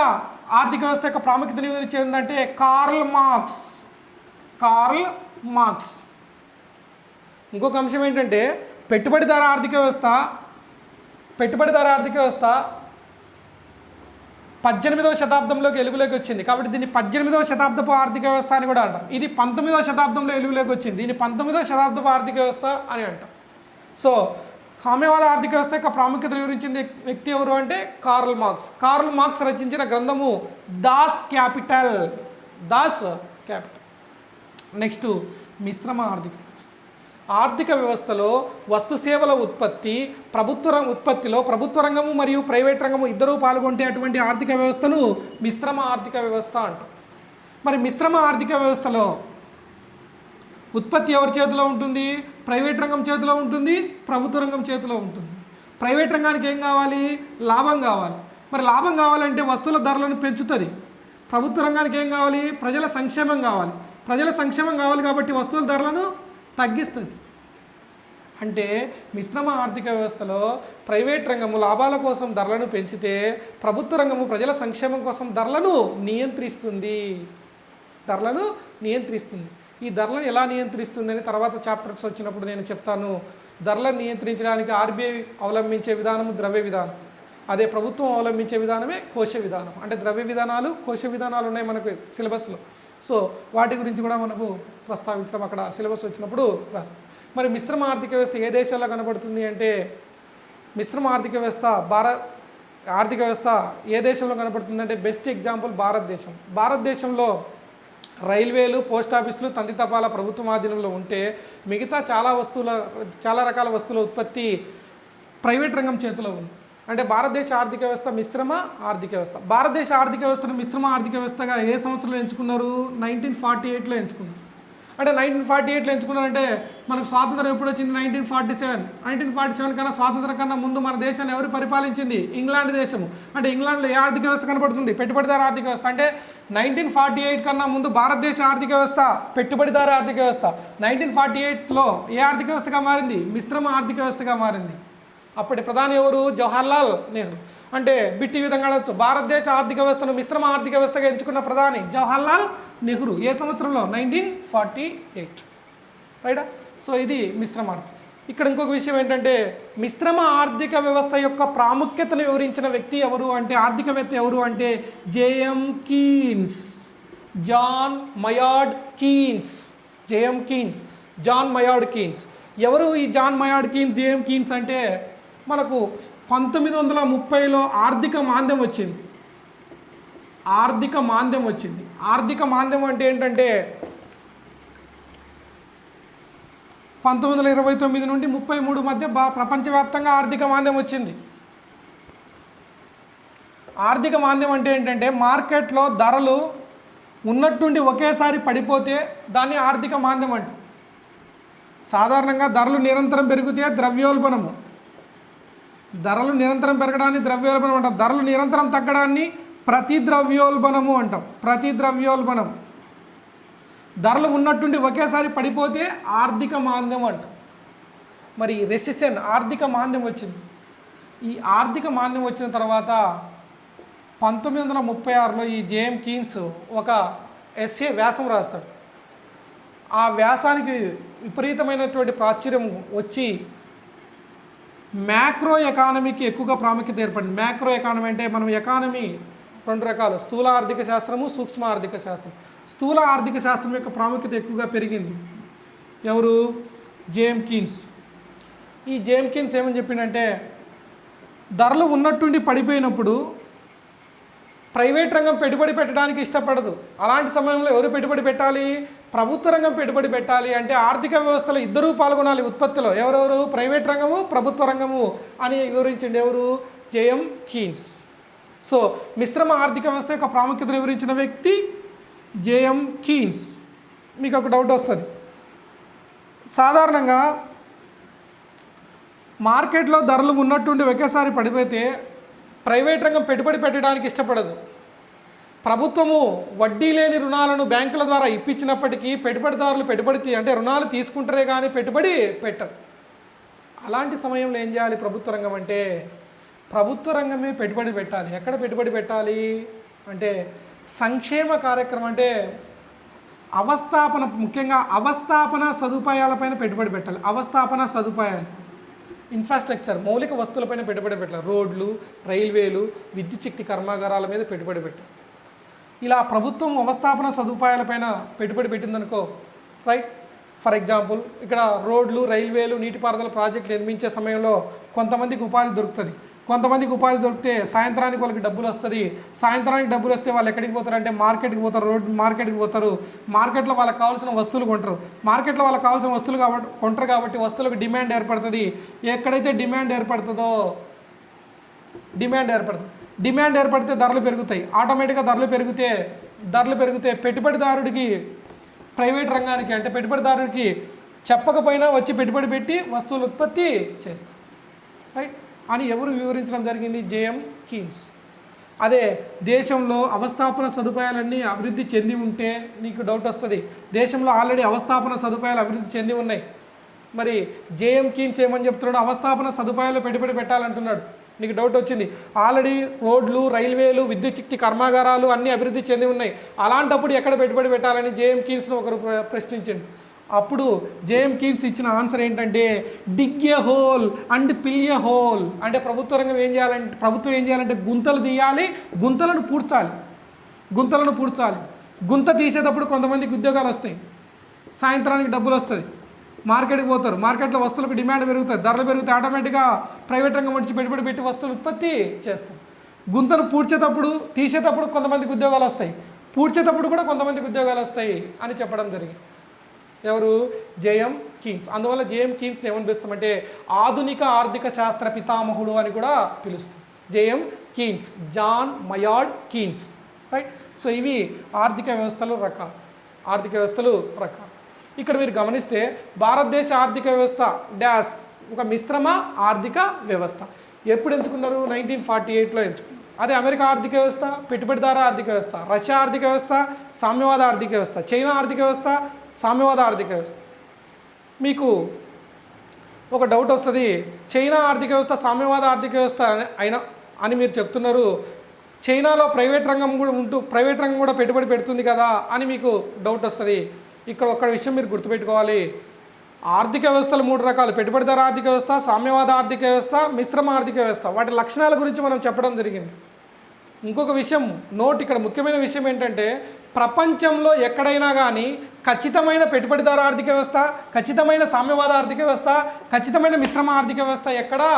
ఆర్థిక వ్యవస్థ యొక్క ప్రాముఖ్యతను వివరించింది అంటే కార్ల్ మార్క్స్. Karl Marx. ఇంకొక అంశం ఏంటంటే పెట్టుబడిదారు ఆర్థిక వ్యవస్థ 18వ శతాబ్దంలోకి వెలుగులోకి వచ్చింది కాబట్టి దీన్ని 18వ శతాబ్దపు ఆర్థిక వ్యవస్థ అని కూడా అంటాం. ఇది 19వ శతాబ్దంలో వెలుగులోకి వచ్చింది, దీన్ని 19వ శతాబ్దపు ఆర్థిక వ్యవస్థ అని అంటాం. సో సామ్యవాద ఆర్థిక వ్యవస్థ యొక్క ప్రాముఖ్యత వివరించింది వ్యక్తి ఎవరు అంటే కార్ల్ మార్క్స్. కార్ల్ మార్క్స్ రచించిన గ్రంథము Das capital. Das capital. Next మిశ్రమ ఆర్థిక వ్యవస్థ. ఆర్థిక వ్యవస్థలో వస్తు సేవల ఉత్పత్తిలో ప్రభుత్వ రంగము మరియు ప్రైవేట్ రంగము ఇద్దరూ పాల్గొంటే అటువంటి ఆర్థిక వ్యవస్థను మిశ్రమ ఆర్థిక వ్యవస్థ అంటాం. మరి మిశ్రమ ఆర్థిక వ్యవస్థలో ఉత్పత్తి ఎవరి చేతిలో ఉంటుంది? ప్రైవేట్ రంగం చేతిలో ఉంటుంది, ప్రభుత్వ రంగం చేతిలో ఉంటుంది. ప్రైవేట్ రంగానికి ఏం కావాలి? లాభం కావాలి. మరి లాభం కావాలంటే వస్తువుల ధరలను పెంచుతుంది. ప్రభుత్వ రంగానికి ఏం కావాలి? ప్రజల సంక్షేమం కావాలి. ప్రజల సంక్షేమం కావాలి కాబట్టి వస్తువుల ధరలను తగ్గిస్తుంది. అంటే మిశ్రమ ఆర్థిక వ్యవస్థలో ప్రైవేట్ రంగము లాభాల కోసం ధరలను పెంచితే ప్రభుత్వ రంగము ప్రజల సంక్షేమం కోసం ధరలను నియంత్రిస్తుంది. ఈ ధరలను ఎలా నియంత్రిస్తుందని తర్వాత చాప్టర్స్ వచ్చినప్పుడు నేను చెప్తాను. ధరలను నియంత్రించడానికి ఆర్బీఐ అవలంబించే విధానం ద్రవ్య విధానం, అదే ప్రభుత్వం అవలంబించే విధానమే కోశ విధానం. అంటే ద్రవ్య విధానాలు, కోశ విధానాలు ఉన్నాయి మనకు సిలబస్లో. సో వాటి గురించి కూడా మనకు ప్రస్తావించడం అక్కడ సిలబస్ వచ్చినప్పుడు రాస్తాం. మరి మిశ్రమ ఆర్థిక వ్యవస్థ ఏ దేశాల్లో కనబడుతుంది అంటే, మిశ్రమ ఆర్థిక వ్యవస్థ ఏ దేశంలో కనబడుతుందంటే బెస్ట్ ఎగ్జాంపుల్ భారతదేశం. భారతదేశంలో రైల్వేలు, పోస్ట్ ఆఫీసులు, తంతి తపాలా ప్రభుత్వం ఆధీనంలో ఉంటే మిగతా చాలా రకాల వస్తువుల ఉత్పత్తి ప్రైవేట్ రంగం చేతిలో ఉంది. అంటే భారతదేశ ఆర్థిక వ్యవస్థ మిశ్రమ ఆర్థిక వ్యవస్థ. భారతదేశ ఆర్థిక వ్యవస్థను మిశ్రమ ఆర్థిక వ్యవస్థగా ఏ సంవత్సరంలో ఎంచుకున్నారు? 1948లో ఎంచుకున్నారు. అంటే 1948లో ఎంచుకున్నారంటే మనకు స్వాతంత్రం ఎప్పుడు వచ్చింది? 1947 కన్నా స్వాతంత్రం కన్నా ముందు మన దేశాన్ని ఎవరు పరిపాలించింది? ఇంగ్లాండ్ దేశము. అంటే ఇంగ్లాండ్లో ఏ ఆర్థిక వ్యవస్థ కనబడుతుంది? పెట్టుబడిదారు ఆర్థిక వ్యవస్థ. అంటే 1948 కన్నా ముందు భారతదేశ ఆర్థిక వ్యవస్థ పెట్టుబడిదారు ఆర్థిక వ్యవస్థ. 1948లో ఏ ఆర్థిక వ్యవస్థగా మారింది? మిశ్రమ ఆర్థిక వ్యవస్థగా మారింది. అప్పటి ప్రధాని ఎవరు? జవహర్లాల్ నెహ్రూ. అంటే బిట్టి విధంగా అనవచ్చు, భారతదేశ ఆర్థిక వ్యవస్థను మిశ్రమ ఆర్థిక వ్యవస్థగా ఎంచుకున్న ప్రధాని జవహర్లాల్ నెహ్రూ. ఏ సంవత్సరంలో? 1948. రైటా? సో ఇది మిశ్రమ ఆర్థిక. ఇక్కడ ఇంకొక విషయం ఏంటంటే, మిశ్రమ ఆర్థిక వ్యవస్థ యొక్క ప్రాముఖ్యతను వివరించిన వ్యక్తి ఎవరు అంటే, ఆర్థికవేత్త ఎవరు అంటే JM Keynes, John Maynard Keynes. John Maynard Keynes. ఎవరు ఈ John Maynard Keynes, JM Keynes అంటే, మనకు 1930లో ఆర్థిక మాంద్యం వచ్చింది. ఆర్థిక మాంద్యం అంటే ఏంటంటే 1929 నుండి 33 మధ్య ప్రపంచవ్యాప్తంగా ఆర్థిక మాంద్యం వచ్చింది. ఆర్థిక మాంద్యం అంటే ఏంటంటే మార్కెట్లో ధరలు ఉన్నట్టుండి ఒకేసారి పడిపోతే దాన్ని ఆర్థిక మాంద్యం అంటారు. సాధారణంగా ధరలు నిరంతరం పెరిగితే ద్రవ్యోల్బణము, ధరలు నిరంతరం పెరగడాన్ని ద్రవ్యోల్బణం అంటాం. ధరలు నిరంతరం తగ్గడాన్ని ప్రతిద్రవ్యోల్బణము అంటాం. ప్రతిద్రవ్యోల్బణం. ధరలు ఉన్నట్టుండి ఒకేసారి పడిపోతే ఆర్థిక మాంద్యం అంటాం. మరి రెసిషన్, ఆర్థిక మాంద్యం వచ్చింది. ఈ ఆర్థిక మాంద్యం వచ్చిన తర్వాత 1936లో ఈ జేఎం కీన్స్ ఒక ఎస్సే వ్యాసం రాస్తాడు. ఆ వ్యాసానికి విపరీతమైనటువంటి ప్రాచుర్యం వచ్చి మ్యాక్రో ఎకానమీకి ఎక్కువగా ప్రాముఖ్యత ఏర్పడింది. మ్యాక్రో ఎకానమీ అంటే మనం ఎకానమీ 2 రకాలు, స్థూల ఆర్థిక శాస్త్రము, సూక్ష్మ ఆర్థిక శాస్త్రం. స్థూల ఆర్థిక శాస్త్రం యొక్క ప్రాముఖ్యత ఎక్కువగా పెరిగింది. ఎవరు? JM Keynes. ఈ జేఎం కీన్స్ ఏమని చెప్పిండంటే, ధరలు ఉన్నట్టుండి పడిపోయినప్పుడు ప్రైవేట్ రంగం పెట్టుబడి పెట్టడానికి ఇష్టపడదు. అలాంటి సమయంలో ఎవరు పెట్టుబడి పెట్టాలి? ప్రభుత్వ రంగం పెట్టుబడి పెట్టాలి. అంటే ఆర్థిక వ్యవస్థలో ఇద్దరూ పాల్గొనాలి ఉత్పత్తిలో. ఎవరెవరు? ప్రైవేట్ రంగము, ప్రభుత్వ రంగము అని వివరించండి. ఎవరు? JM Keynes. సో మిశ్రమ ఆర్థిక వ్యవస్థ యొక్క ప్రాముఖ్యతను వివరించిన వ్యక్తి జేఎం కీన్స్. మీకు ఒక డౌట్ వస్తుంది. సాధారణంగా మార్కెట్లో ధరలు ఉన్నట్టుండి ఒకేసారి పడిపోతే ప్రైవేట్ రంగం పెట్టుబడి పెట్టడానికి ఇష్టపడదు. ప్రభుత్వము వడ్డీ లేని రుణాలను బ్యాంకుల ద్వారా ఇప్పించినప్పటికీ పెట్టుబడిదారులు అంటే రుణాలు తీసుకుంటారే కానీ పెట్టుబడి పెట్టరు. అలాంటి సమయంలో ఏం చేయాలి ప్రభుత్వ రంగం అంటే? ప్రభుత్వ రంగమే పెట్టుబడి పెట్టాలి. ఎక్కడ పెట్టుబడి పెట్టాలి అంటే సంక్షేమ కార్యక్రమం, అంటే అవస్థాపన, ముఖ్యంగా అవస్థాపన సదుపాయాలపైన పెట్టుబడి పెట్టాలి. అవస్థాపన సదుపాయాలు, ఇన్ఫ్రాస్ట్రక్చర్, మౌలిక వస్తువులపైన పెట్టుబడి పెట్టాలి. రోడ్లు, రైల్వేలు, విద్యుత్ శక్తి కర్మాగారాల మీద పెట్టుబడి పెట్టాలి. ఇలా ప్రభుత్వం అవస్థాపన సదుపాయాలపైన పెట్టుబడి పెట్టిందనుకో, రైట్? ఫర్ ఎగ్జాంపుల్ ఇక్కడ రోడ్లు, రైల్వేలు, నీటిపారుదల ప్రాజెక్టులు నిర్మించే సమయంలో కొంతమందికి ఉపాధి దొరుకుతుంది. కొంతమందికి ఉపాధి దొరికితే సాయంత్రానికి వాళ్ళకి డబ్బులు వస్తుంది. సాయంత్రానికి డబ్బులు వస్తే వాళ్ళు ఎక్కడికి పోతారు అంటే మార్కెట్కి పోతారు. మార్కెట్కి పోతారు. మార్కెట్లో వాళ్ళకి కావాల్సిన వస్తువులు కొంటారు. మార్కెట్లో వాళ్ళకి కావాల్సిన వస్తువులు కొంటారు కాబట్టి వస్తువులకు డిమాండ్ ఏర్పడుతుంది. ఎక్కడైతే డిమాండ్ ఏర్పడుతుందో డిమాండ్ ఏర్పడితే ధరలు పెరుగుతాయి. ఆటోమేటిక్గా ధరలు పెరిగితే పెట్టుబడిదారుడికి, ప్రైవేట్ రంగానికి అంటే పెట్టుబడిదారుడికి చెప్పకపోయినా వచ్చి పెట్టుబడి పెట్టి వస్తువులు ఉత్పత్తి చేస్తారు. రైట్ అని ఎవరు వివరించడం జరిగింది? JM Keynes. అదే దేశంలో అవస్థాపన సదుపాయాలన్నీ అభివృద్ధి చెంది ఉంటే నీకు డౌట్ వస్తుంది. దేశంలో ఆల్రెడీ అవస్థాపన సదుపాయాలు అభివృద్ధి చెంది ఉన్నాయి. మరి జేఎం కీన్స్ ఏమని చెప్తున్నాడు, అవస్థాపన సదుపాయాలు పెట్టుబడి పెట్టాలంటున్నాడు. నీకు డౌట్ వచ్చింది, ఆల్రెడీ రోడ్లు, రైల్వేలు, విద్యుత్ శక్తి కర్మాగారాలు అన్నీ అభివృద్ధి చెంది ఉన్నాయి, అలాంటప్పుడు ఎక్కడ పెట్టుబడి పెట్టాలని జేఎం కీన్స్ను ఒకరు ప్రశ్నించండి. అప్పుడు జేఎం కీన్స్ ఇచ్చిన ఆన్సర్ ఏంటంటే డిగ్ ఎ హోల్ అండ్ పిల్ ఎ హోల్. అంటే ప్రభుత్వ రంగం ప్రభుత్వం ఏం చేయాలంటే గుంతలు తీయాలి, గుంతలను పూడ్చాలి. గుంత తీసేటప్పుడు కొంతమందికి ఉద్యోగాలు వస్తాయి, సాయంత్రానికి డబ్బులు వస్తుంది, మార్కెట్కి పోతారు, మార్కెట్లో వస్తువులకు డిమాండ్ పెరుగుతుంది, ధరలు పెరుగుతాయి, ఆటోమేటిక్గా ప్రైవేట్ రంగం వచ్చి పెట్టుబడి పెట్టి వస్తువులు ఉత్పత్తి చేస్తారు. గుంతను తీసేటప్పుడు కొంతమందికి ఉద్యోగాలు వస్తాయి, పూడ్చేటప్పుడు కూడా కొంతమందికి ఉద్యోగాలు వస్తాయి అని చెప్పడం జరిగింది. ఎవరు? JM Keynes. అందువల్ల జేఎం కీన్స్ ఏమని పిలుస్తామంటే ఆధునిక ఆర్థిక శాస్త్ర పితామహుడు అని కూడా పిలుస్తాం. JM Keynes, John Maynard Keynes, right. So ఇవి ఆర్థిక వ్యవస్థలు రకాలు. ఇక్కడ మీరు గమనిస్తే భారతదేశ ఆర్థిక వ్యవస్థ డాష్ ఒక మిశ్రమ ఆర్థిక వ్యవస్థ. ఎప్పుడు ఎంచుకున్నారు? 1948లో ఎంచుకున్నారు. అదే అమెరికా ఆర్థిక వ్యవస్థ పెట్టుబడిదార ఆర్థిక వ్యవస్థ, రష్యా ఆర్థిక వ్యవస్థ సామ్యవాద ఆర్థిక వ్యవస్థ, చైనా ఆర్థిక వ్యవస్థ సామ్యవాద ఆర్థిక వ్యవస్థ. మీకు ఒక డౌట్ వస్తుంది, చైనా ఆర్థిక వ్యవస్థ సామ్యవాద ఆర్థిక వ్యవస్థ అని మీరు చెప్తున్నారు, చైనాలో ప్రైవేట్ రంగం కూడా పెట్టుబడి పెడుతుంది కదా అని మీకు డౌట్ వస్తుంది. ఇక్కడ ఒక్క విషయం మీరు గుర్తుపెట్టుకోవాలి, ఆర్థిక వ్యవస్థలు 3 రకాలు: పెట్టుబడిదార ఆర్థిక వ్యవస్థ, సామ్యవాద ఆర్థిక వ్యవస్థ, మిశ్రమ ఆర్థిక వ్యవస్థ. వాటి లక్షణాల గురించి మనం చెప్పడం జరిగింది. ఇంకొక విషయం ఇక్కడ ముఖ్యమైన విషయం ఏంటంటే ప్రపంచంలో ఎక్కడైనా కానీ ఖచ్చితమైన పెట్టుబడిదార ఆర్థిక వ్యవస్థ, ఖచ్చితమైన సామ్యవాద ఆర్థిక వ్యవస్థ, ఖచ్చితమైన మిశ్రమ ఆర్థిక వ్యవస్థ ఎక్కడా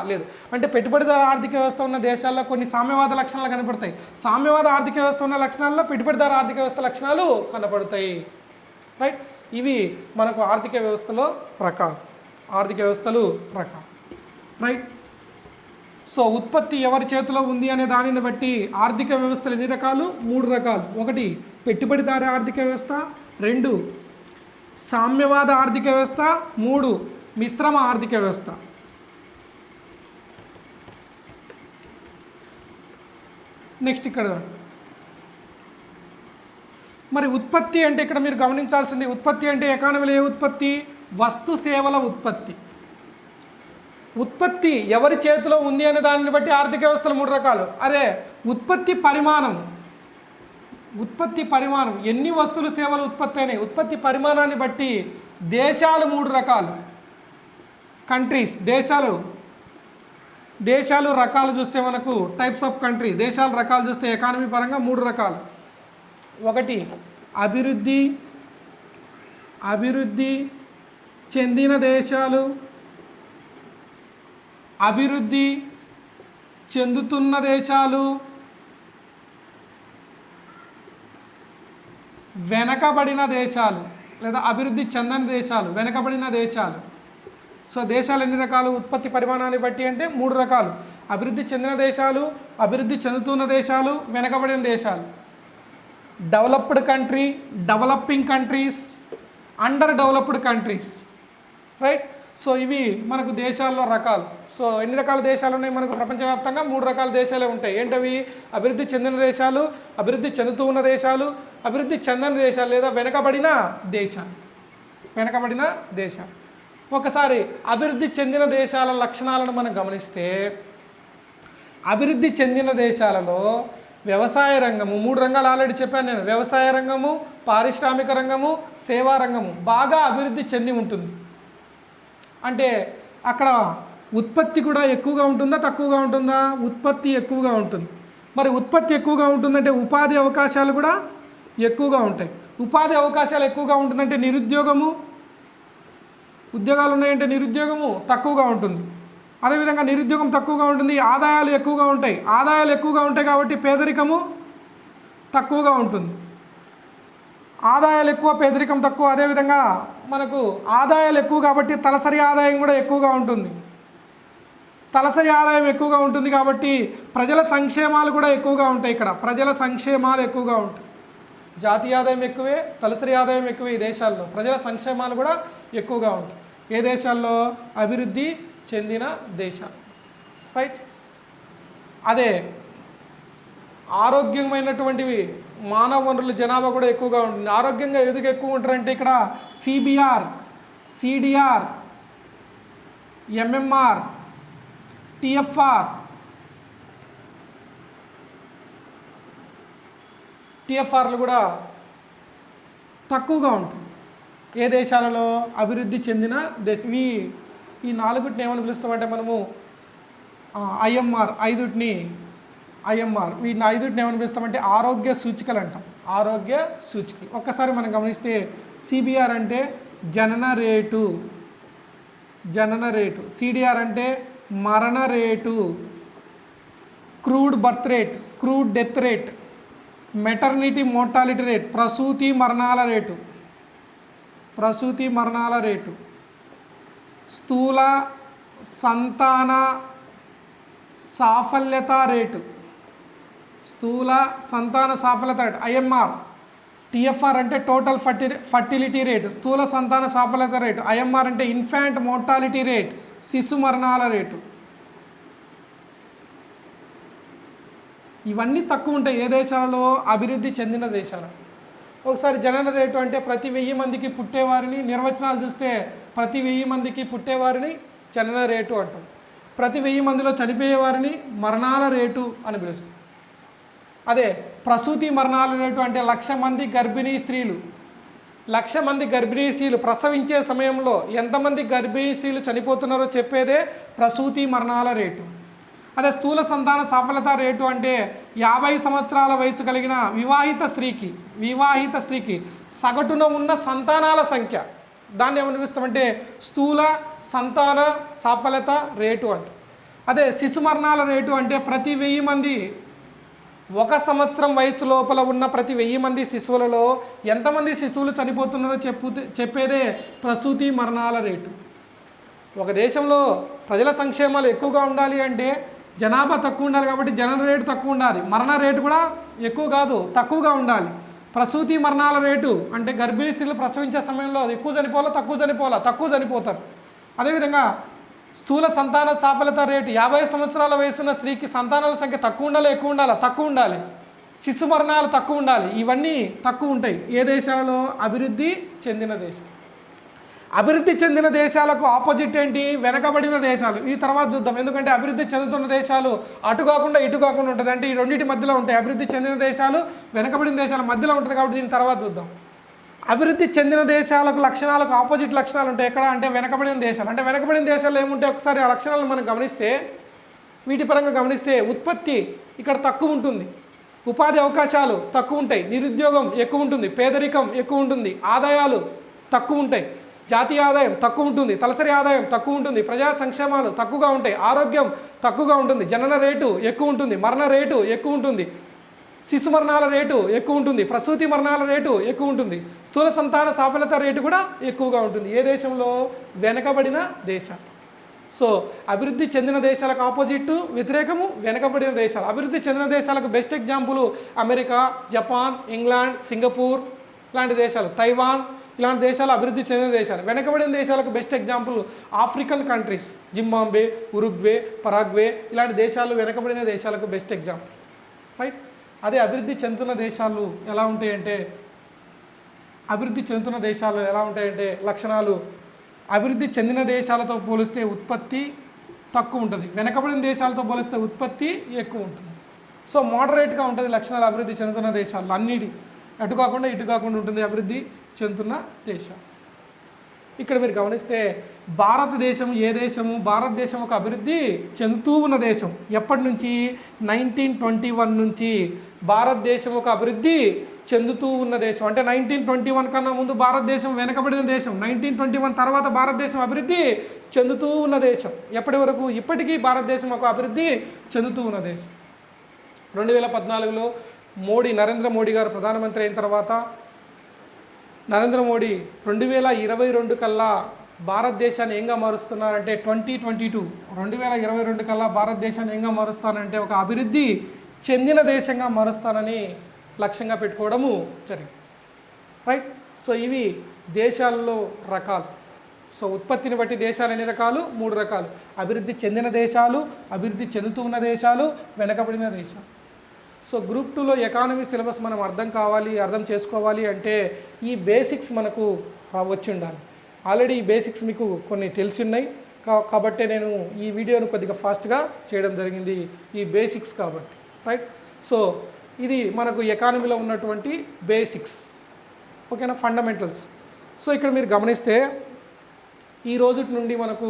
లేదు. అంటే పెట్టుబడిదార ఆర్థిక వ్యవస్థ ఉన్న దేశాల్లో కొన్ని సామ్యవాద లక్షణాలు కనపడతాయి, సామ్యవాద ఆర్థిక వ్యవస్థ ఉన్న లక్షణాల్లో పెట్టుబడిదార ఆర్థిక వ్యవస్థ లక్షణాలు కనపడతాయి, రైట్. ఇవి మనకు ఆర్థిక వ్యవస్థలు రకాలు, రైట్. సో ఉత్పత్తి ఎవరి చేతిలో ఉంది అనే దానిని బట్టి ఆర్థిక వ్యవస్థలు ఎన్ని రకాలు? 3 రకాలు. 1 పెట్టుబడిదార ఆర్థిక వ్యవస్థ, 2 సామ్యవాద ఆర్థిక వ్యవస్థ, 3 మిశ్రమ ఆర్థిక వ్యవస్థ. నెక్స్ట్ ఇక్కడ మరి ఉత్పత్తి అంటే ఇక్కడ మీరు గమనించాల్సింది, ఉత్పత్తి అంటే ఎకానమీలో ఏ ఉత్పత్తి? వస్తు సేవల ఉత్పత్తి. ఉత్పత్తి ఎవరి చేతిలో ఉంది అనే దానిని బట్టి ఆర్థిక వ్యవస్థలు 3 రకాలు. అదే ఉత్పత్తి పరిమాణం ఎన్ని వస్తువులు సేవలు ఉత్పత్తి అయినాయి, ఉత్పత్తి పరిమాణాన్ని బట్టి దేశాలు 3 రకాలు. కంట్రీస్, దేశాలు రకాలు చూస్తే మనకు టైప్స్ ఆఫ్ కంట్రీ, దేశాల రకాలు చూస్తే ఎకానమీ పరంగా 3 రకాలు. 1 అభివృద్ధి చెందిన దేశాలు, అభివృద్ధి చెందుతున్న దేశాలు, వెనకబడిన దేశాలు లేదా అభివృద్ధి చెందని దేశాలు, వెనకబడిన దేశాలు. సో దేశాలు ఎన్ని రకాలు? ఉత్పత్తి పరిమాణాన్ని బట్టి అంటే 3 రకాలు: అభివృద్ధి చెందిన దేశాలు, అభివృద్ధి చెందుతున్న దేశాలు, వెనకబడిన దేశాలు. Developed country, developing countries, under developed countries, right. So ఇవి మనకు దేశాల్లో రకాలు. సో ఎన్ని రకాల దేశాలు ఉన్నాయి మనకు? ప్రపంచవ్యాప్తంగా 3 రకాల దేశాలే ఉంటాయి. ఏంటవి? అభివృద్ధి చెందిన దేశాలు, అభివృద్ధి చెందుతూ ఉన్న దేశాలు, అభివృద్ధి చెందని దేశాలు లేదా వెనకబడిన దేశాలు. ఒకసారి అభివృద్ధి చెందిన దేశాల లక్షణాలను మనం గమనిస్తే, అభివృద్ధి చెందిన దేశాలలో వ్యవసాయ రంగము, 3 రంగాలు ఆల్రెడీ చెప్పాను నేను, వ్యవసాయ రంగము, పారిశ్రామిక రంగము, సేవా రంగము బాగా అభివృద్ధి చెంది ఉంటుంది. అంటే అక్కడ ఉత్పత్తి కూడా ఎక్కువగా ఉంటుందా, తక్కువగా ఉంటుందా? ఉత్పత్తి ఎక్కువగా ఉంటుంది. మరి ఉత్పత్తి ఎక్కువగా ఉంటుందంటే ఉపాధి అవకాశాలు కూడా ఎక్కువగా ఉంటాయి. ఉపాధి అవకాశాలు ఎక్కువగా ఉంటుందంటే ఉద్యోగాలు ఉన్నాయంటే నిరుద్యోగము తక్కువగా ఉంటుంది. అదేవిధంగా నిరుద్యోగం తక్కువగా ఉంటుంది, ఆదాయాలు ఎక్కువగా ఉంటాయి కాబట్టి పేదరికము తక్కువగా ఉంటుంది. ఆదాయాలు ఎక్కువ, పేదరికం తక్కువ. అదేవిధంగా మనకు ఆదాయాలు ఎక్కువ కాబట్టి తలసరి ఆదాయం కూడా ఎక్కువగా ఉంటుంది. తలసరి ఆదాయం ఎక్కువగా ఉంటుంది కాబట్టి ప్రజల సంక్షేమాలు కూడా ఎక్కువగా ఉంటాయి. ఇక్కడ ప్రజల సంక్షేమాలు ఎక్కువగా ఉంటాయి. జాతీయ ఆదాయం ఎక్కువే, తలసరి ఆదాయం ఎక్కువే. ఈ దేశాల్లో ప్రజల సంక్షేమాలు కూడా ఎక్కువగా ఉంటాయి. ఏ దేశాల్లో? అభివృద్ధి చెందిన దేశాలు, రైట్. అదే ఆరోగ్యమైనటువంటివి మానవ వనరుల జనాభా కూడా ఎక్కువగా ఉంటుంది. ఆరోగ్యంగా ఎందుకు ఎక్కువ ఉంటారంటే ఇక్కడ సిబిఆర్, సిడిఆర్, ఎంఎంఆర్, టిఎఫ్ఆర్లు కూడా తక్కువగా ఉంటుంది. ఏ దేశాలలో? అభివృద్ధి చెందిన దేశం. ఈ నాలుగుటిని ఏమని పిలుస్తామంటే మనము ఐఎంఆర్, వీటిని ఐదుటిని ఏమని పిలుస్తామంటే ఆరోగ్య సూచికలు అంటాం. ఆరోగ్య సూచికలు. ఒక్కసారి మనం గమనిస్తే సిబిఆర్ అంటే జనన రేటు, సిడిఆర్ అంటే మరణ rate, crude birth rate, crude death rate, maternity mortality rate, ప్రసూతి మరణాల రేటు, స్థూల సంతాన సాఫల్యత రేటు, ఐఎంఆర్. టిఎఫ్ఆర్ అంటే టోటల్ ఫర్టిలిటీ రేటు, స్థూల సంతాన సాఫల్యత రేటు. ఐఎంఆర్ అంటే ఇన్ఫాంట్ మోర్టాలిటీ రేట్, శిశు మరణాల రేటు. ఇవన్నీ తక్కువ ఉంటాయి ఏ దేశాలలో? అభివృద్ధి చెందిన దేశాలు. ఒకసారి జనన రేటు అంటే ప్రతి 1000 మందికి పుట్టేవారిని, నిర్వచనాలు చూస్తే ప్రతి 1000 మందికి పుట్టేవారిని జనన రేటు అంటాం. ప్రతి 1000 మందిలో చనిపోయేవారిని మరణాల రేటు అని పిలుస్తుంది. అదే ప్రసూతి మరణాల రేటు అంటే 1,00,000 మంది గర్భిణీ స్త్రీలు, 1,00,000 మంది గర్భిణీ స్త్రీలు ప్రసవించే సమయంలో ఎంతమంది గర్భిణీ స్త్రీలు చనిపోతున్నారో చెప్పేదే ప్రసూతి మరణాల రేటు. అదే స్థూల సంతాన సాఫల్యత రేటు అంటే 50 సంవత్సరాల వయసు కలిగిన వివాహిత స్త్రీకి సగటున ఉన్న సంతానాల సంఖ్య, దాన్ని ఏమని పిలుస్తామంటే స్థూల సంతాన సాఫల్యత రేటు అంట. అదే శిశు మరణాల రేటు అంటే ప్రతి 1000 మంది 1 సంవత్సరం వయసు లోపల ఉన్న ప్రతి 1000 మంది శిశువులలో ఎంతమంది శిశువులు చనిపోతున్నారో చెప్పేదే ప్రసూతి మరణాల రేటు. ఒక దేశంలో ప్రజల సంక్షేమాలు ఎక్కువగా ఉండాలి అంటే జనాభా తక్కువ ఉండాలి, కాబట్టి జనన రేటు తక్కువ ఉండాలి, మరణ రేటు కూడా ఎక్కువ కాదు తక్కువగా ఉండాలి. ప్రసూతి మరణాల రేటు అంటే గర్భిణీ స్త్రీలు ప్రసవించే సమయంలో ఎక్కువ చనిపోవాలా, తక్కువ చనిపోతారు. అదేవిధంగా స్థూల సంతాన సాఫల్యత రేటు 50 సంవత్సరాల వయసున్న స్త్రీకి సంతానాల సంఖ్య తక్కువ ఉండాలి, తక్కువ ఉండాలి, శిశు మరణాలు తక్కువ ఉండాలి. ఇవన్నీ తక్కువ ఉంటాయి ఏ దేశాలలో? అభివృద్ధి చెందిన దేశం. అభివృద్ధి చెందిన దేశాలకు ఆపోజిట్ ఏంటి? వెనకబడిన దేశాలు. ఈ తర్వాత చూద్దాం, ఎందుకంటే అభివృద్ధి చెందుతున్న దేశాలు అటు కాకుండా ఇటు కాకుండా ఉంటుంది, అంటే ఈ రెండింటి మధ్యలో ఉంటాయి. అభివృద్ధి చెందిన దేశాలు వెనకబడిన దేశాల మధ్యలో ఉంటుంది, కాబట్టి దీని తర్వాత చూద్దాం. అభివృద్ధి చెందిన దేశాలకు లక్షణాలకు ఆపోజిట్ లక్షణాలు ఉంటాయి. ఎక్కడ అంటే వెనకబడిన దేశాలు. అంటే వెనకబడిన దేశాలు ఏముంటాయి? ఒకసారి ఆ లక్షణాలను మనం గమనిస్తే, వీటి పరంగా గమనిస్తే ఉత్పత్తి ఇక్కడ తక్కువ ఉంటుంది, ఉపాధి అవకాశాలు తక్కువ ఉంటాయి, నిరుద్యోగం ఎక్కువ ఉంటుంది, పేదరికం ఎక్కువ ఉంటుంది, ఆదాయాలు తక్కువ ఉంటాయి, జాతీయ ఆదాయం తక్కువ ఉంటుంది, తలసరి ఆదాయం తక్కువ ఉంటుంది, ప్రజా సంక్షేమాలు తక్కువగా ఉంటాయి, ఆరోగ్యం తక్కువగా ఉంటుంది, జనన రేటు ఎక్కువ ఉంటుంది, మరణ రేటు ఎక్కువ ఉంటుంది, శిశు మరణాల రేటు ఎక్కువ ఉంటుంది, ప్రసూతి మరణాల రేటు ఎక్కువ ఉంటుంది, స్థూల సంతాన సాఫల్యత రేటు కూడా ఎక్కువగా ఉంటుంది. ఏ దేశంలో? వెనకబడిన దేశాలు. సో అభివృద్ధి చెందిన దేశాలకు ఆపోజిట్ వ్యతిరేకము వెనకబడిన దేశాలు. అభివృద్ధి చెందిన దేశాలకు best example America, Japan, England, Singapore లాంటి దేశాలు, తైవాన్ ఇలాంటి దేశాలు అభివృద్ధి చెందిన దేశాలు. వెనకబడిన దేశాలకు best example African countries, Zimbabwe, Uruguay, Paraguay ఇలాంటి దేశాలు వెనకబడిన దేశాలకు బెస్ట్ ఎగ్జాంపుల్, రైట్. అదే అభివృద్ధి చెందుతున్న దేశాలు ఎలా ఉంటాయంటే, లక్షణాలు అభివృద్ధి చెందిన దేశాలతో పోలిస్తే ఉత్పత్తి తక్కువ ఉంటుంది, వెనకబడిన దేశాలతో పోలిస్తే ఉత్పత్తి ఎక్కువ ఉంటుంది. సో మోడరేట్గా ఉంటుంది లక్షణాలు అభివృద్ధి చెందుతున్న దేశాల్లో. అన్నిటి అటు కాకుండా ఇటు కాకుండా ఉంటుంది అభివృద్ధి చెందుతున్న దేశం. ఇక్కడ మీరు గమనిస్తే భారతదేశం ఏ దేశము? భారతదేశం ఒక అభివృద్ధి చెందుతూ ఉన్న దేశం. ఎప్పటి నుంచి? 1921 నుంచి భారతదేశం ఒక అభివృద్ధి చెందుతూ ఉన్న దేశం. అంటే 1921 కన్నా ముందు భారతదేశం వెనకబడిన దేశం, 1921 తర్వాత భారతదేశం అభివృద్ధి చెందుతూ ఉన్న దేశం. ఎప్పటి వరకు? ఇప్పటికీ భారతదేశం ఒక అభివృద్ధి చెందుతూ ఉన్న దేశం. 2014లో నరేంద్ర మోడీ గారు ప్రధానమంత్రి అయిన తర్వాత నరేంద్ర మోడీ 2022 కల్లా భారతదేశాన్ని ఏంగా మారుస్తున్నారంటే 2022 కల్లా భారతదేశాన్ని ఏంగా మారుస్తానంటే ఒక అభివృద్ధి చెందిన దేశంగా మారుస్తానని లక్ష్యంగా పెట్టుకోవడము జరిగింది, రైట్. సో ఇవి దేశాల్లో రకాలు. సో ఉత్పత్తిని బట్టి దేశాలు ఎన్ని రకాలు? 3 రకాలు. అభివృద్ధి చెందిన దేశాలు, అభివృద్ధి చెందుతూ ఉన్న దేశాలు, వెనకబడిన దేశాలు. సో గ్రూప్ 2లో ఎకానమీ సిలబస్ మనం అర్థం చేసుకోవాలి అంటే ఈ బేసిక్స్ మనకు వచ్చి ఉండాలి. ఆల్రెడీ ఈ బేసిక్స్ మీకు కొన్ని తెలిసి ఉన్నాయి కాబట్టి నేను ఈ వీడియోను కొద్దిగా ఫాస్ట్గా చేయడం జరిగింది, ఈ బేసిక్స్ కాబట్టి, రైట్. సో ఇది మనకు ఎకానమీలో ఉన్నటువంటి బేసిక్స్, ఓకేనా, ఫండమెంటల్స్. సో ఇక్కడ మీరు గమనిస్తే ఈ రోజు నుండి మనకు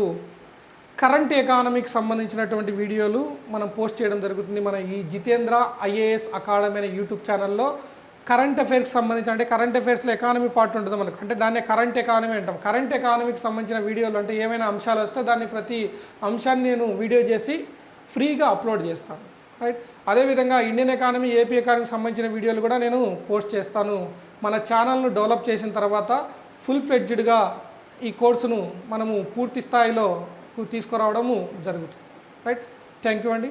కరెంట్ ఎకానమీకి సంబంధించినటువంటి వీడియోలు మనం పోస్ట్ చేయడం జరుగుతుంది. మన ఈ జితేంద్ర ఐఏఎస్ అకాడమీ అనే యూట్యూబ్ ఛానల్లో కరెంట్ అఫైర్స్కి సంబంధించి, అంటే కరెంట్ అఫైర్స్లో ఎకానమీ పార్ట్ ఉంటుంది మనకు, అంటే దాన్ని కరెంట్ ఎకానమీ అంటాం. కరెంట్ ఎకానమీకి సంబంధించిన వీడియోలు అంటే ఏమైనా అంశాలు వస్తే దాన్ని ప్రతి అంశాన్ని నేను వీడియో చేసి ఫ్రీగా అప్లోడ్ చేస్తాను, రైట్. అదేవిధంగా ఇండియన్ ఎకానమీ, ఏపీ ఎకానమీకి సంబంధించిన వీడియోలు కూడా నేను పోస్ట్ చేస్తాను. మన ఛానల్ను డెవలప్ చేసిన తర్వాత ఫుల్ ఫ్లెడ్జ్డ్గా ఈ కోర్సును మనము పూర్తి స్థాయిలో తీసుకురావడము జరుగుతుంది, రైట్. థ్యాంక్ యూ అండి.